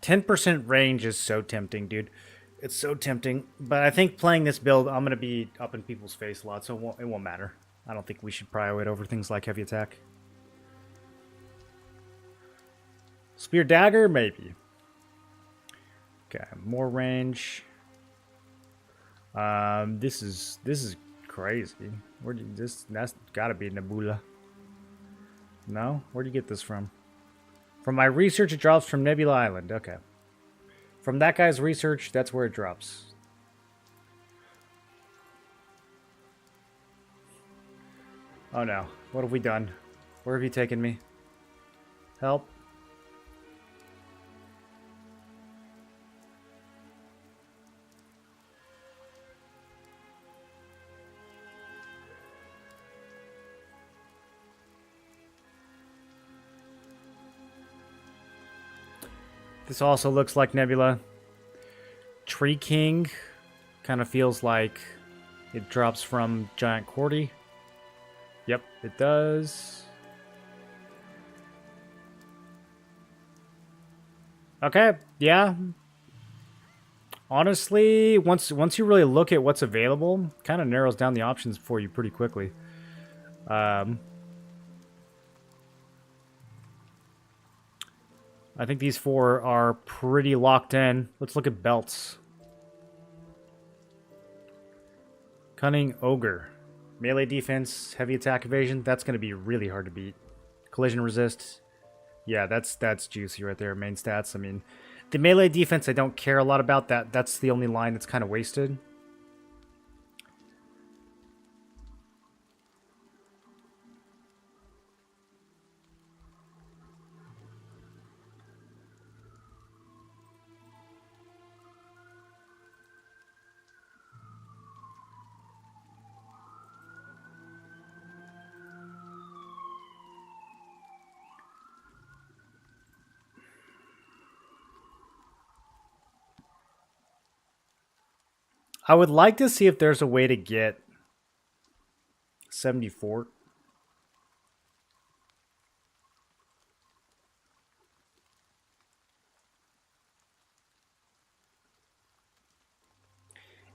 %10 range is so tempting, dude. It's so tempting. But I think playing this build, I'm going to be up in people's face a lot, so it won't matter. I don't think we should prio it over things like heavy attack. Spear Dagger? Maybe. Okay, more range. This is crazy. That's gotta be Nebula. No? Where'd you get this from? From my research, it drops from Nebula Island. Okay. From that guy's research, that's where it drops. Oh no. What have we done? Where have you taken me? Help. This also looks like Nebula. Tree King kind of feels like it drops from Giant Cordy. Yep, it does. Okay, yeah. Honestly, once you really look at what's available, kind of narrows down the options for you pretty quickly. I think these 4 are pretty locked in. Let's look at belts. Cunning Ogre. Melee defense, heavy attack evasion. That's going to be really hard to beat. Collision resist. Yeah, that's juicy right there. Main stats. I mean, the melee defense I don't care a lot about. That's the only line that's kind of wasted. I would like to see if there's a way to get 74.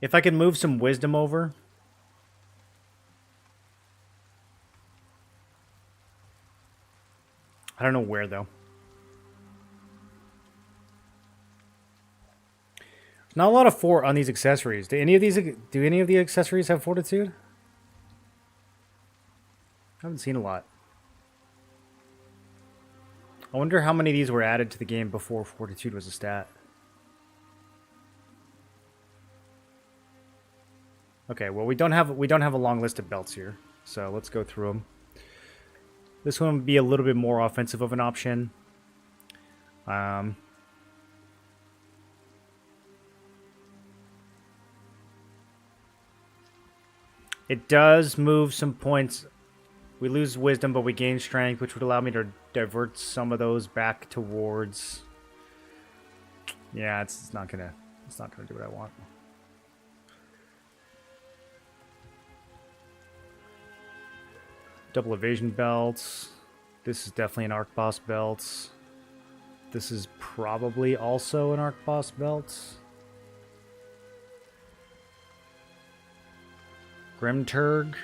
If I could move some wisdom over. I don't know where though. Not a lot of 4 on these accessories. Do any of the accessories have fortitude? I haven't seen a lot. I wonder how many of these were added to the game before fortitude was a stat. Okay, well we don't have a long list of belts here, so let's go through them. This one would be a little bit more offensive of an option. It does move some points. We lose wisdom, but we gain strength, which would allow me to divert some of those back towards. Yeah, it's not gonna do what I want. Double evasion belts. This is definitely an arc boss belt. This is probably also an arc boss belt. Grimturg.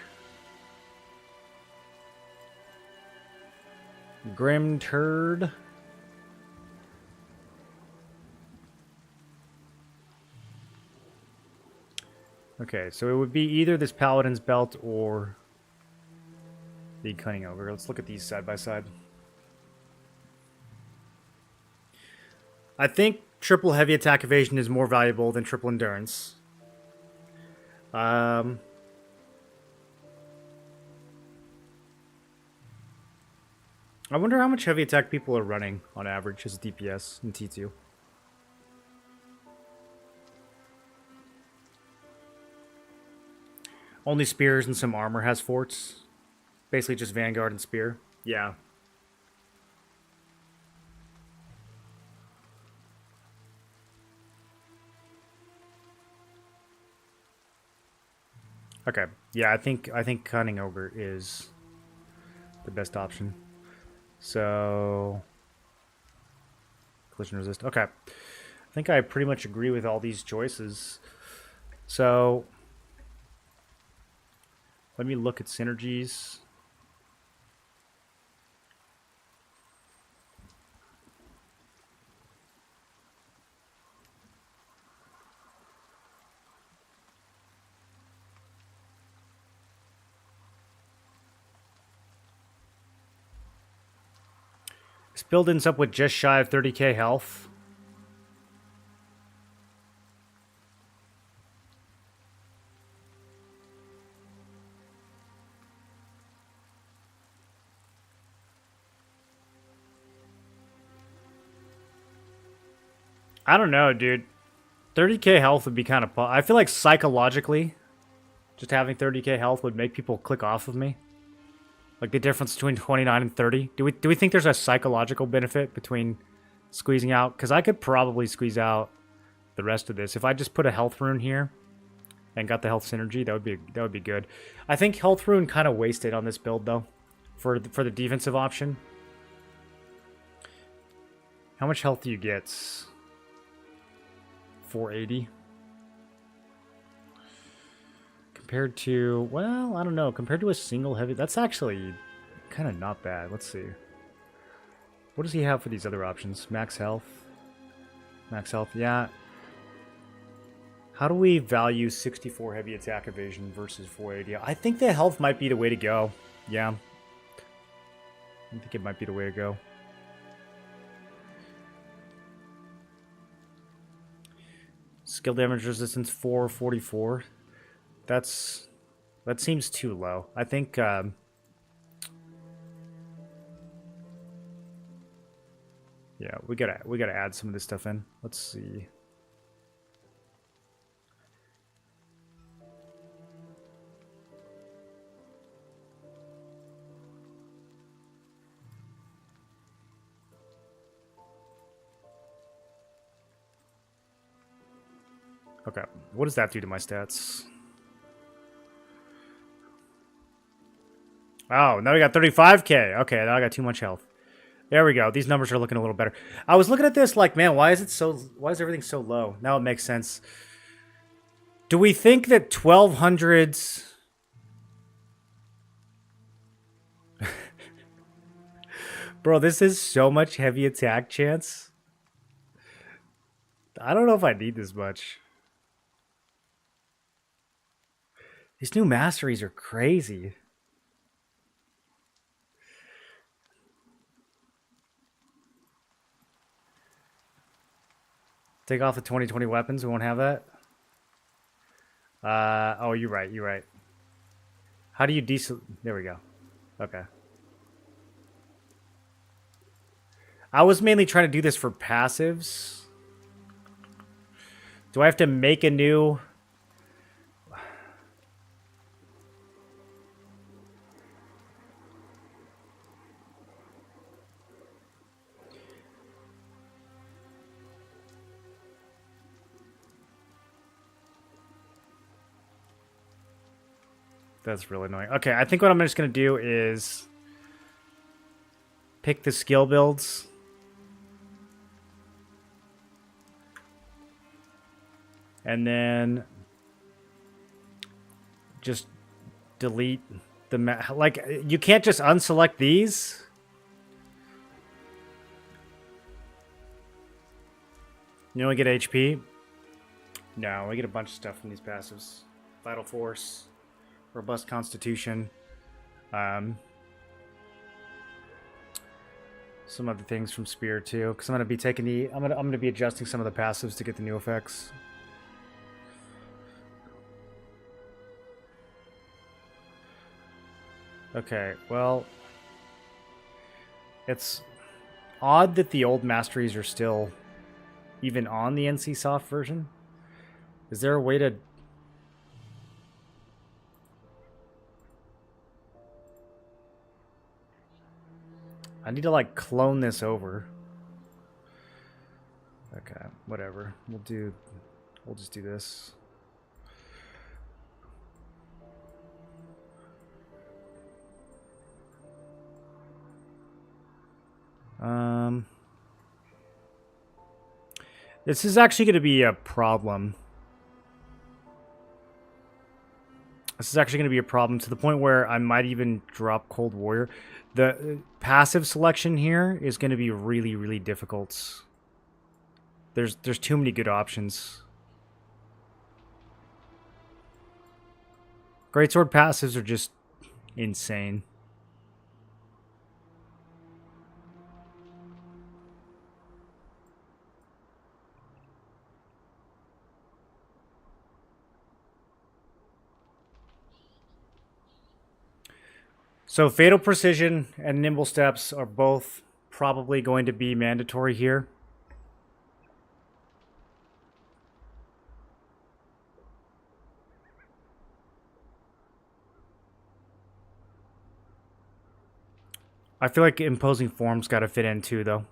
Grimturd. Okay, so it would be either this Paladin's belt or the Cunning Ogre. Let's look at these side by side. I think triple heavy attack evasion is more valuable than triple endurance. I wonder how much heavy attack people are running on average as DPS in T2. Only spears and some armor has forts. Basically just Vanguard and Spear. Yeah. Okay. Yeah, I think Cunning Ogre is the best option. So collision resist. Okay. I think I pretty much agree with all these choices. So let me look at synergies. This build ends up with just shy of 30k health. I don't know, dude. 30k health would be kind of... I feel like psychologically, just having 30k health would make people click off of me. Like the difference between 29 and 30. Do we think there's a psychological benefit between squeezing out, because I could probably squeeze out the rest of this. If I just put a health rune here and got the health synergy, that would be good. I think health rune kind of wasted on this build though, for the defensive option. How much health do you get? 480. Compared to, well, I don't know. Compared to a single heavy, that's actually kind of not bad. Let's see. What does he have for these other options? Max health. Max health, yeah. How do we value 64 heavy attack evasion versus 480? I think the health might be the way to go. Yeah. I think it might be the way to go. Skill damage resistance 444. That seems too low. I think yeah, we gotta add some of this stuff in. Let's see. Okay, what does that do to my stats? Oh, now we got 35k. Okay, now I got too much health. There we go. These numbers are looking a little better. I was looking at this like, man, why is everything so low? Now it makes sense. Do we think that 1200s... Bro, this is so much heavy attack chance. I don't know if I need this much. These new masteries are crazy. Take off the 2020 weapons. We won't have that. Oh, you're right. You're right. How do you There we go. Okay. I was mainly trying to do this for passives. Do I have to make a new... That's really annoying. Okay, I think what I'm just going to do is pick the skill builds. And then just delete the... Like, you can't just unselect these. You only get HP? No, we get a bunch of stuff from these passives. Vital Force. Robust Constitution. Some other things from Spear too, because I'm gonna be taking the I'm gonna be adjusting some of the passives to get the new effects. Okay, well, it's odd that the old masteries are still even on the NC Soft version. Is there a way to... I need to, like, clone this over. Okay, whatever. We'll just do this. This is actually going to be a problem. This is actually going to be a problem to the point where I might even drop Cold Warrior. The passive selection here is going to be really, really difficult. There's too many good options. Greatsword passives are just insane. So Fatal Precision and Nimble Steps are both probably going to be mandatory here. I feel like Imposing Form's got to fit in too, though.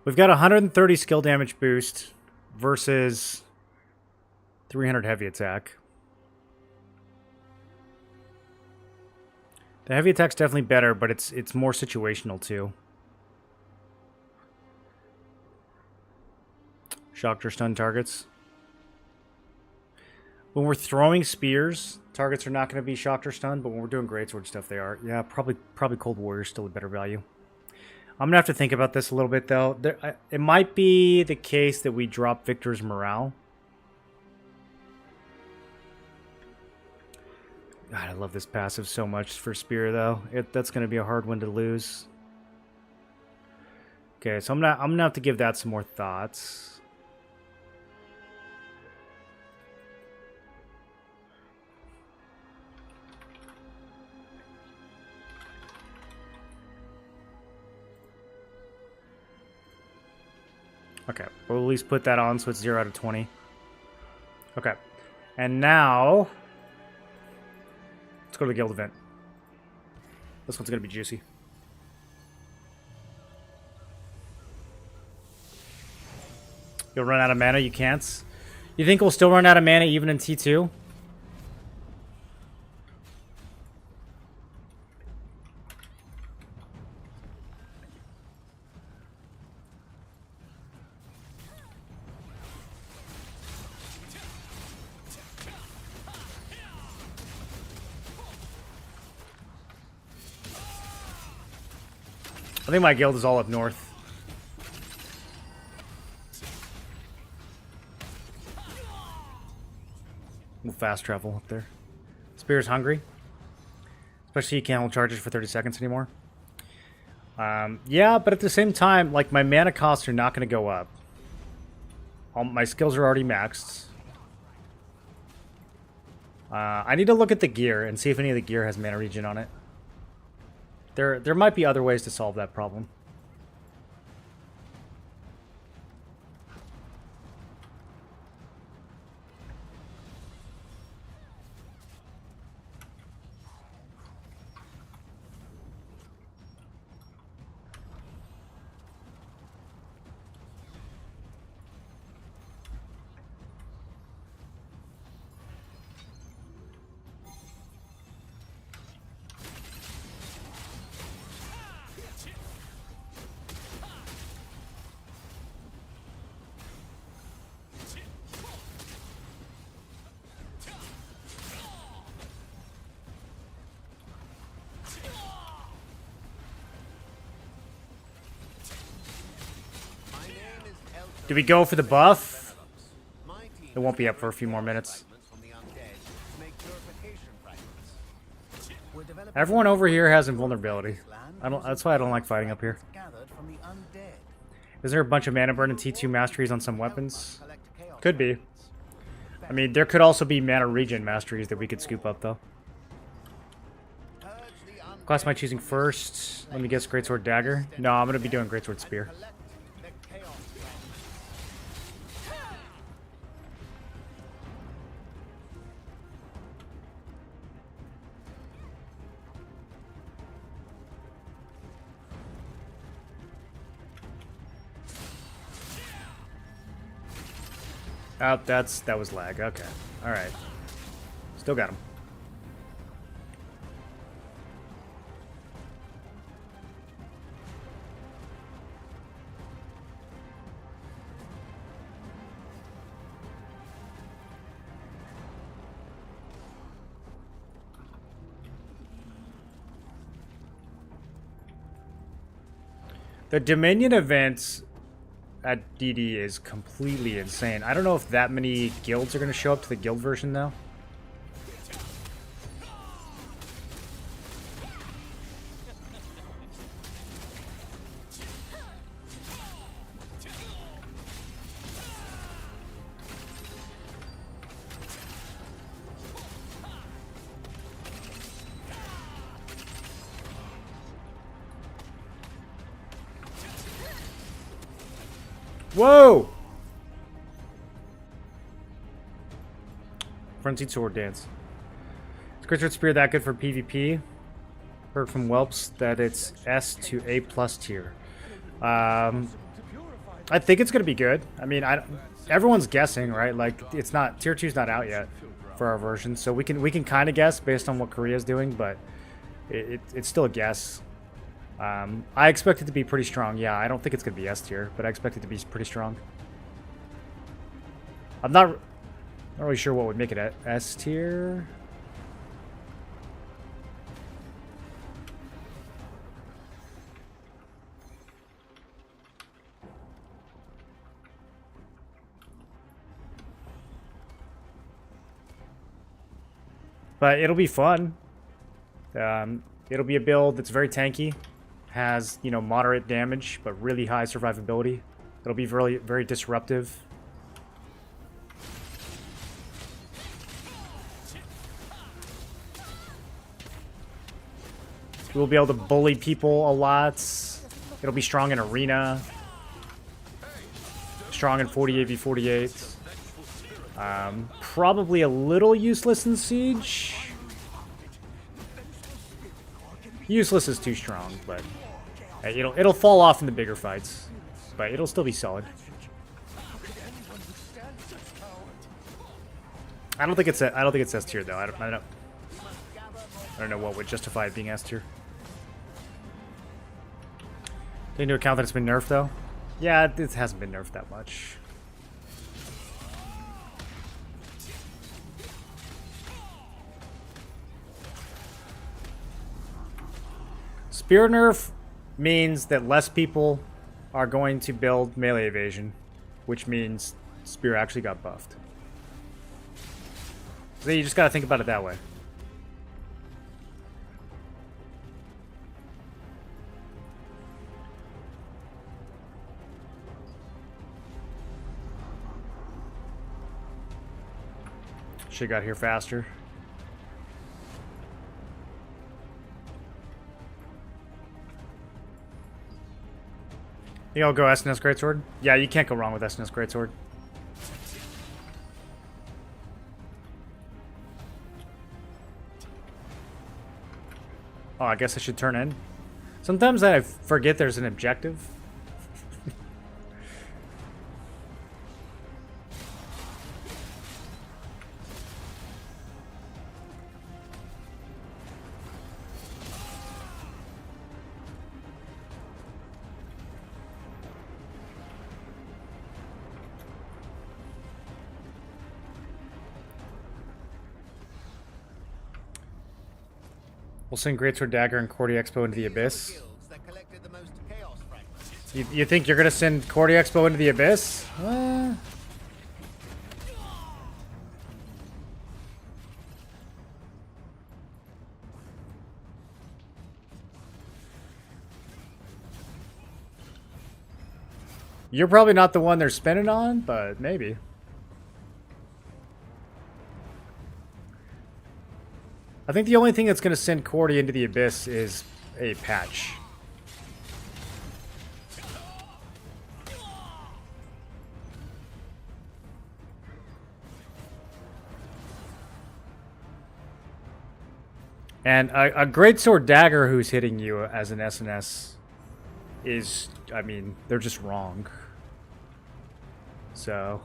We've got 130 skill damage boost versus 300 heavy attack. The heavy attack's definitely better, but it's more situational too. Shocked or stunned targets. When we're throwing spears, targets are not going to be shocked or stunned, but when we're doing greatsword stuff, they are. Yeah, probably Cold Warrior's still a better value. I'm going to have to think about this a little bit, though. It might be the case that we drop Victor's morale. God, I love this passive so much for spear, though. That's going to be a hard one to lose. Okay, so I'm gonna have to give that some more thoughts. Okay, we'll at least put that on so it's 0 out of 20. Okay, and now let's go to the guild event. This one's gonna be juicy. You'll run out of mana, you can't. You think we'll still run out of mana even in T2? I think my guild is all up north. We'll fast travel up there. Spear's hungry. Especially you can't hold charges for 30 seconds anymore. Yeah, but at the same time, like, my mana costs are not going to go up. My skills are already maxed. I need to look at the gear and see if any of the gear has mana regen on it. There might be other ways to solve that problem. Do we go for the buff? It won't be up for a few more minutes. Everyone over here has invulnerability. That's why I don't like fighting up here. Is there a bunch of mana burn and T2 masteries on some weapons? Could be. I mean, there could also be mana regen masteries that we could scoop up, though. Class am I choosing first? Let me guess, Greatsword Dagger. No, I'm going to be doing Greatsword Spear. Oh, that was lag. Okay. Alright. Still got him. The Dominion events at DD is completely insane. I don't know if that many guilds are going to show up to the guild version, though. Whoa! Frenzied Sword Dance. Is Greatsword Spear that good for PvP? Heard from Whelps that it's S to A+ tier. I think it's gonna be good. I mean, everyone's guessing, right? Like, it's not tier 2's not out yet for our version, so we can kind of guess based on what Korea's doing, but it's still a guess. I expect it to be pretty strong. Yeah, I don't think it's gonna be S tier, but I expect it to be pretty strong. I'm not really sure what would make it S tier. But it'll be fun. It'll be a build that's very tanky, has, you know, moderate damage, but really high survivability. It'll be very, very disruptive. We'll be able to bully people a lot. It'll be strong in arena. Strong in 48v48. Probably a little useless in Siege. Useless is too strong, but hey, it'll fall off in the bigger fights. But it'll still be solid. I don't think it's S tier though. I don't know what would justify it being S tier. Take into account that it's been nerfed though. Yeah, it hasn't been nerfed that much. Spear nerf means that less people are going to build melee evasion, which means Spear actually got buffed. So you just gotta think about it that way. Shit got here faster. You all go SNS Greatsword? Yeah, you can't go wrong with SNS Greatsword. Oh, I guess I should turn in. Sometimes I forget there's an objective. We'll send Greatsword Dagger and Cordy Expo into the Abyss. You think you're gonna send Cordy Expo into the Abyss? You're probably not the one they're spinning on, but maybe. I think the only thing that's going to send Cordy into the Abyss is a patch. And a Greatsword Dagger who's hitting you as an SNS is, I mean, they're just wrong. So...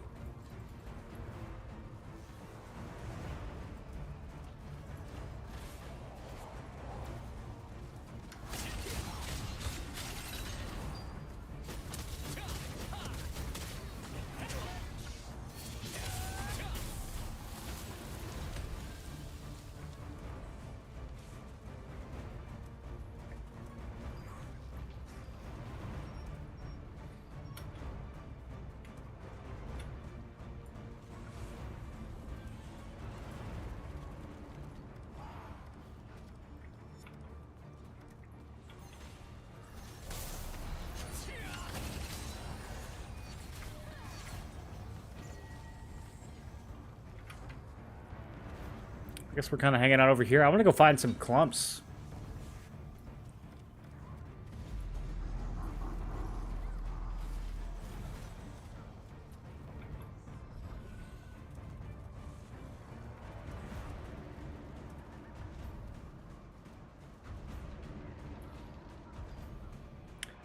I guess we're kind of hanging out over here. I want to go find some clumps.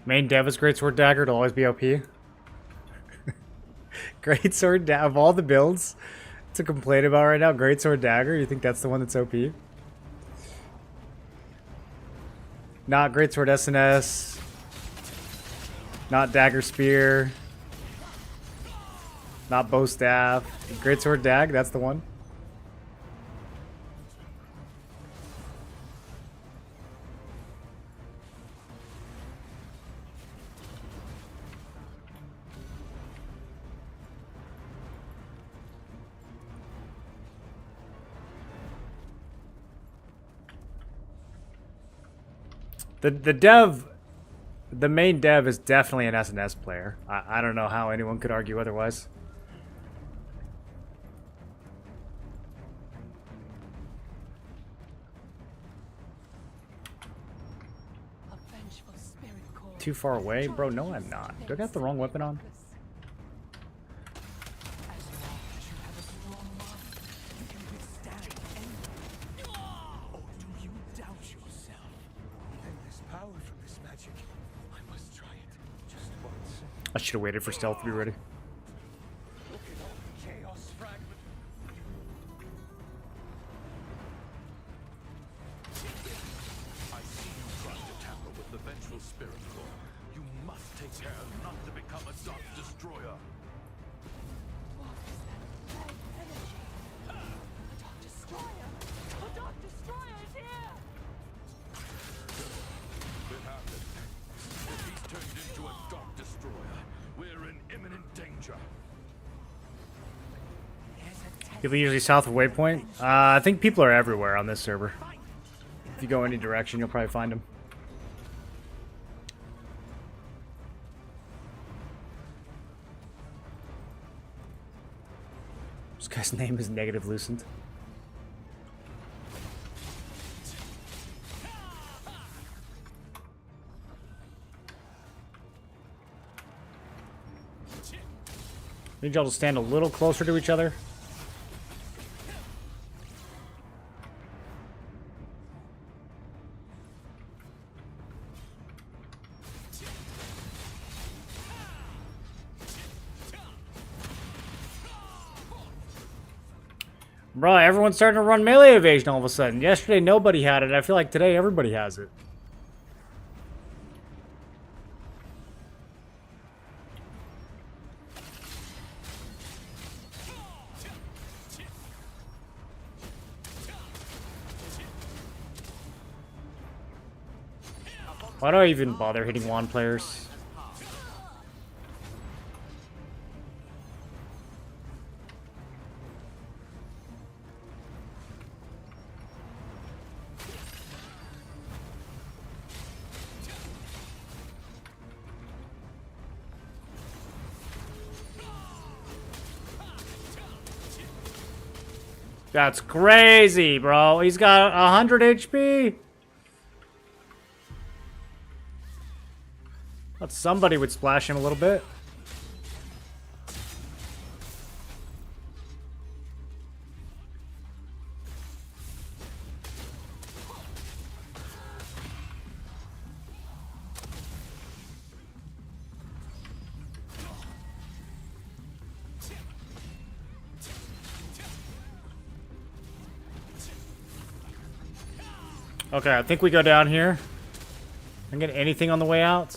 Main dev is Greatsword Dagger to always be OP. Greatsword of all the builds to complain about right now, Greatsword Dagger, you think that's the one that's OP? Not Greatsword SNS. Not Dagger Spear. Not Bow Staff. Greatsword Dag, that's the one. The main dev is definitely an SNS player. I don't know how anyone could argue otherwise. Too far away? Bro, no I'm not. Do I got the wrong weapon on? I should have waited for stealth to be ready. I see you trying to tamper with the vengeful spirit core. You must take care not to become a Dark Destroyer. It happened. If he's turned into a Dark Destroyer, we're in imminent danger. People usually south of Waypoint. I think people are everywhere on this server. If you go any direction, you'll probably find them. This guy's name is Negative Lucent. Need y'all to stand a little closer to each other. Bro, everyone's starting to run melee evasion all of a sudden. Yesterday nobody had it. I feel like today everybody has it. Why do I even bother hitting wand players? That's crazy, bro. He's got 100 HP. Thought somebody would splash him a little bit. Okay, I think we go down here. Can I get anything on the way out?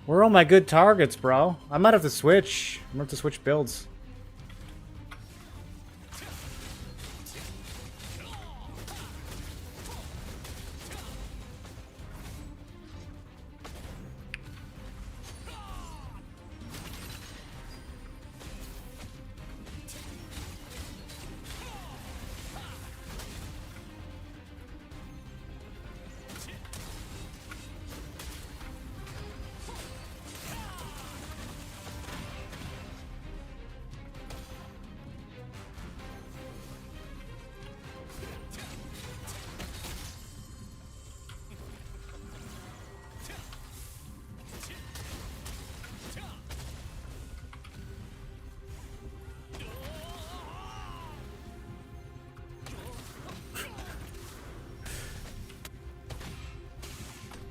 Where are all my good targets, bro? I might have to switch. I'm gonna have to switch builds.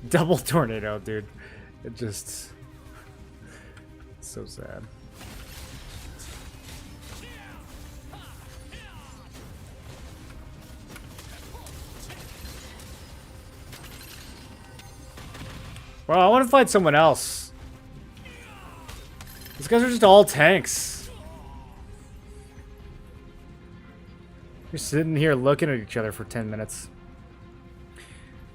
Double tornado, dude. It just So sad. Well, I want to fight someone else. These guys are just all tanks. You're sitting here looking at each other for 10 minutes.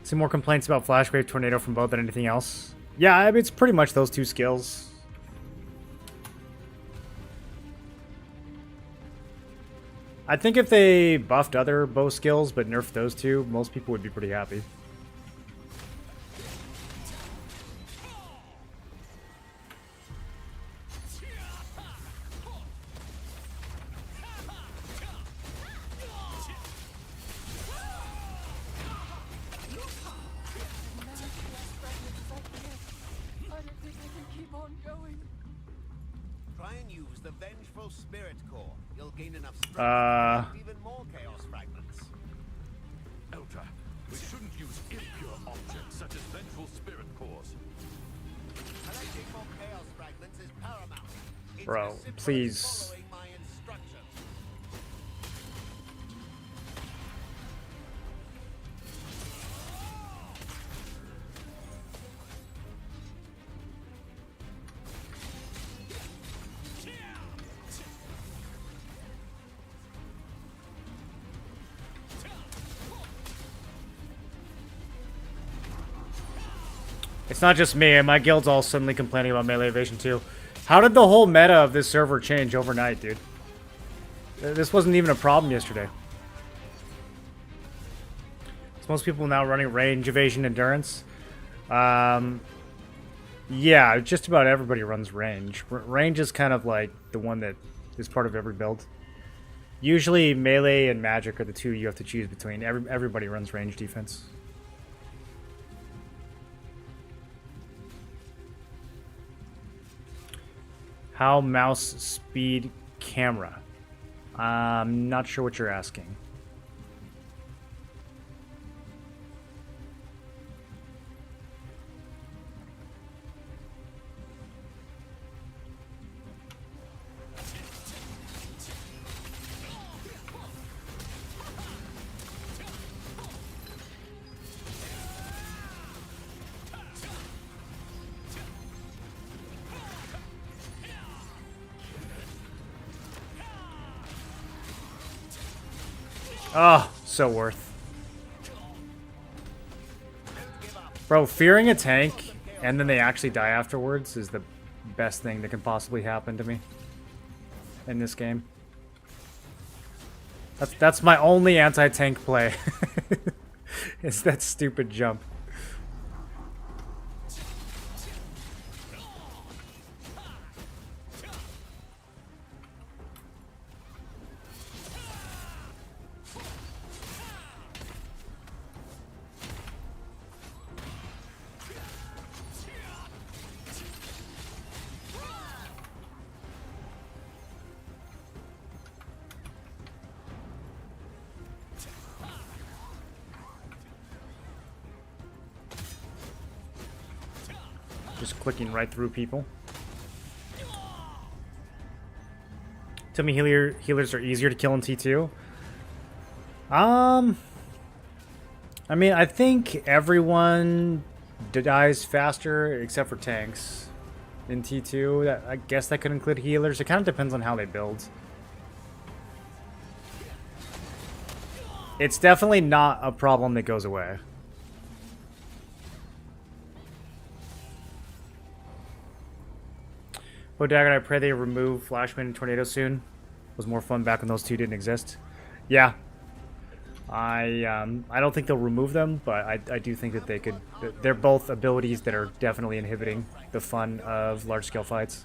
See more complaints about Flash Wave Tornado from both than anything else. Yeah, I mean, it's pretty much those two skills. I think if they buffed other bow skills but nerfed those two, most people would be pretty happy. Try and use the Vengeful Spirit Core. You'll gain enough strength to craft even more Chaos Fragments. Elder, we shouldn't use impure objects such as vengeful spirit cores. Collecting more Chaos Fragments is paramount. It's Bro, as simple as please. following my instructions. It's not just me, and my guild's all suddenly complaining about melee evasion too. How did the whole meta of this server change overnight, dude? This wasn't even a problem yesterday. Is most people now running range, evasion, endurance? Yeah, just about everybody runs range. Range is kind of like the one that is part of every build. Usually melee and magic are the two you have to choose between. Everybody runs range defense. How mouse speed camera? I'm not sure what you're asking. Oh, so worth. Bro, fearing a tank and then they actually die afterwards is the best thing that can possibly happen to me in this game. That's my only anti-tank play. It's that stupid jump. Just clicking right through people. Tell me healers are easier to kill in T2. I mean, I think everyone dies faster except for tanks in T2. I guess that could include healers. It kind of depends on how they build. It's definitely not a problem that goes away. Oh, Daggett, I pray they remove Flashman and Tornado soon. It was more fun back when those two didn't exist. Yeah. I don't think they'll remove them, but I do think that they could. They're both abilities that are definitely inhibiting the fun of large-scale fights.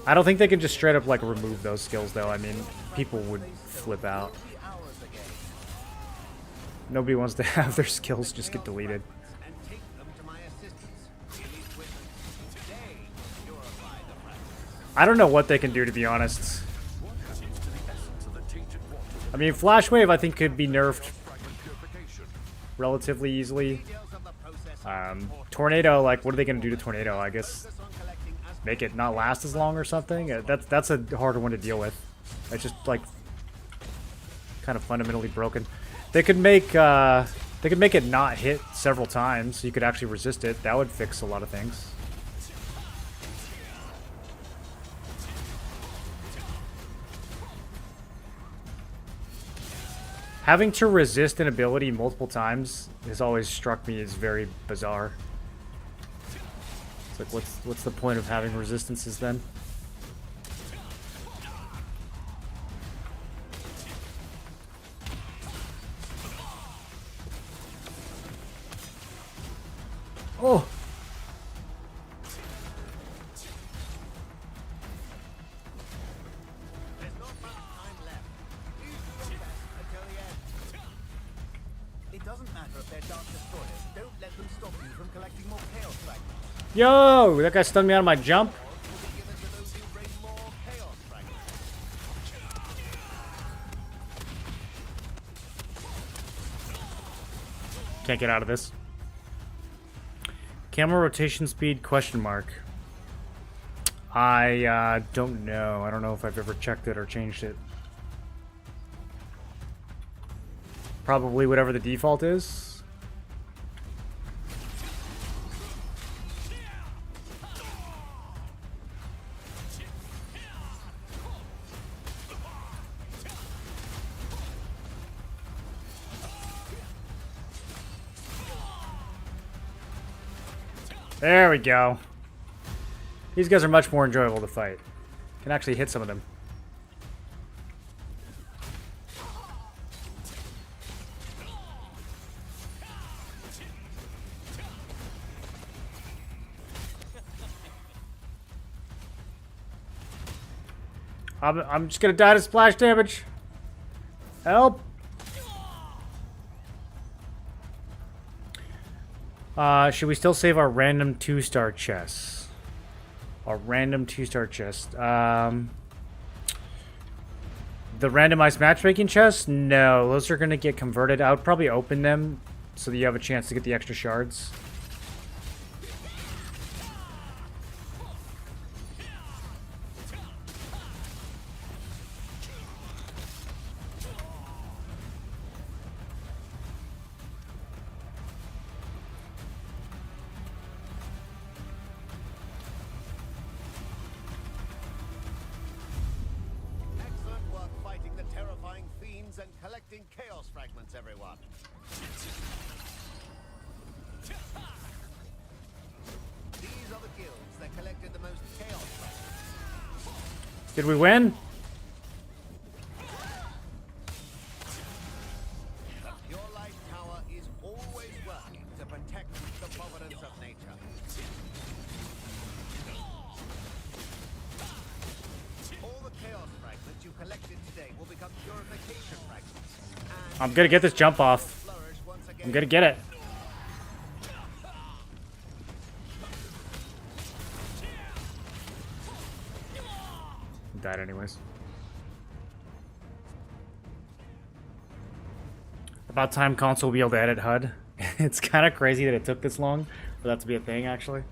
I don't think they can just straight up like remove those skills though. I mean, people would flip out. Nobody wants to have their skills just get deleted. I don't know what they can do, to be honest. I mean, Flash Wave I think could be nerfed relatively easily. Tornado, like, what are they going to do to Tornado? I guess make it not last as long or something? That's a harder one to deal with. It's just, like, kind of fundamentally broken. They could make it not hit several times, so you could actually resist it. That would fix a lot of things. Having to resist an ability multiple times has always struck me as very bizarre. It's like, what's the point of having resistances then? Oh! Yo! That guy stunned me out of my jump. Can't get out of this. Camera rotation speed, question mark. I don't know. I don't know if I've ever checked it or changed it. Probably whatever the default is. There we go. These guys are much more enjoyable to fight. Can actually hit some of them. I'm just gonna die to splash damage. Help! Should we still save our random 2-star chests? Our random 2-star chest. The randomized matchmaking chests? No, those are gonna get converted. I would probably open them so that you have a chance to get the extra shards. Did we win? Your light tower is always working to protect the providence of nature. All the chaos fragments you collected today will become purification fragments. I'm gonna get this jump off. I'm gonna get it. Died anyways. About time console will be able to edit HUD. It's kind of crazy that it took this long for that to be a thing, actually.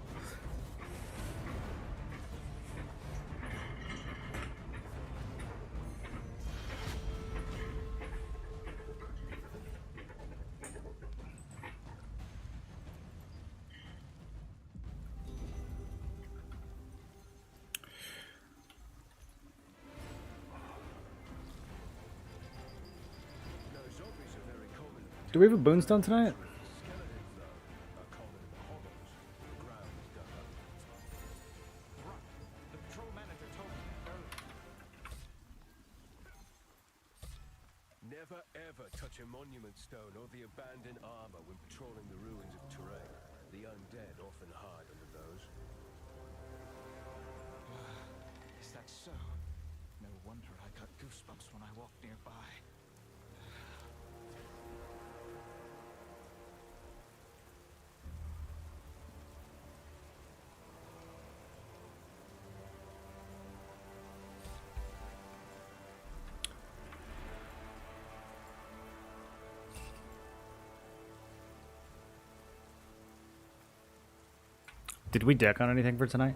Do we have a boonstone tonight? Never ever touch a monument stone or the abandoned armor when patrolling the ruins of terrain. The undead often hide under those. Is that so? No wonder I got goosebumps when I walked nearby. Did we deck on anything for tonight?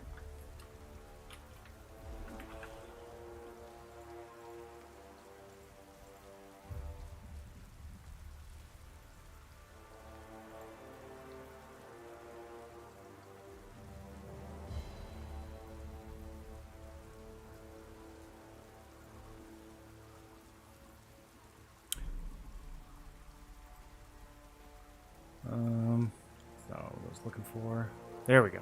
So what I was looking for. There we go.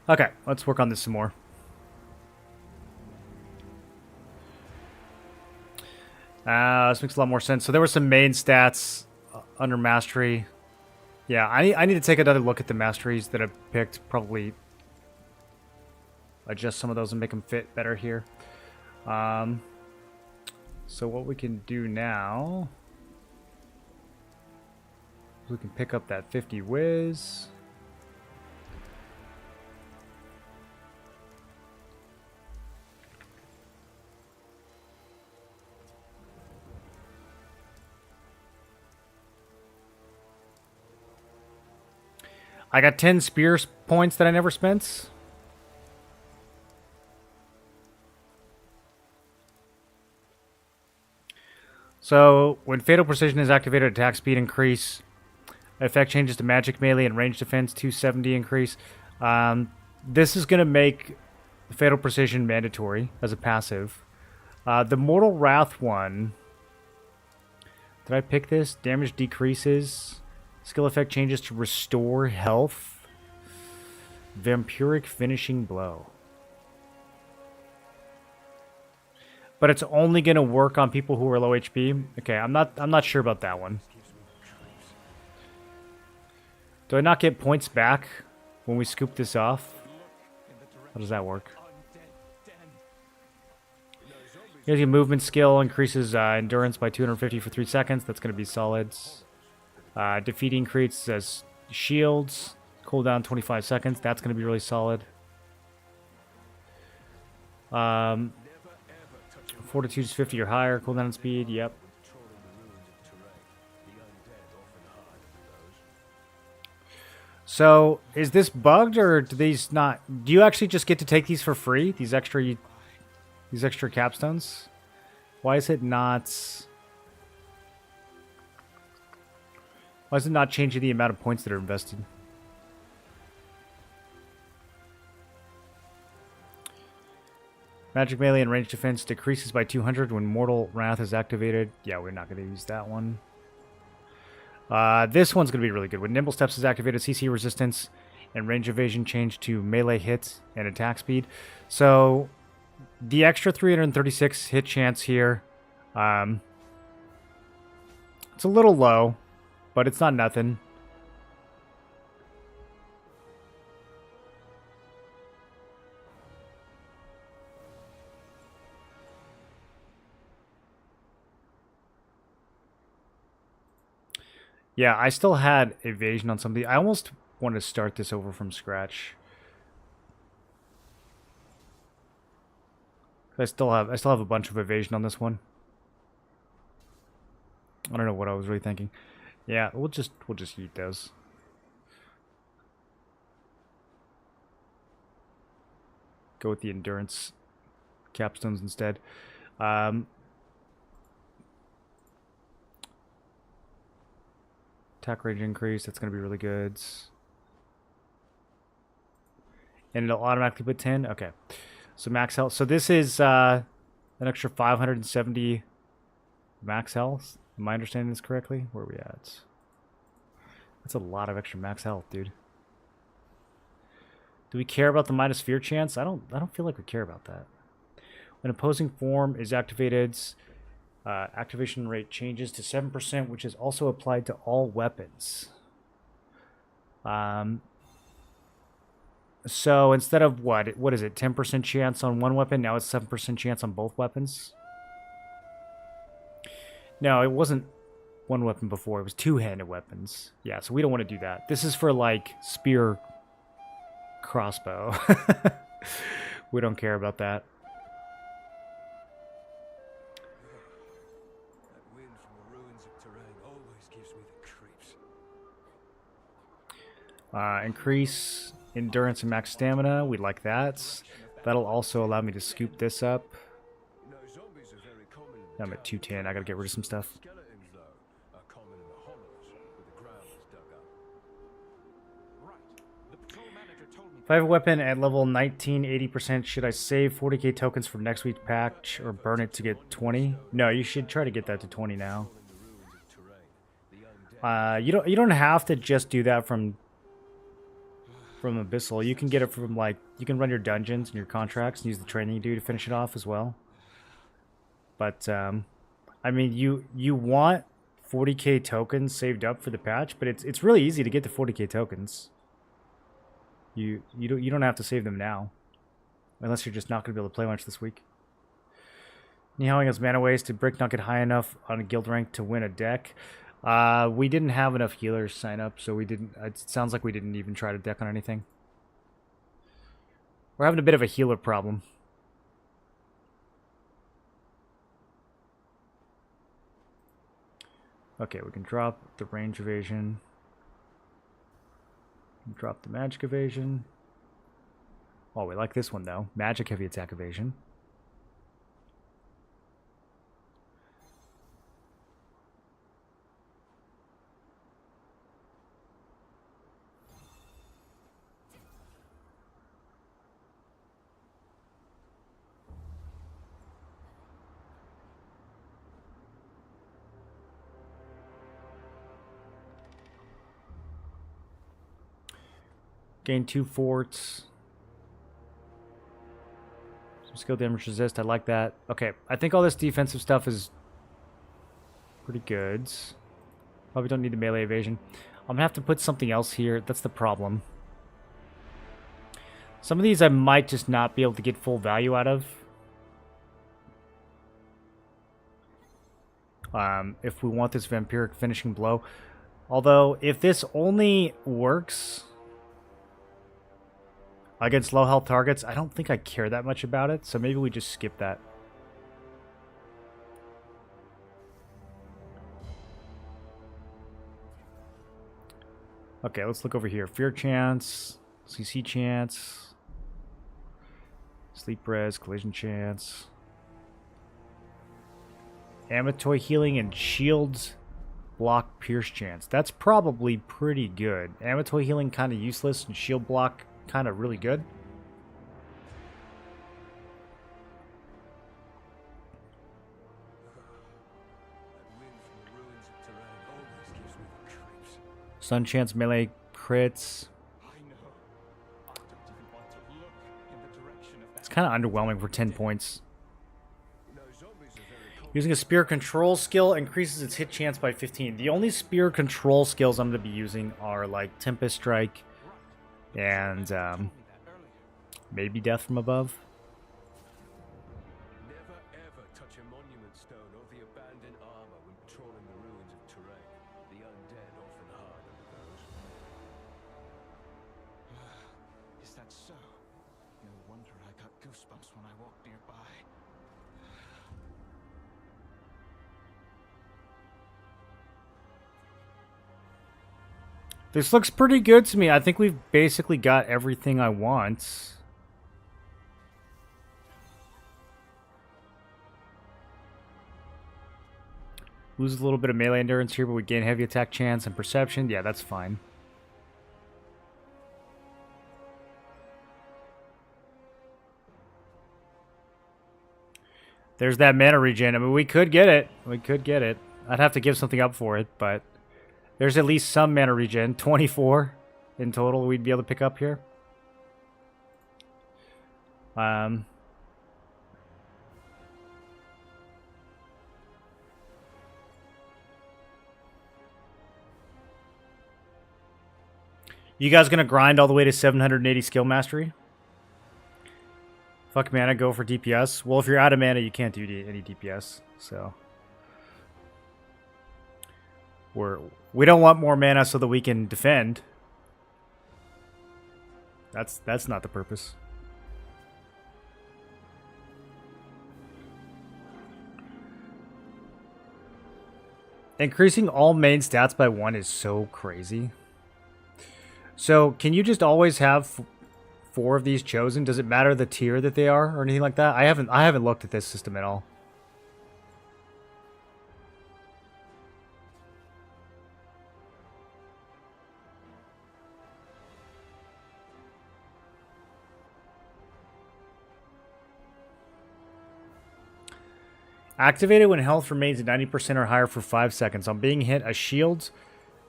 Okay, let's work on this some more. This makes a lot more sense. So there were some main stats under mastery. Yeah, I need to take another look at the masteries that I picked. Probably adjust some of those and make them fit better here. So what we can do now, we can pick up that 50 whiz. I got 10 spear points that I never spent. So, when Fatal Precision is activated, attack speed increase. Effect changes to magic melee and range defense, 270 increase. This is going to make Fatal Precision mandatory as a passive. The Mortal Wrath one. Did I pick this? Damage decreases. Skill effect changes to restore health. Vampiric Finishing Blow. But it's only going to work on people who are low HP. Okay, I'm not sure about that one. Do I not get points back when we scoop this off? How does that work? Here's your movement skill, increases endurance by 250 for 3 seconds. That's going to be solids. Defeat increases shields. Cooldown 25 seconds. That's going to be really solid. Fortitude is 50 or higher. Cooldown speed. Yep. So, is this bugged, or do these not? Do you actually just get to take these for free? These extra capstones? Why is it not? Why is it not changing the amount of points that are invested? Magic melee and range defense decreases by 200 when Mortal Wrath is activated. Yeah, we're not going to use that one. This one's going to be really good. When Nimble Steps is activated, CC resistance and range evasion change to melee hits and attack speed. So, the extra 336 hit chance here, it's a little low, but it's not nothing. Yeah, I still had evasion on some of the. I almost want to start this over from scratch. I still have a bunch of evasion on this one. I don't know what I was really thinking. Yeah, we'll just eat those. Go with the endurance capstones instead. Attack range increase, that's going to be really good. And it'll automatically put 10? Okay. So max health. So this is an extra 570 max health. Am I understanding this correctly? Where are we at? That's a lot of extra max health, dude. Do we care about the minus fear chance? I don't feel like we care about that. When opposing form is activated, activation rate changes to 7%, which is also applied to all weapons. So instead of what is it? 10% chance on one weapon. Now it's 7% chance on both weapons. No, it wasn't one weapon before. It was two-handed weapons. Yeah, so we don't want to do that. This is for like spear, crossbow. We don't care about that. That wind from the ruins of Terrain always gives me the creeps. Increase endurance and max stamina. We like that. That'll also allow me to scoop this up. No, zombies are very common in I'm at 210. I gotta get rid of some stuff. Skeletons, though, are common in the hollows, where the ground is dug up. Right. The patrol manager told me. If I have a weapon at level 19, 80%, should I save 40k tokens for next week's patch or burn it to get 20? No, you should try to get that to 20 now. You don't have to just do that from Abyssal. You can get it from, like, you can run your dungeons and your contracts and use the training you do to finish it off as well. But I mean, you want 40k tokens saved up for the patch, but it's really easy to get the 40k tokens. You don't have to save them now, unless you're just not going to be able to play much this week. Nihawing has mana waste. Did Brick not get high enough on a guild rank to win a deck? We didn't have enough healers sign up, so we didn't. It sounds like we didn't even try to deck on anything. We're having a bit of a healer problem. Okay, we can drop the range evasion. Drop the magic evasion. Oh, we like this one though. Magic heavy attack evasion. Gain 2 forts. Some skill damage resist. I like that. Okay, I think all this defensive stuff is pretty good. Probably don't need the melee evasion. I'm gonna have to put something else here. That's the problem. Some of these I might just not be able to get full value out of. If we want this vampiric finishing blow. Although, if this only works against low health targets, I don't think I care that much about it, so maybe we just skip that. Okay, let's look over here. Fear chance, CC chance, sleep res, collision chance, Amatoy healing, and shields block pierce chance. That's probably pretty good. Amatoy healing kind of useless, and shield block kind of really good. Sun chance melee crits. It's kind of underwhelming for 10 points. Using a spear control skill increases its hit chance by 15. The only spear control skills I'm going to be using are like Tempest Strike and maybe Death from Above. Never ever touch a monument stone or the abandoned armor when patrolling the ruins of Terrain. The undead often hide under those. Is that so? No wonder I got goosebumps when I walked nearby. This looks pretty good to me. I think we've basically got everything I want. Lose a little bit of melee endurance here, but we gain heavy attack chance and perception. Yeah, that's fine. There's that mana regen. I mean, we could get it. We could get it. I'd have to give something up for it, but there's at least some mana regen. 24 in total we'd be able to pick up here. You guys gonna grind all the way to 780 skill mastery? Fuck mana, go for DPS. Well, if you're out of mana, you can't do any DPS. So we don't want more mana so that we can defend. That's not the purpose. Increasing all main stats by 1 is so crazy. So, can you just always have 4 of these chosen? Does it matter the tier that they are or anything like that? I haven't looked at this system at all. Activated when health remains at 90% or higher for 5 seconds. On being hit, a shield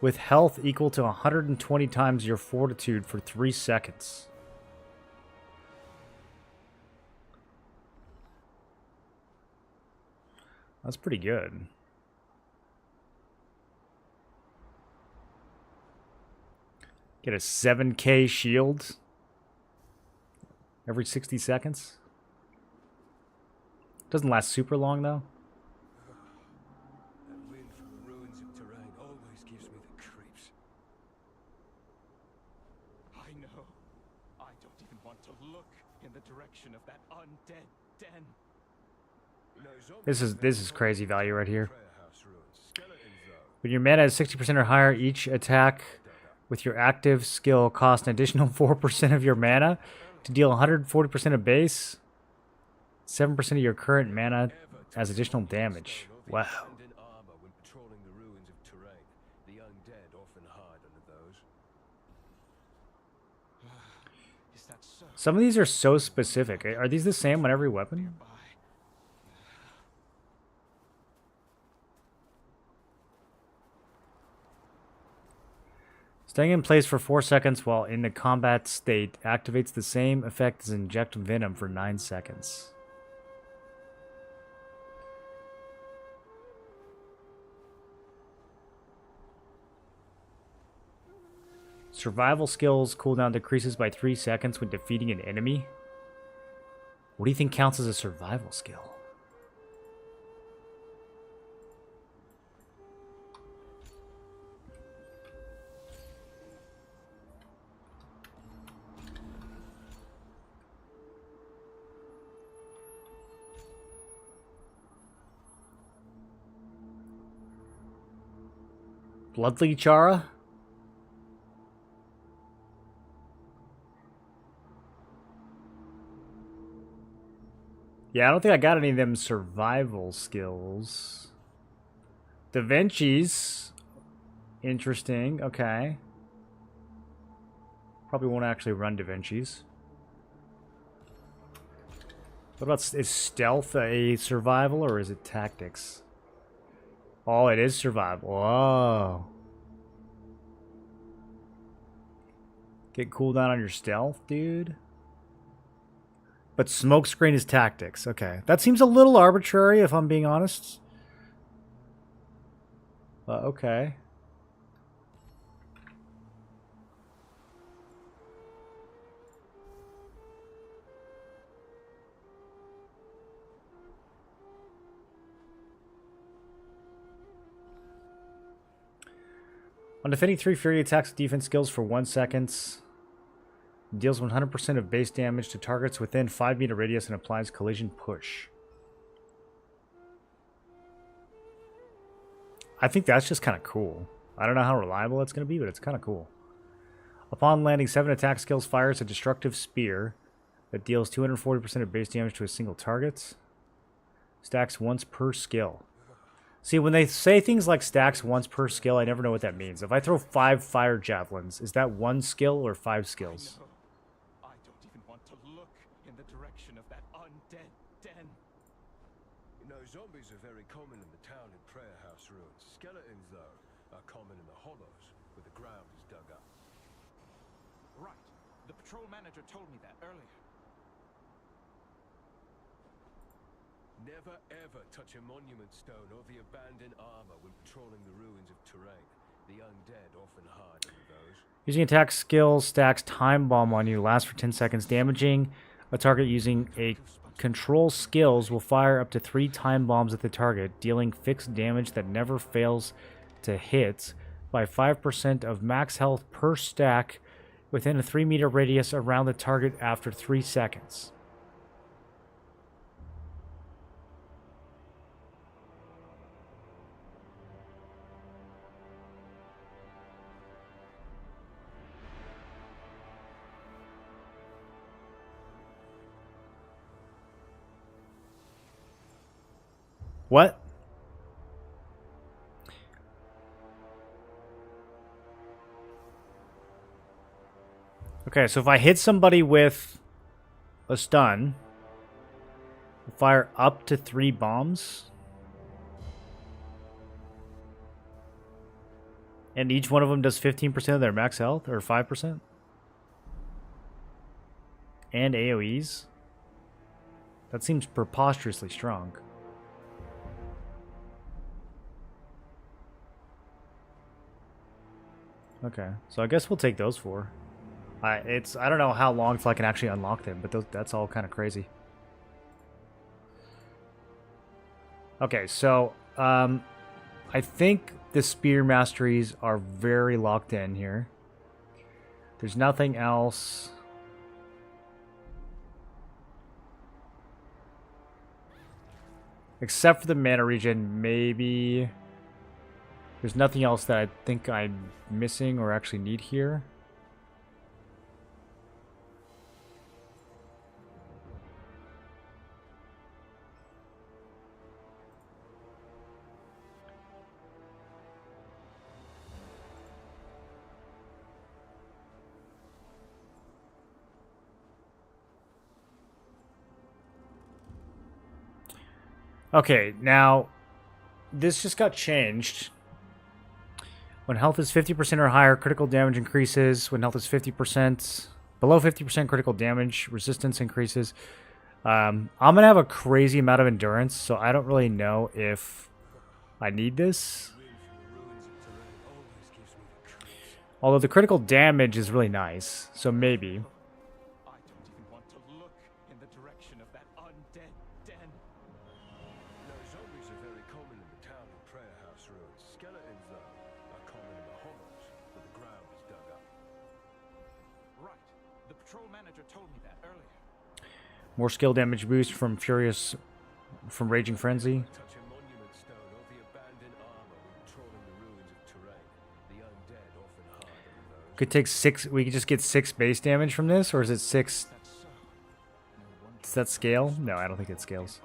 with health equal to 120 times your fortitude for 3 seconds. That's pretty good. Get a 7k shield every 60 seconds. Doesn't last super long, though. That wind from the ruins of terrain always gives me the creeps. I know. I don't even want to look in the direction of that undead den. You know, zombies This is crazy value right here. prayer house ruins. Skeletons, though. When your mana is 60% or higher, each attack with your active skill costs an additional 4% of your mana to deal 140% of base, 7% of your current mana as additional damage. Wow. Abandoned armor when patrolling the ruins of terrain. The undead often hide under those. Is that so? Some of these are so specific. Are these the same on every weapon? Nearby. Staying in place for 4 seconds while in the combat state activates the same effect as inject venom for 9 seconds. Survival skills cooldown decreases by 3 seconds when defeating an enemy. What do you think counts as a survival skill? Bloodly Chara? Yeah, I don't think I got any of them survival skills. Da Vinci's. Interesting. Okay. Probably won't actually run Da Vinci's. What about, is stealth a survival or is it tactics? Oh, it is survival. Oh. Get cooldown on your stealth, dude. But smokescreen is tactics. Okay. That seems a little arbitrary, if I'm being honest. Okay. On defending 3 Fury attacks with defense skills for 1 second, deals 100% of base damage to targets within 5-meter radius and applies collision push. I think that's just kind of cool. I don't know how reliable it's going to be, but it's kind of cool. Upon landing, 7 attack skills fires a destructive spear that deals 240% of base damage to a single target. Stacks once per skill. See, when they say things like stacks once per skill, I never know what that means. If I throw 5 fire javelins, is that 1 skill or 5 skills? I don't even want to look in the direction of that undead den. You know, zombies are very common in the town and prayer house ruins. Skeletons, though, are common in the hollows, where the ground is dug up. Right. The patrol manager told me that earlier. Never ever touch a monument stone or the abandoned armor when patrolling the ruins of terrain. The undead often hide under those. Using attack skill stacks time bomb on you. Lasts for 10 seconds. Damaging a target using a control skills will fire up to 3 time bombs at the target, dealing fixed damage that never fails to hit by 5% of max health per stack within a 3-meter radius around the target after 3 seconds. What? Okay, so if I hit somebody with a stun, fire up to 3 bombs. And each one of them does 15% of their max health, or 5%. And AoEs. That seems preposterously strong. Okay, so I guess we'll take those 4. I don't know how long till I can actually unlock them, but that's all kind of crazy. Okay, so I think the spear masteries are very locked in here. There's nothing else. Except for the mana regen, maybe. There's nothing else that I think I'm missing or actually need here. Okay, now this just got changed. When health is 50% or higher, critical damage increases. When health is 50%, below 50% critical damage, resistance increases. I'm going to have a crazy amount of endurance, so I don't really know if I need this. Although the critical damage is really nice, so maybe. I don't even want to look in the direction of that undead den. No, zombies are very common in the town and prayer house ruins. Skeletons, though, are common in the hollows where the ground is dug up. Right. The patrol manager told me that earlier. More skill damage boost from Raging Frenzy. Touch a monument stone or the abandoned armor when patrolling the ruins of terrain. The undead often hide under those. Could take 6. We could just get 6 base damage from this, or is it 6? That's so. No wonder Does that scale? No, I don't think it scales.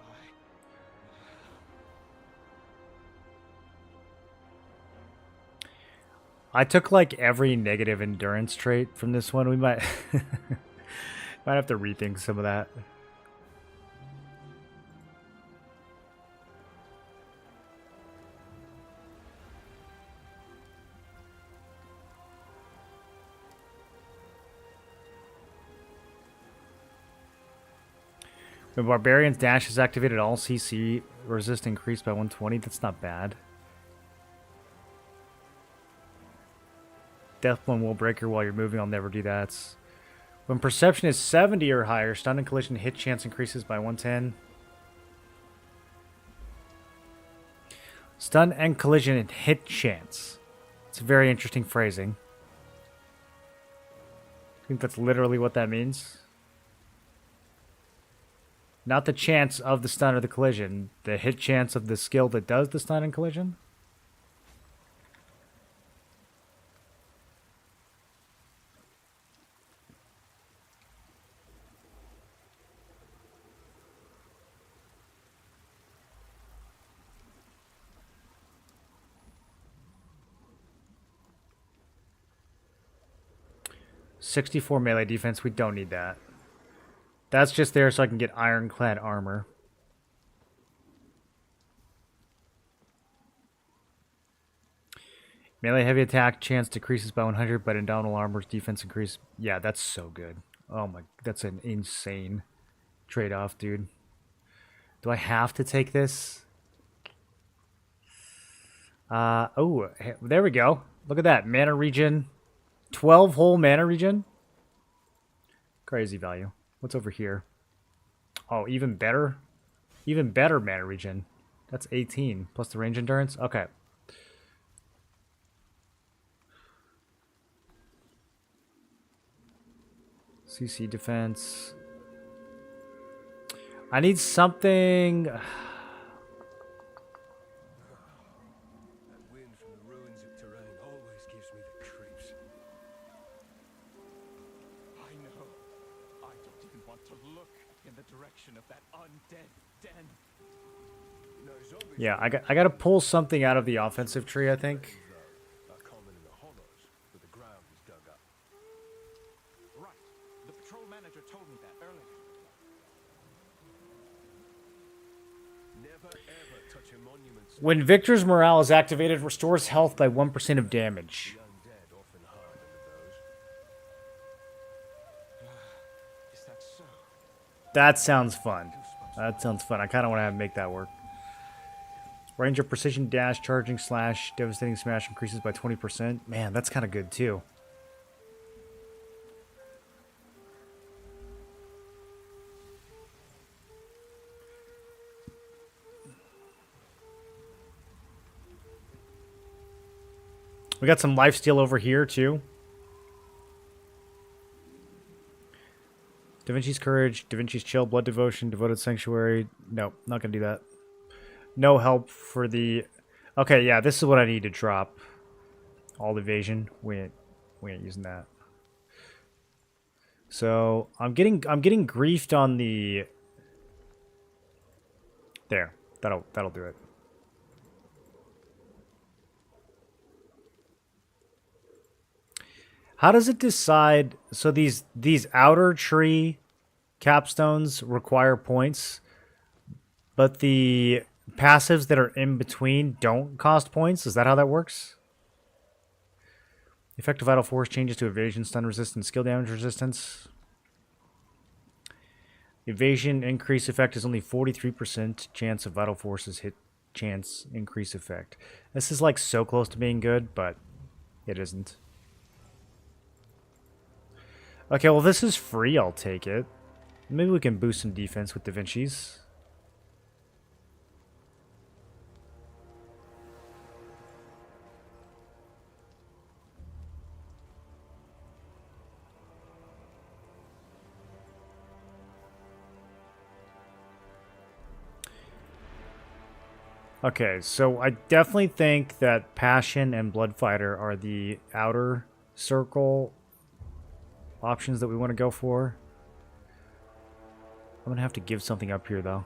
I took like every negative endurance trait from this one. We might might have to rethink some of that. When Barbarian's dash is activated, all CC resist increased by 120. That's not bad. Deathblow will breaker while you're moving. I'll never do that. When perception is 70 or higher, stun and collision hit chance increases by 110. Stun and collision and hit chance. It's a very interesting phrasing. I think that's literally what that means. Not the chance of the stun or the collision. The hit chance of the skill that does the stun and collision. .64 melee defense. We don't need that. That's just there so I can get ironclad armor. Melee heavy attack chance decreases by 100, but in downal armor's defense increase. Yeah, that's so good. Oh my, that's an insane trade-off, dude. Do I have to take this? Oh, there we go. Look at that. Mana regen. 12 whole mana regen. Crazy value. What's over here? Oh, even better. Even better mana regen. That's 18 plus the range endurance. Okay. CC defense. I need something. That wind from the ruins of terrain always gives me the creeps. I know. I don't even want to look in the direction of that undead den. Yeah, I got to pull something out of the offensive tree, I think. Are common in the hollows, where the ground is dug up. Right. The patrol manager told me that earlier. Never ever touch a monument stone. When Victor's morale is activated, restores health by 1% of damage. The undead often hide under those. Is that so? That sounds fun. That sounds fun. I kind of want to make that work. Ranger precision dash, charging slash, devastating smash increases by 20%. Man, that's kind of good too. We got some lifesteal over here too. Da Vinci's Courage, Da Vinci's Chill, Blood Devotion, Devoted Sanctuary. Nope, not gonna do that. No help for the... Okay, yeah, this is what I need to drop. All evasion. We ain't using that. So I'm getting griefed on the... There. That'll do it. How does it decide? So these outer tree capstones require points, but the passives that are in between don't cost points. Is that how that works? Effective vital force changes to evasion, stun resistance, skill damage resistance. Evasion increase effect is only 43% chance of vital forces hit chance increase effect. This is like so close to being good, but it isn't. Okay, well this is free, I'll take it. Maybe we can boost some defense with Da Vinci's. Okay, so I definitely think that Passion and Bloodfighter are the outer circle options that we want to go for. I'm going to have to give something up here, though.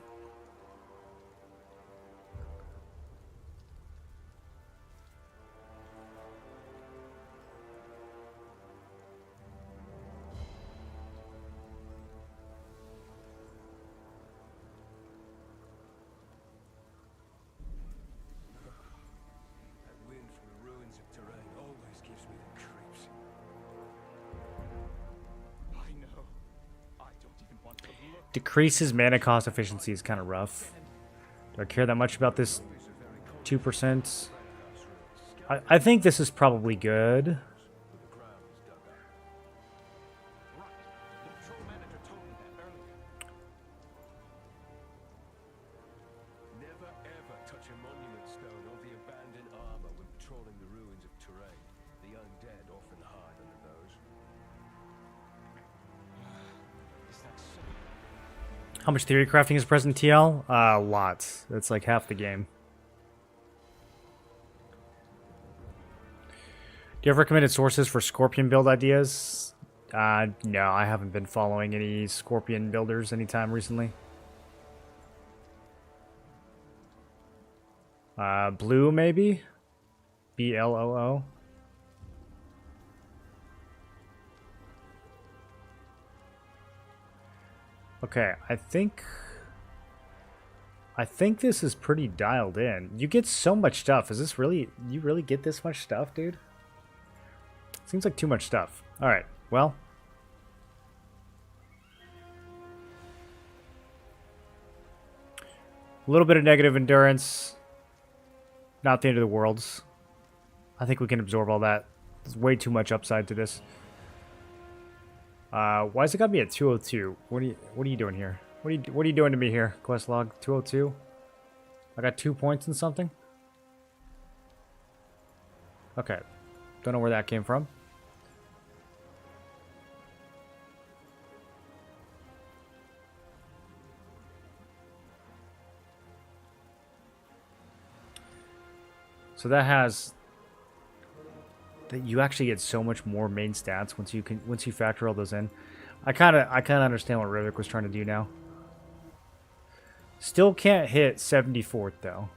That wind from the ruins of terrain always gives me the creeps. I know. I don't even want to look. Decreases mana cost efficiency is kind of rough. Do I care that much about this 2%? I think this is probably good. Where the ground is dug up. Right. The patrol manager told me that earlier. Never ever touch a monument stone or the abandoned armor when patrolling the ruins of terrain. The undead often hide under those. Is that so? How much theory crafting is present in TL? Lots. That's like half the game. Do you have recommended sources for Scorpion build ideas? No, I haven't been following any Scorpion builders anytime recently. Blue, maybe? BLOO? Okay, I think this is pretty dialed in. You get so much stuff. Is this really... You really get this much stuff, dude? Seems like too much stuff. Alright, well. A little bit of negative endurance. Not the end of the worlds. I think we can absorb all that. There's way too much upside to this. Why is it got me at 202? What are you doing here? What are you doing to me here? Quest log 202. I got 2 points and something. Okay, don't know where that came from. So that has that you actually get so much more main stats once you factor all those in. I kind of understand what Rivik was trying to do now. Still can't hit 74th though.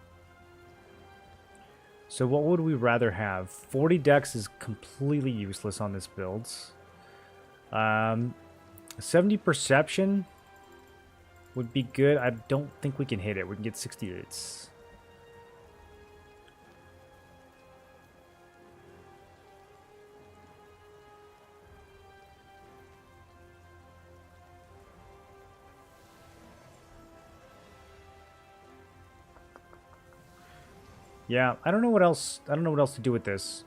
So what would we rather have? 40 dex is completely useless on this build. 70 perception would be good. I don't think we can hit it. We can get 68s. Yeah, I don't know what else. I don't know what else to do with this.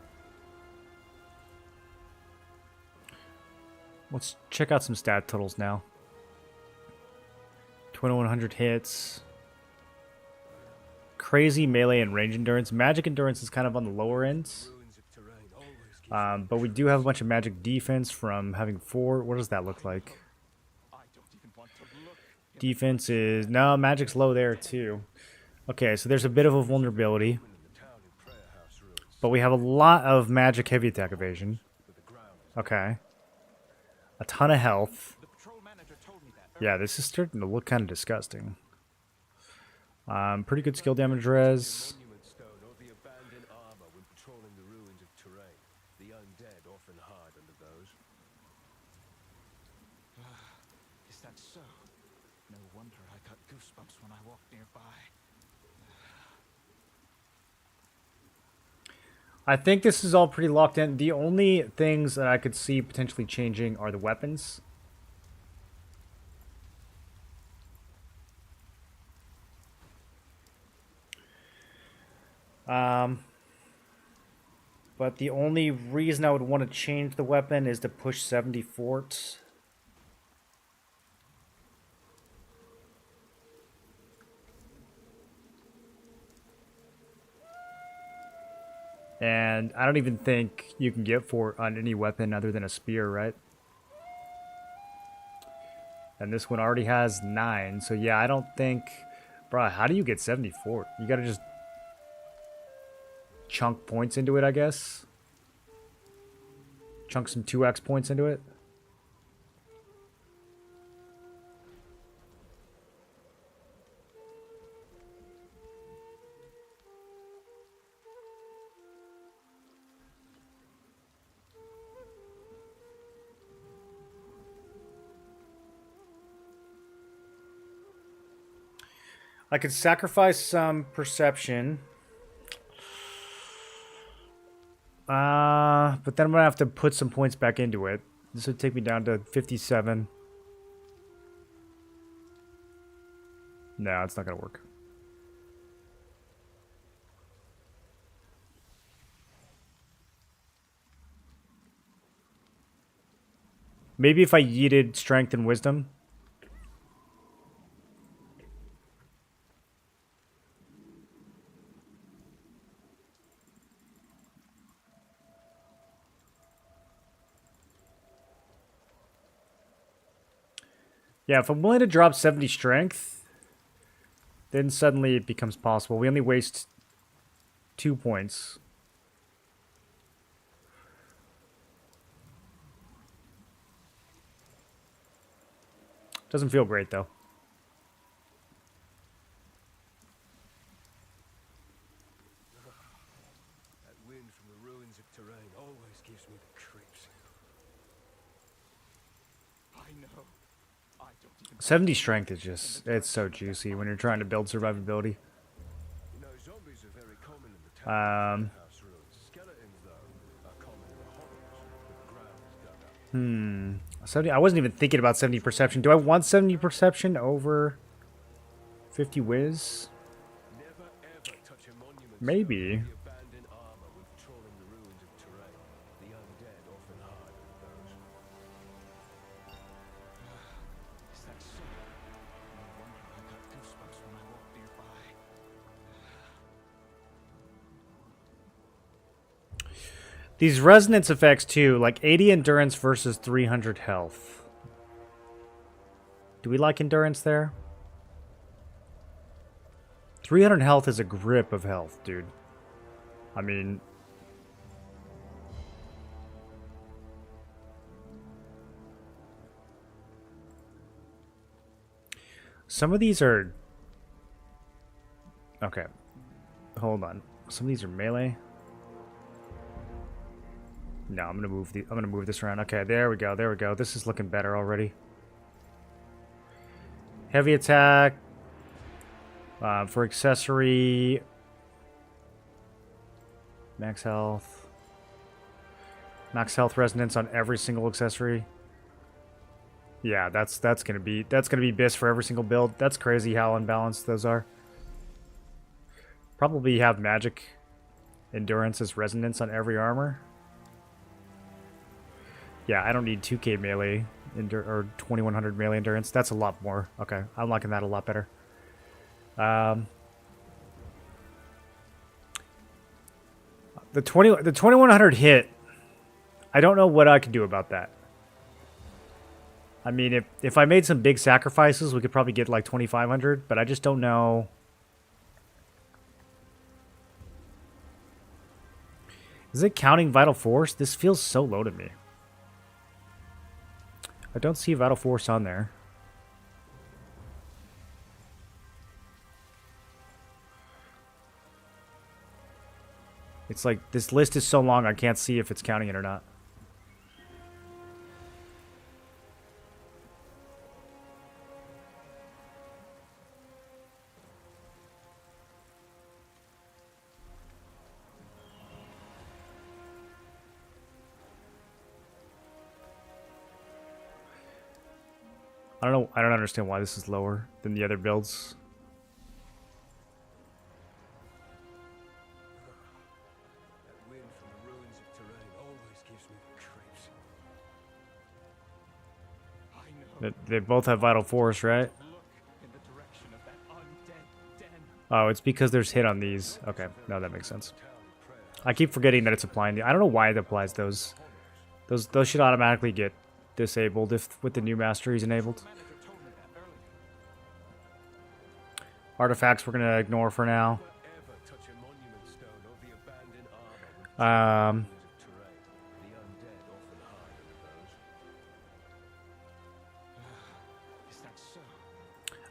Let's check out some stat totals now. 2100 hits. Crazy melee and range endurance. Magic endurance is kind of on the lower ends. But we do have a bunch of magic defense from having 4. What does that look like? Defense is... No, magic's low there too. Okay, so there's a bit of a vulnerability. But we have a lot of magic heavy attack evasion. Okay. A ton of health. Yeah, this is starting to look kind of disgusting. Pretty good skill damage res. Is that so? No wonder I got goosebumps when I walked nearby. I think this is all pretty locked in. The only things that I could see potentially changing are the weapons. But the only reason I would want to change the weapon is to push 70 forts. And I don't even think you can get fort on any weapon other than a spear, right? And this one already has 9. So yeah, I don't think... Bruh, how do you get 74? You gotta just chunk points into it, I guess. Chunk some 2x points into it. I could sacrifice some perception. But then I'm going to have to put some points back into it. This would take me down to 57. No, it's not going to work. Maybe if I yeeted strength and wisdom. Yeah, if I'm willing to drop 70 strength, then suddenly it becomes possible. We only waste 2 points. Doesn't feel great, though. That wind from the ruins of terrain always gives me the creeps. I know. I don't even 70 strength is just, it's so juicy when you're trying to build survivability. You know, zombies are very common in the town house ruins. Skeletons, though, are common in the hovels with the ground dug up. 70, I wasn't even thinking about 70 perception. Do I want 70 perception over 50 whiz? Never ever touch a monument. Maybe. The abandoned armor when patrolling the ruins of terrain. The undead often hide under those. Is that so? No wonder I got goosebumps when I walked nearby. These resonance effects too, like 80 endurance versus 300 health. Do we like endurance there? 300 health is a grip of health, dude. I mean... Some of these are Okay. Hold on. Some of these are melee. No, I'm gonna move this around. Okay, there we go. There we go. This is looking better already. Heavy attack for accessory. Max health. Max health resonance on every single accessory. Yeah, that's gonna be BIS for every single build. That's crazy how unbalanced those are. Probably have magic endurance as resonance on every armor. Yeah, I don't need 2k melee or 2100 melee endurance. That's a lot more. Okay, I'm liking that a lot better. The 2100 hit. I don't know what I can do about that. I mean, if I made some big sacrifices, we could probably get like 2500, but I just don't know. Is it counting Vital Force? This feels so low to me. I don't see Vital Force on there. It's like this list is so long I can't see if it's counting it or not. I don't understand why this is lower than the other builds. That wind from the ruins of Terrain always gives me the creeps. I know. They both have Vital Force, right? Look in the direction of that undead den. Oh, it's because there's hit on these. Okay, no, that makes sense. I keep forgetting that it's applying the... I don't know why it applies those. Those should automatically get disabled if with the new mastery is enabled. Manager told me that earlier. Artifacts we're going to ignore for now. Ever touch a monument stone or the abandoned armor Um, with ruins of Terrain. The undead often hide under those. Is that so?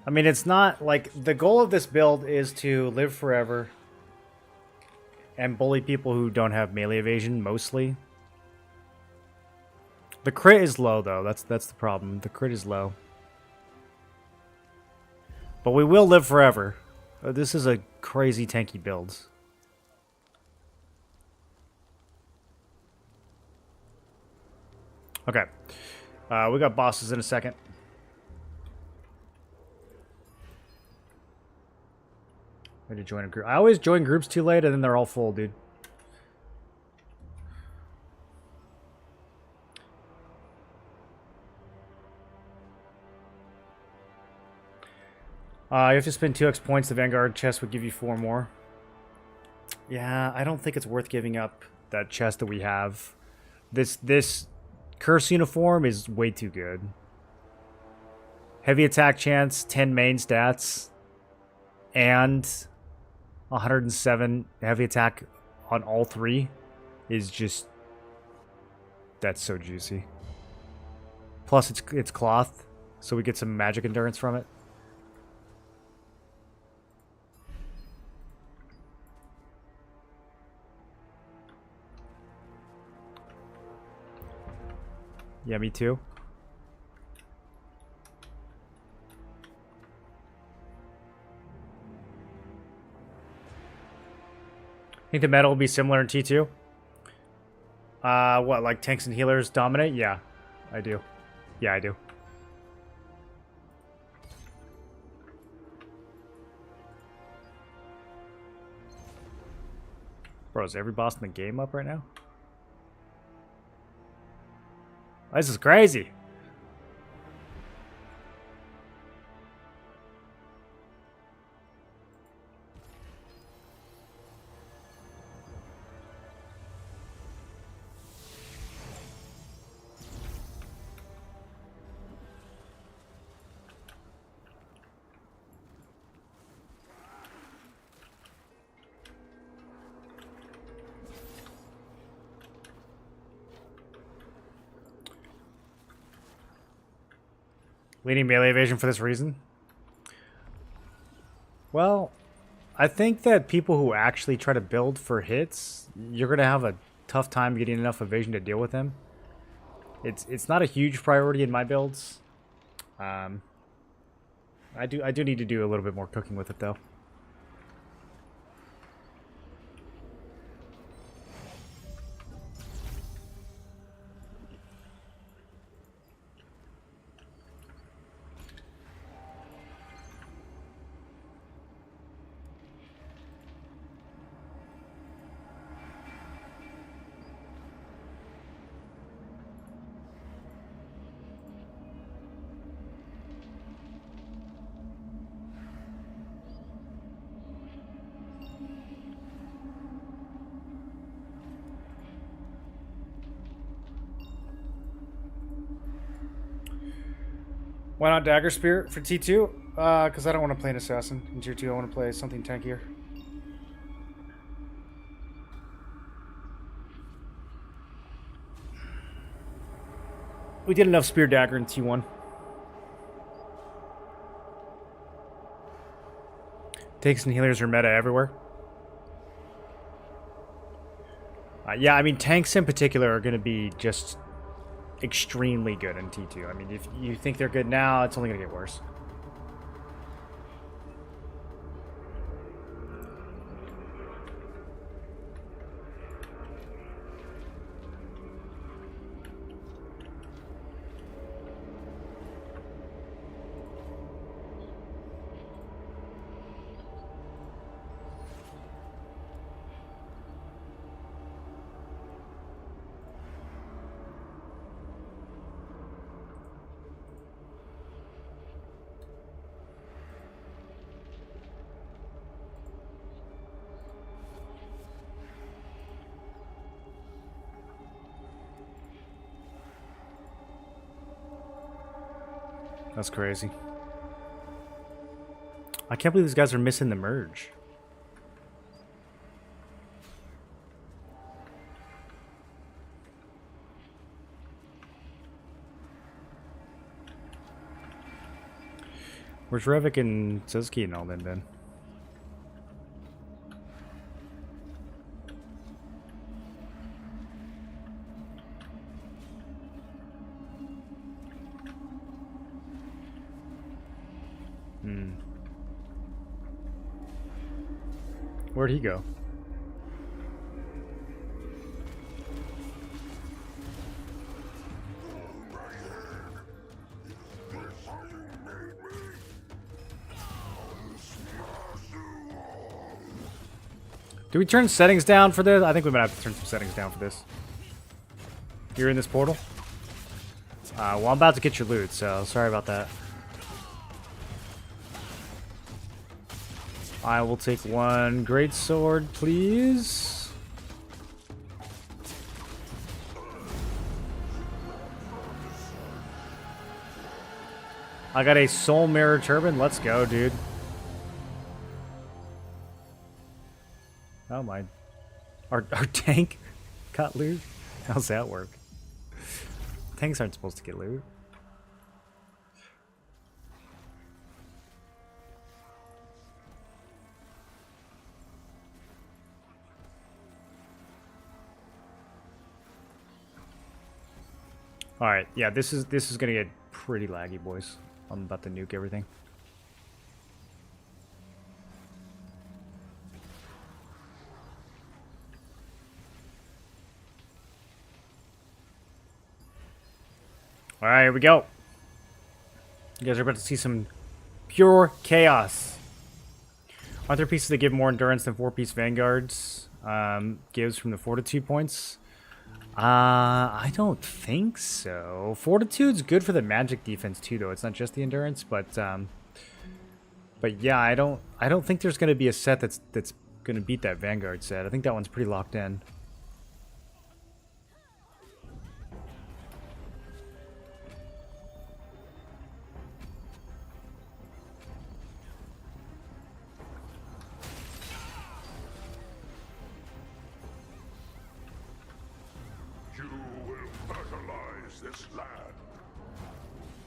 I mean, it's not like the goal of this build is to live forever and bully people who don't have melee evasion mostly. The crit is low though. That's the problem. The crit is low. But we will live forever. This is a crazy tanky build. Okay. We got bosses in a second. Ready to join a group. I always join groups too late and then they're all full, dude. You have to spend 2x points. The Vanguard chest would give you 4 more. Yeah, I don't think it's worth giving up that chest that we have. This curse uniform is way too good. Heavy attack chance, 10 main stats, and 107 heavy attack on all 3 is just... That's so juicy. Plus it's cloth, so we get some magic endurance from it. Yeah, me too. Think the meta will be similar in T2? What, like tanks and healers dominate? Yeah, I do. Yeah, I do. Bro, is every boss in the game up right now? This is crazy. Leading melee evasion for this reason? Well, I think that people who actually try to build for hits, you're gonna have a tough time getting enough evasion to deal with them. It's not a huge priority in my builds. I do need to do a little bit more cooking with it though. Why not Dagger Spirit for T2? Because I don't want to play an Assassin in Tier 2. I want to play something tankier. We did enough Spear Dagger in T1. Tanks and healers are meta everywhere. Yeah, I mean, tanks in particular are going to be just extremely good in T2. I mean, if you think they're good now, it's only going to get worse. That's crazy. I can't believe these guys are missing the merge. Where's Revik and Suzuki and all them then? Where'd he go? Do we turn settings down for this? I think we might have to turn some settings down for this. You're in this portal? Well, I'm about to get your loot, so sorry about that. I will take one great sword, please. I got a soul mirror turban. Let's go, dude. Oh my. Our tank got loot? How's that work? Tanks aren't supposed to get loot. All right, yeah, this is gonna get pretty laggy, boys. I'm about to nuke everything. All right, here we go. You guys are about to see some pure chaos. Aren't there pieces that give more endurance than 4-piece vanguards? Gives from the fortitude points. I don't think so. Fortitude's good for the magic defense too, though. It's not just the endurance, but yeah, I don't think there's gonna be a set that's gonna beat that Vanguard set. I think that one's pretty locked in.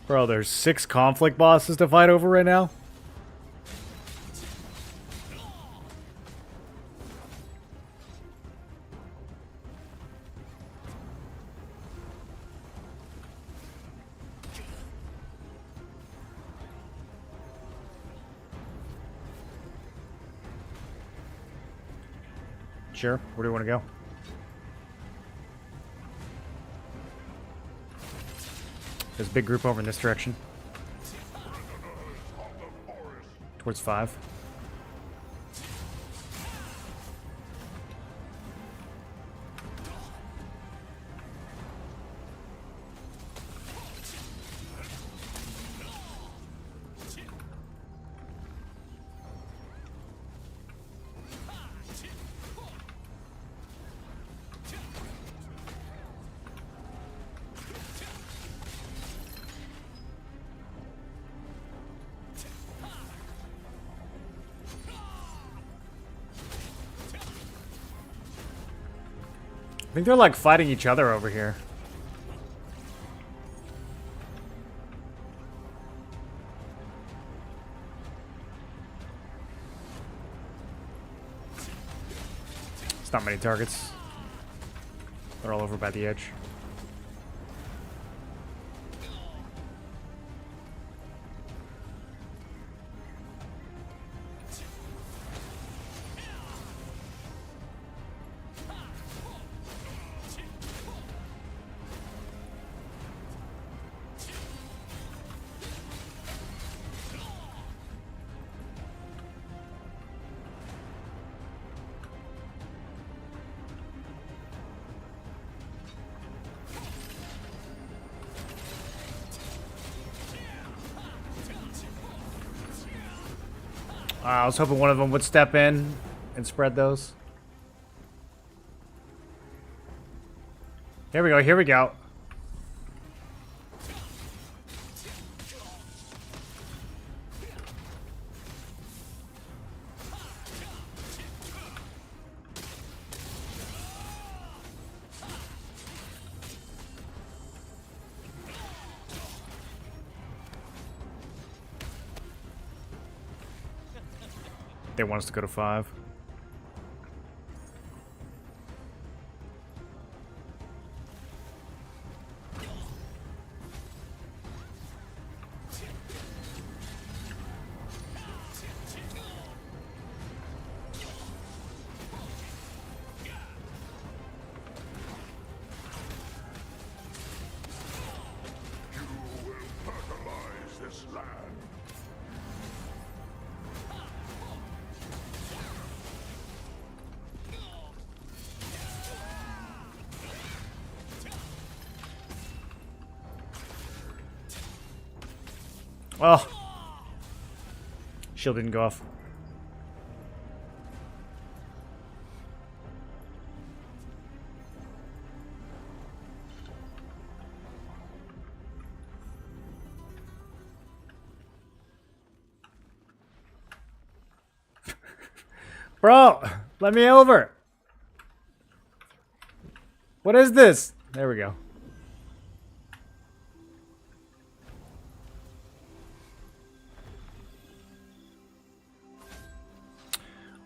Bro, there's 6 conflict bosses to fight over right now. Sure. Where do we want to go? There's a big group over in this direction. Towards 5. I think they're like fighting each other over here. It's not many targets. They're all over by the edge. I was hoping one of them would step in and spread those. Here we go, here we go. They want us to go to 5. Oh. Shield didn't go off. Bro, let me over. What is this? There we go.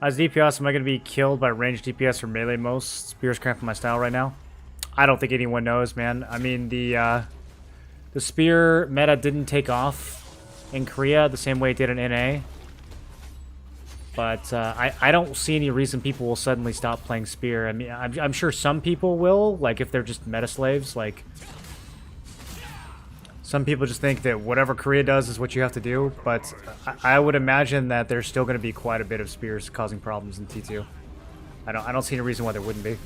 As DPS, am I going to be killed by ranged DPS or melee most? Spear's cramping my style right now. I don't think anyone knows, man. I mean, the spear meta didn't take off in Korea the same way it did in NA. But I don't see any reason people will suddenly stop playing spear. I mean, I'm sure some people will, like if they're just meta slaves. Like, some people just think that whatever Korea does is what you have to do, but I would imagine that there's still going to be quite a bit of spears causing problems in T2. I don't see any reason why there wouldn't be.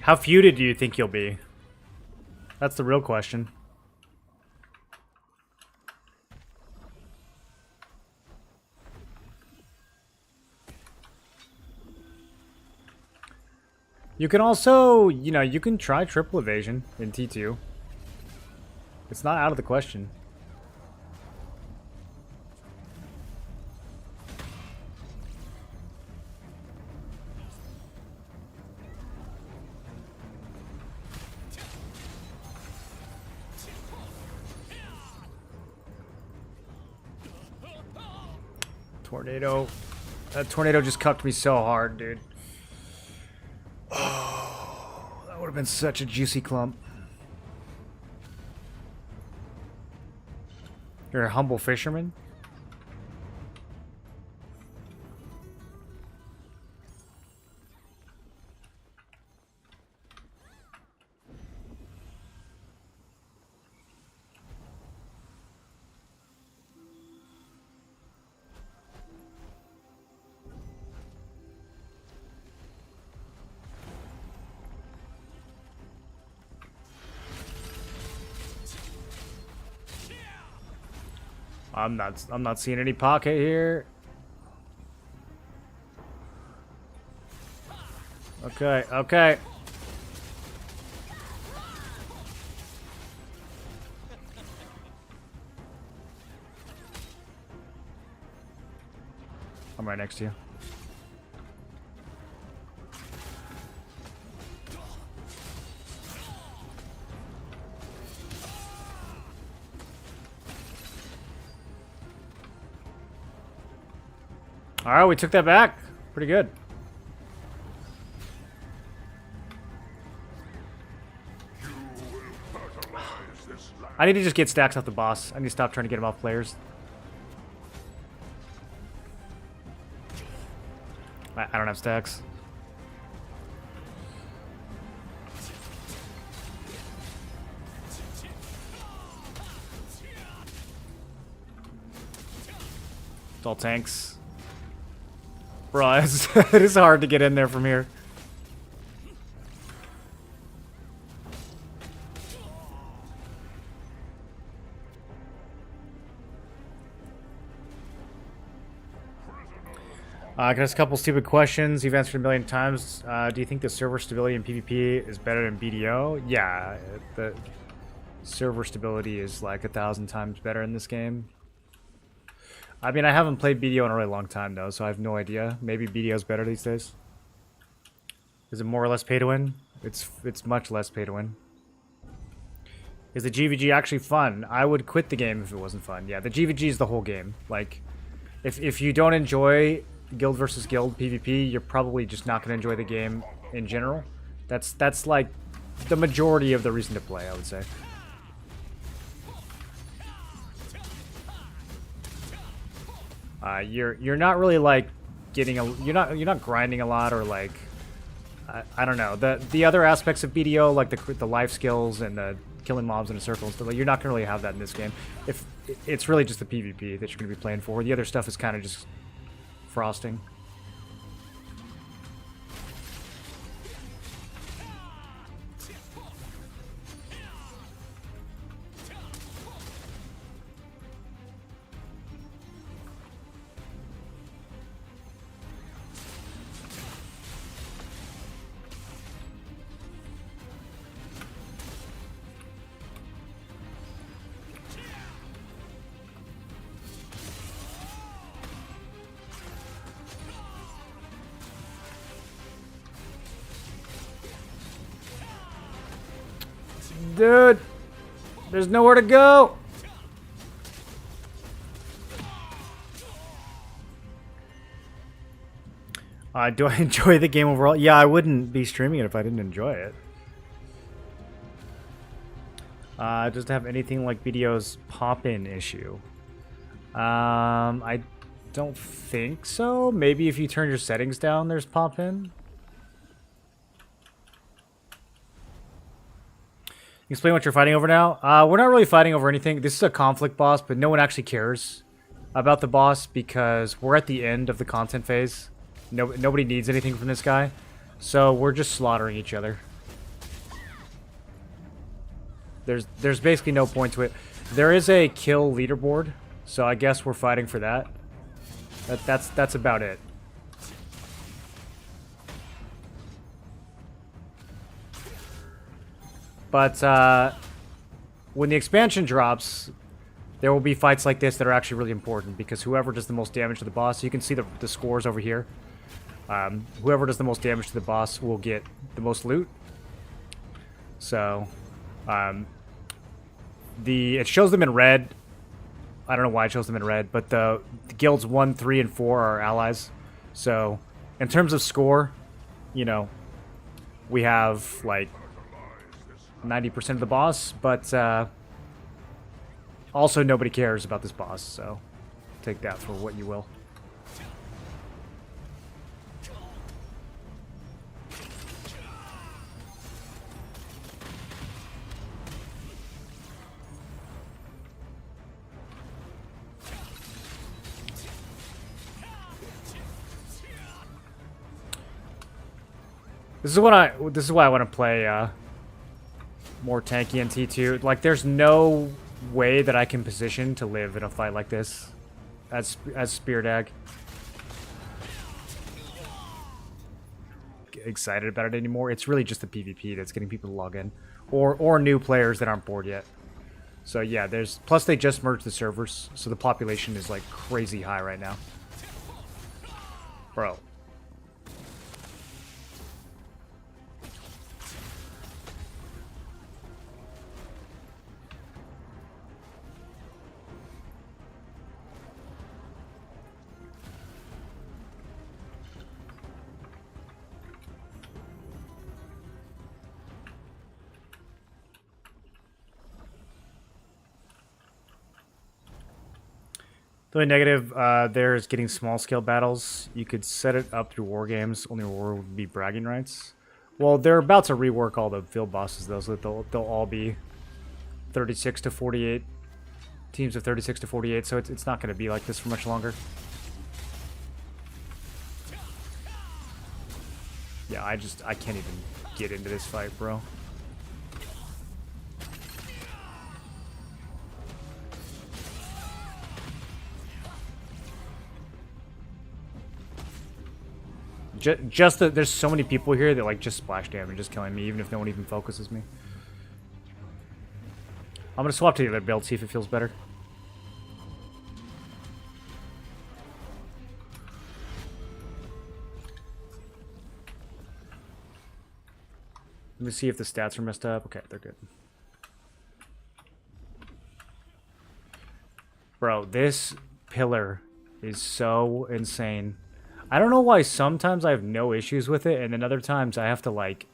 How feuded do you think you'll be? That's the real question. You can also, you know, you can try triple evasion in T2. It's not out of the question. Tornado. That tornado just cucked me so hard, dude. Oh, that would have been such a juicy clump. You're a humble fisherman? I'm not seeing any pocket here. Okay, okay. I'm right next to you. Alright, we took that back. Pretty good. I need to just get stacks off the boss. I need to stop trying to get him off players. I don't have stacks. It's all tanks. Bro, it is hard to get in there from here. I got a couple stupid questions you've answered a million times. Do you think the server stability in PvP is better than BDO? Yeah, the server stability is like 1,000 times better in this game. I mean, I haven't played BDO in a really long time, though, so I have no idea. Maybe BDO's better these days. Is it more or less pay to win? It's much less pay to win. Is the GVG actually fun? I would quit the game if it wasn't fun. Yeah, the GVG is the whole game. Like, if you don't enjoy guild versus guild PvP, you're probably just not going to enjoy the game in general. That's like the majority of the reason to play, I would say. You're not really like getting you're not grinding a lot, or like I don't know, the other aspects of BDO, like the life skills and the killing mobs in a circle and stuff. Like, you're not gonna really have that in this game. If it's really just the PvP that you're gonna be playing for. The other stuff is kind of just frosting. Dude, there's nowhere to go. Do I enjoy the game overall? Yeah, I wouldn't be streaming it if I didn't enjoy it. Does it have anything like BDO's pop-in issue? I don't think so. Maybe if you turn your settings down, there's pop-in. Explain what you're fighting over now. We're not really fighting over anything. This is a conflict boss, but no one actually cares about the boss because we're at the end of the content phase. Nobody needs anything from this guy, so we're just slaughtering each other. There's basically no point to it. There is a kill leaderboard, so I guess we're fighting for that. That's about it. But when the expansion drops, there will be fights like this that are actually really important, because whoever does the most damage to the boss, you can see the scores over here. Whoever does the most damage to the boss will get the most loot. So, it shows them in red. I don't know why it shows them in red, but the guilds 1, 3, and 4 are allies. So, in terms of score, you know, we have like 90% of the boss, but also nobody cares about this boss, so take that for what you will. This is why I want to play more tanky in T2. Like, there's no way that I can position to live in a fight like this as Spear Dag. Get excited about it anymore. It's really just the PvP that's getting people to log in, or new players that aren't bored yet. So yeah, plus they just merged the servers, so the population is like crazy high right now, bro. The only negative there is getting small scale battles. You could set it up through war games. Only reward would be bragging rights. Well, they're about to rework all the field bosses though, so that they'll all be 36 to 48 teams of 36 to 48. So it's not going to be like this for much longer. Yeah, I can't even get into this fight, bro. Just that there's so many people here that like just splash damage is killing me, even if no one even focuses me. I'm gonna swap to the other build, see if it feels better. Let me see if the stats are messed up. Okay, they're good. Bro, this pillar is so insane. I don't know why sometimes I have no issues with it, and then other times I have to, like,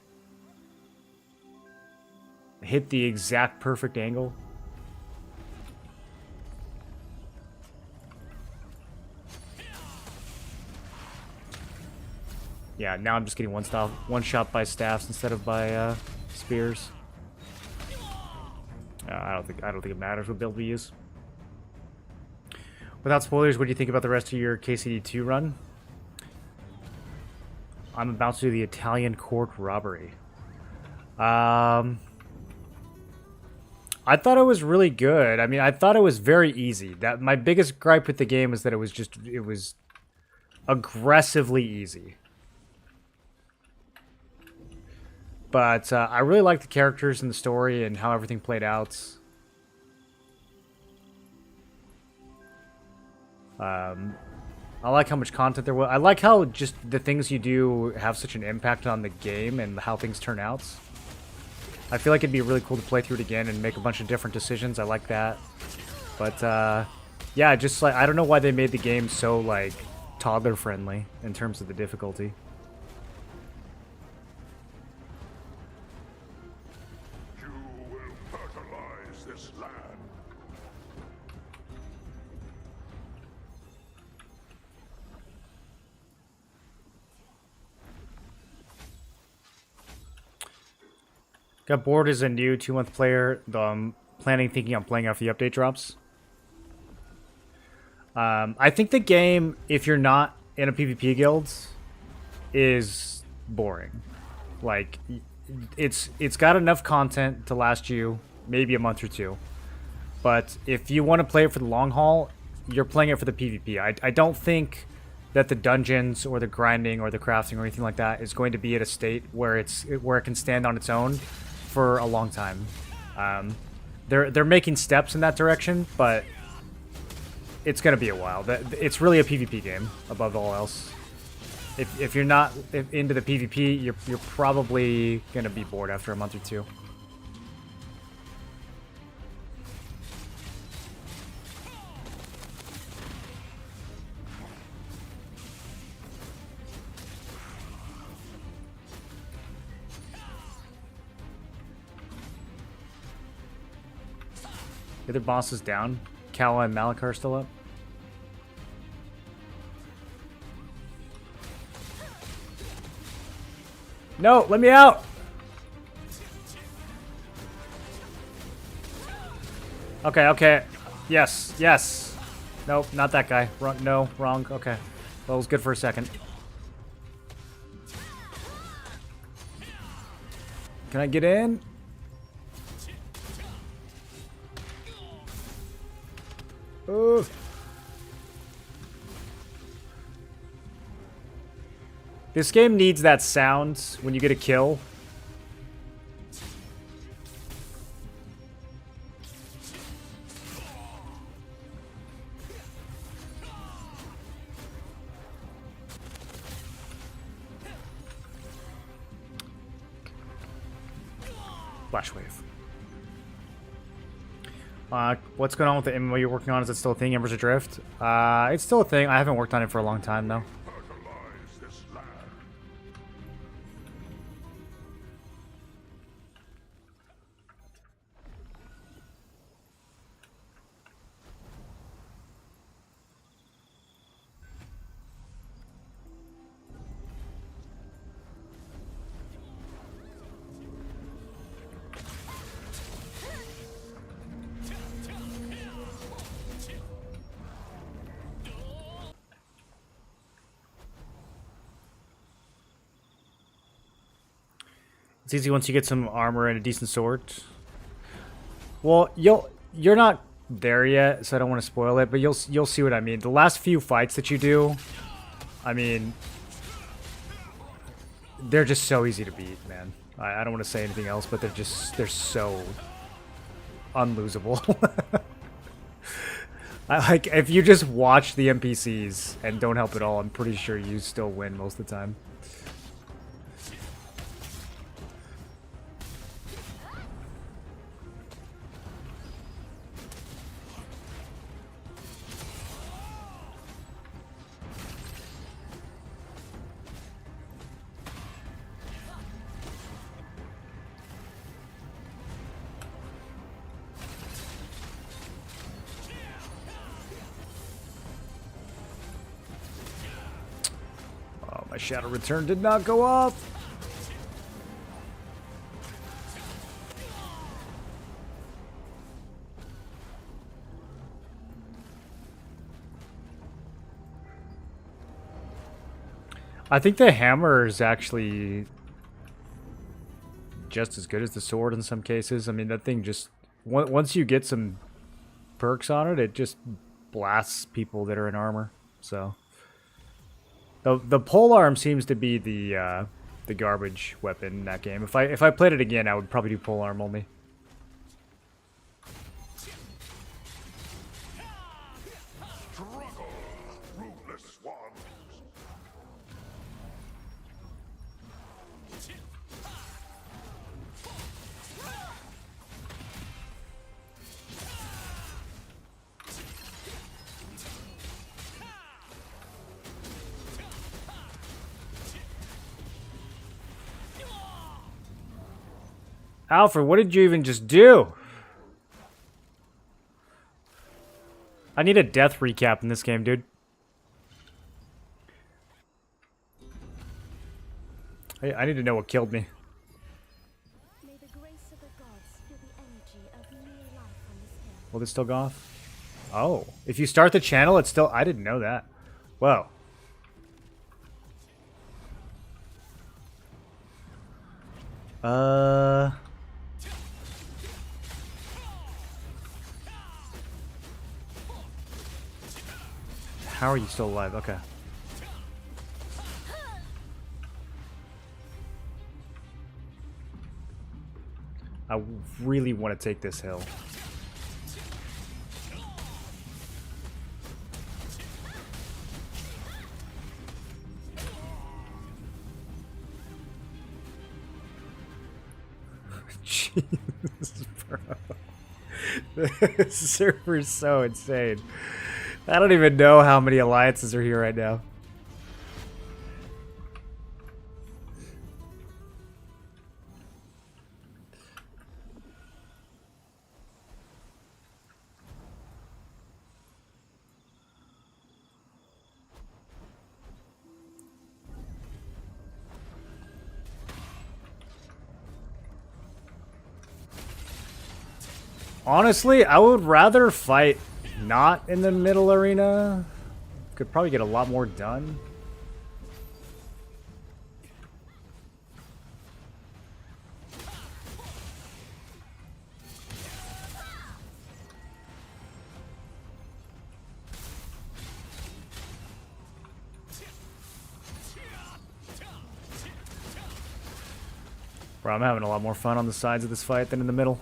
hit the exact perfect angle. Yeah, now I'm just getting one shot by staffs instead of by spears. I don't think it matters what build we use. Without spoilers, what do you think about the rest of your KCD2 run? I'm about to do the Italian court robbery. I thought it was really good. I mean, I thought it was very easy. That my biggest gripe with the game was that it was aggressively easy. But I really liked the characters and the story and how everything played out. I like how much content there was. I like how just the things you do have such an impact on the game and how things turn out. I feel like it'd be really cool to play through it again and make a bunch of different decisions. I like that. But, yeah, just like, I don't know why they made the game so, like, toddler friendly in terms of the difficulty. You will fertilize this land. Got bored as a new 2-month player, though I'm thinking on playing after the update drops. I think the game, if you're not in a PvP guild, is boring. Like, it's got enough content to last you maybe a month or two. But if you want to play it for the long haul, you're playing it for the PvP. I don't think that the dungeons or the grinding or the crafting or anything like that is going to be at a state where it can stand on its own for a long time. They're making steps in that direction, but it's gonna be a while. It's really a PvP game above all else. If you're not into the PvP, you're probably gonna be bored after a month or two. The other boss is down. Kala and Malakar still up. No, let me out! Okay, okay. Yes, yes. Nope, not that guy. No, wrong. Okay. That was good for a second. Can I get in? Ooh. This game needs that sound when you get a kill. Flash wave. What's going on with the MMO you're working on? Is it still a thing, Embers Adrift? It's still a thing. I haven't worked on it for a long time, though. Fertilize this land. It's easy once you get some armor and a decent sword. Well, you're not there yet, so I don't want to spoil it, but you'll see what I mean. The last few fights that you do, I mean, they're just so easy to beat, man. I don't want to say anything else, but they're so unlosable. Like, if you just watch the NPCs and don't help at all, I'm pretty sure you still win most of the time. My shadow return did not go up. I think the hammer is actually just as good as the sword in some cases. I mean, that thing just once you get some perks on it, it just blasts people that are in armor. So the polearm seems to be the garbage weapon in that game. If I played it again, I would probably do polearm only. Struggle, ruthless ones. Alfred, what did you even just do? I need a death recap in this game, dude. I need to know what killed me. May the grace of the gods feel the energy of new life on this hill. Will this still go off? Oh, if you start the channel, it's still... I didn't know that. Whoa. How are you still alive? Okay. I really want to take this hill. Jesus, bro. This server is so insane. I don't even know how many alliances are here right now. Honestly, I would rather fight not in the middle arena. Could probably get a lot more done. Bro, I'm having a lot more fun on the sides of this fight than in the middle.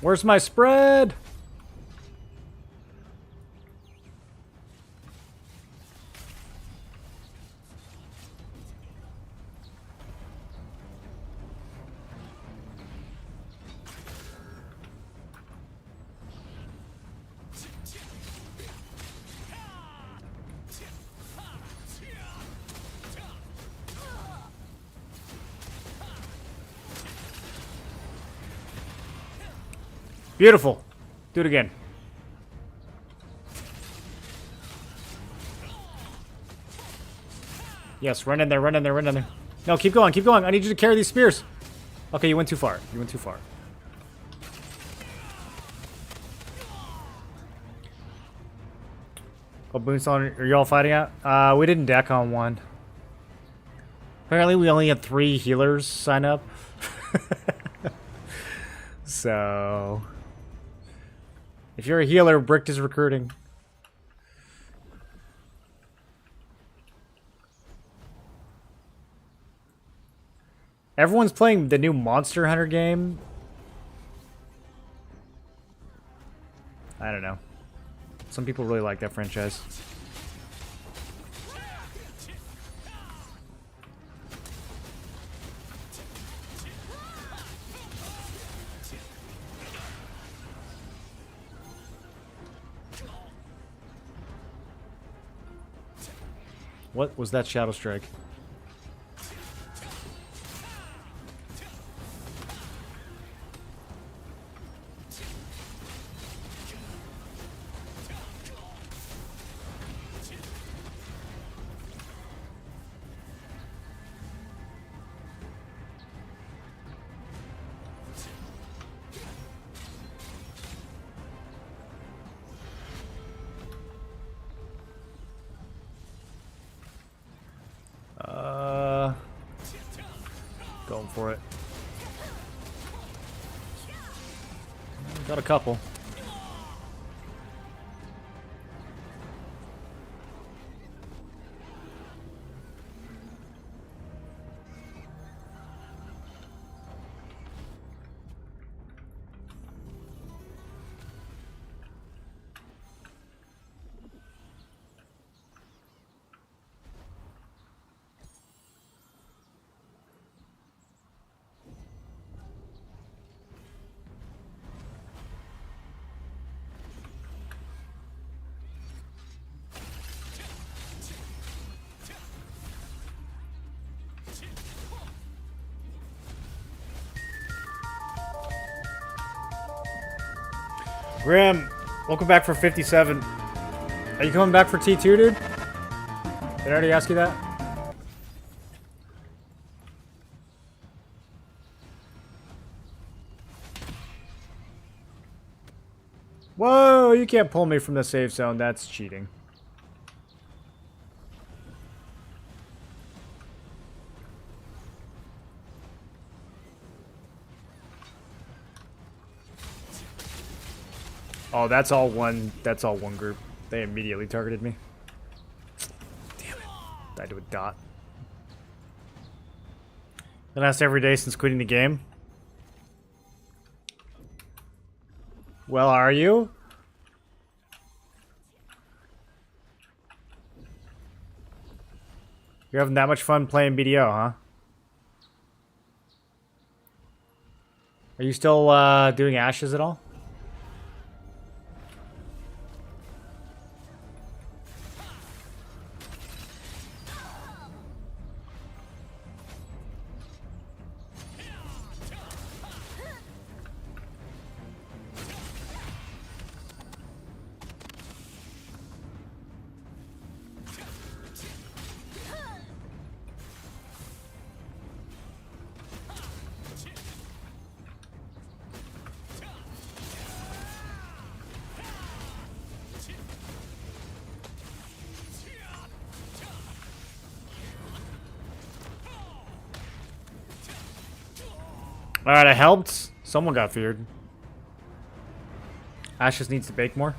Where's my spread? Beautiful. Do it again. Yes, run in there, run in there, run in there. No, keep going, keep going. I need you to carry these spears. Okay, you went too far. You went too far. Oh, Boonstone, are you all fighting out? We didn't deck on one. Apparently, we only had 3 healers sign up. So... if you're a healer, Bricked is recruiting. Everyone's playing the new Monster Hunter game. I don't know. Some people really like that franchise. What was that Shadow Strike? Going for it. Got a couple. Grim, welcome back for 57. Are you coming back for T2, dude? Did I already ask you that? Whoa, you can't pull me from the safe zone. That's cheating. Oh, that's all one. That's all one group. They immediately targeted me. Damn it! Died to a dot. Been asked every day since quitting the game. Well, are you? You're having that much fun playing BDO, huh? Are you still doing Ashes at all? Alright, I helped. Someone got feared. Ashes needs to bake more.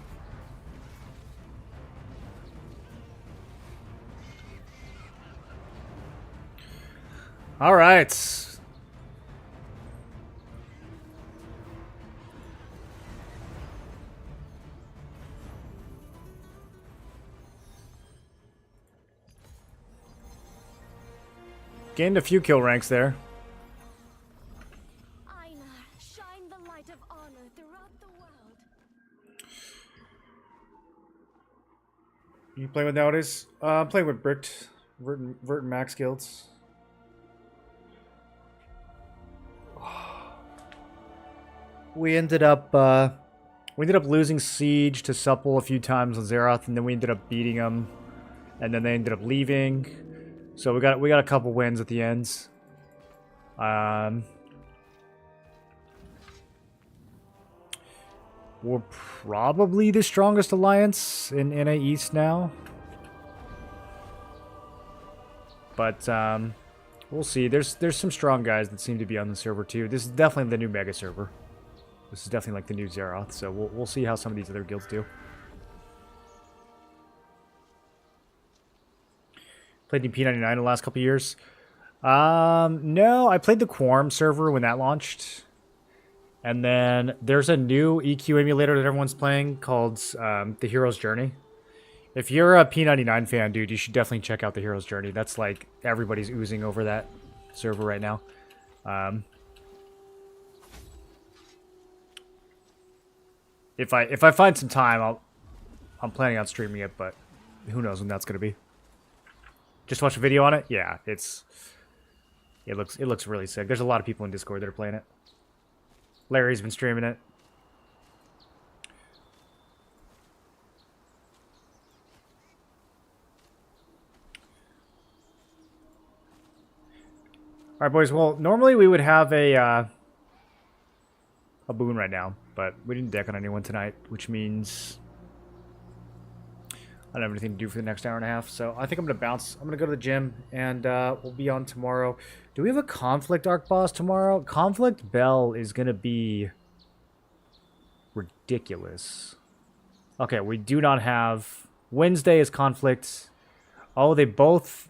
Alright. Gained a few kill ranks there. Shine the light of honor throughout the world. You play with nowadays? I'm playing with Bricked, Vert and Max guilds. We ended up losing Siege to Supple a few times on Xerath, and then we ended up beating them, and then they ended up leaving. So we got a couple wins at the ends. We're probably the strongest alliance in NA East now. But we'll see. There's some strong guys that seem to be on the server too. This is definitely the new mega server. This is definitely like the new Xerath, so we'll see how some of these other guilds do. Played in P99 the last couple years. No, I played the Quorum server when that launched. And then there's a new EQ emulator that everyone's playing called The Hero's Journey. If you're a P99 fan, dude, you should definitely check out The Hero's Journey. That's like everybody's oozing over that server right now. If I find some time, I'm planning on streaming it, but who knows when that's gonna be. Just watch a video on it. Yeah, it looks really sick. There's a lot of people in Discord that are playing it. Larry's been streaming it. All right, boys. Well, normally we would have a boon right now, but we didn't deck on anyone tonight, which means I don't have anything to do for the next hour and a half. So I think I'm gonna bounce. I'm gonna go to the gym, and we'll be on tomorrow. Do we have a conflict arc boss tomorrow? Conflict Bell is gonna be ridiculous. Okay, we do not have Wednesday is conflict. Oh, they both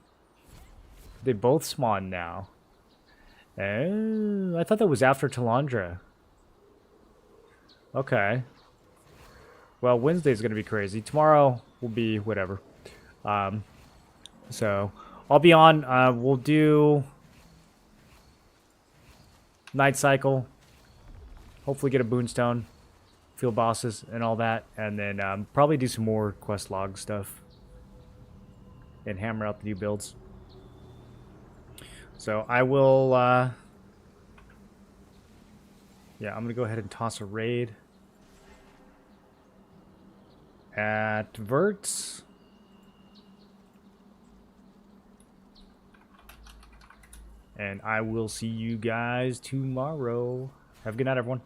spawn now. Oh, I thought that was after Talandra. Okay. Well, Wednesday's gonna be crazy. Tomorrow will be whatever. So I'll be on. We'll do Night Cycle. Hopefully get a Boonstone, field bosses, and all that, and then probably do some more quest log stuff and hammer out the new builds. So I will. Yeah, I'm gonna go ahead and toss a raid at Verts. And I will see you guys tomorrow. Have a good night, everyone.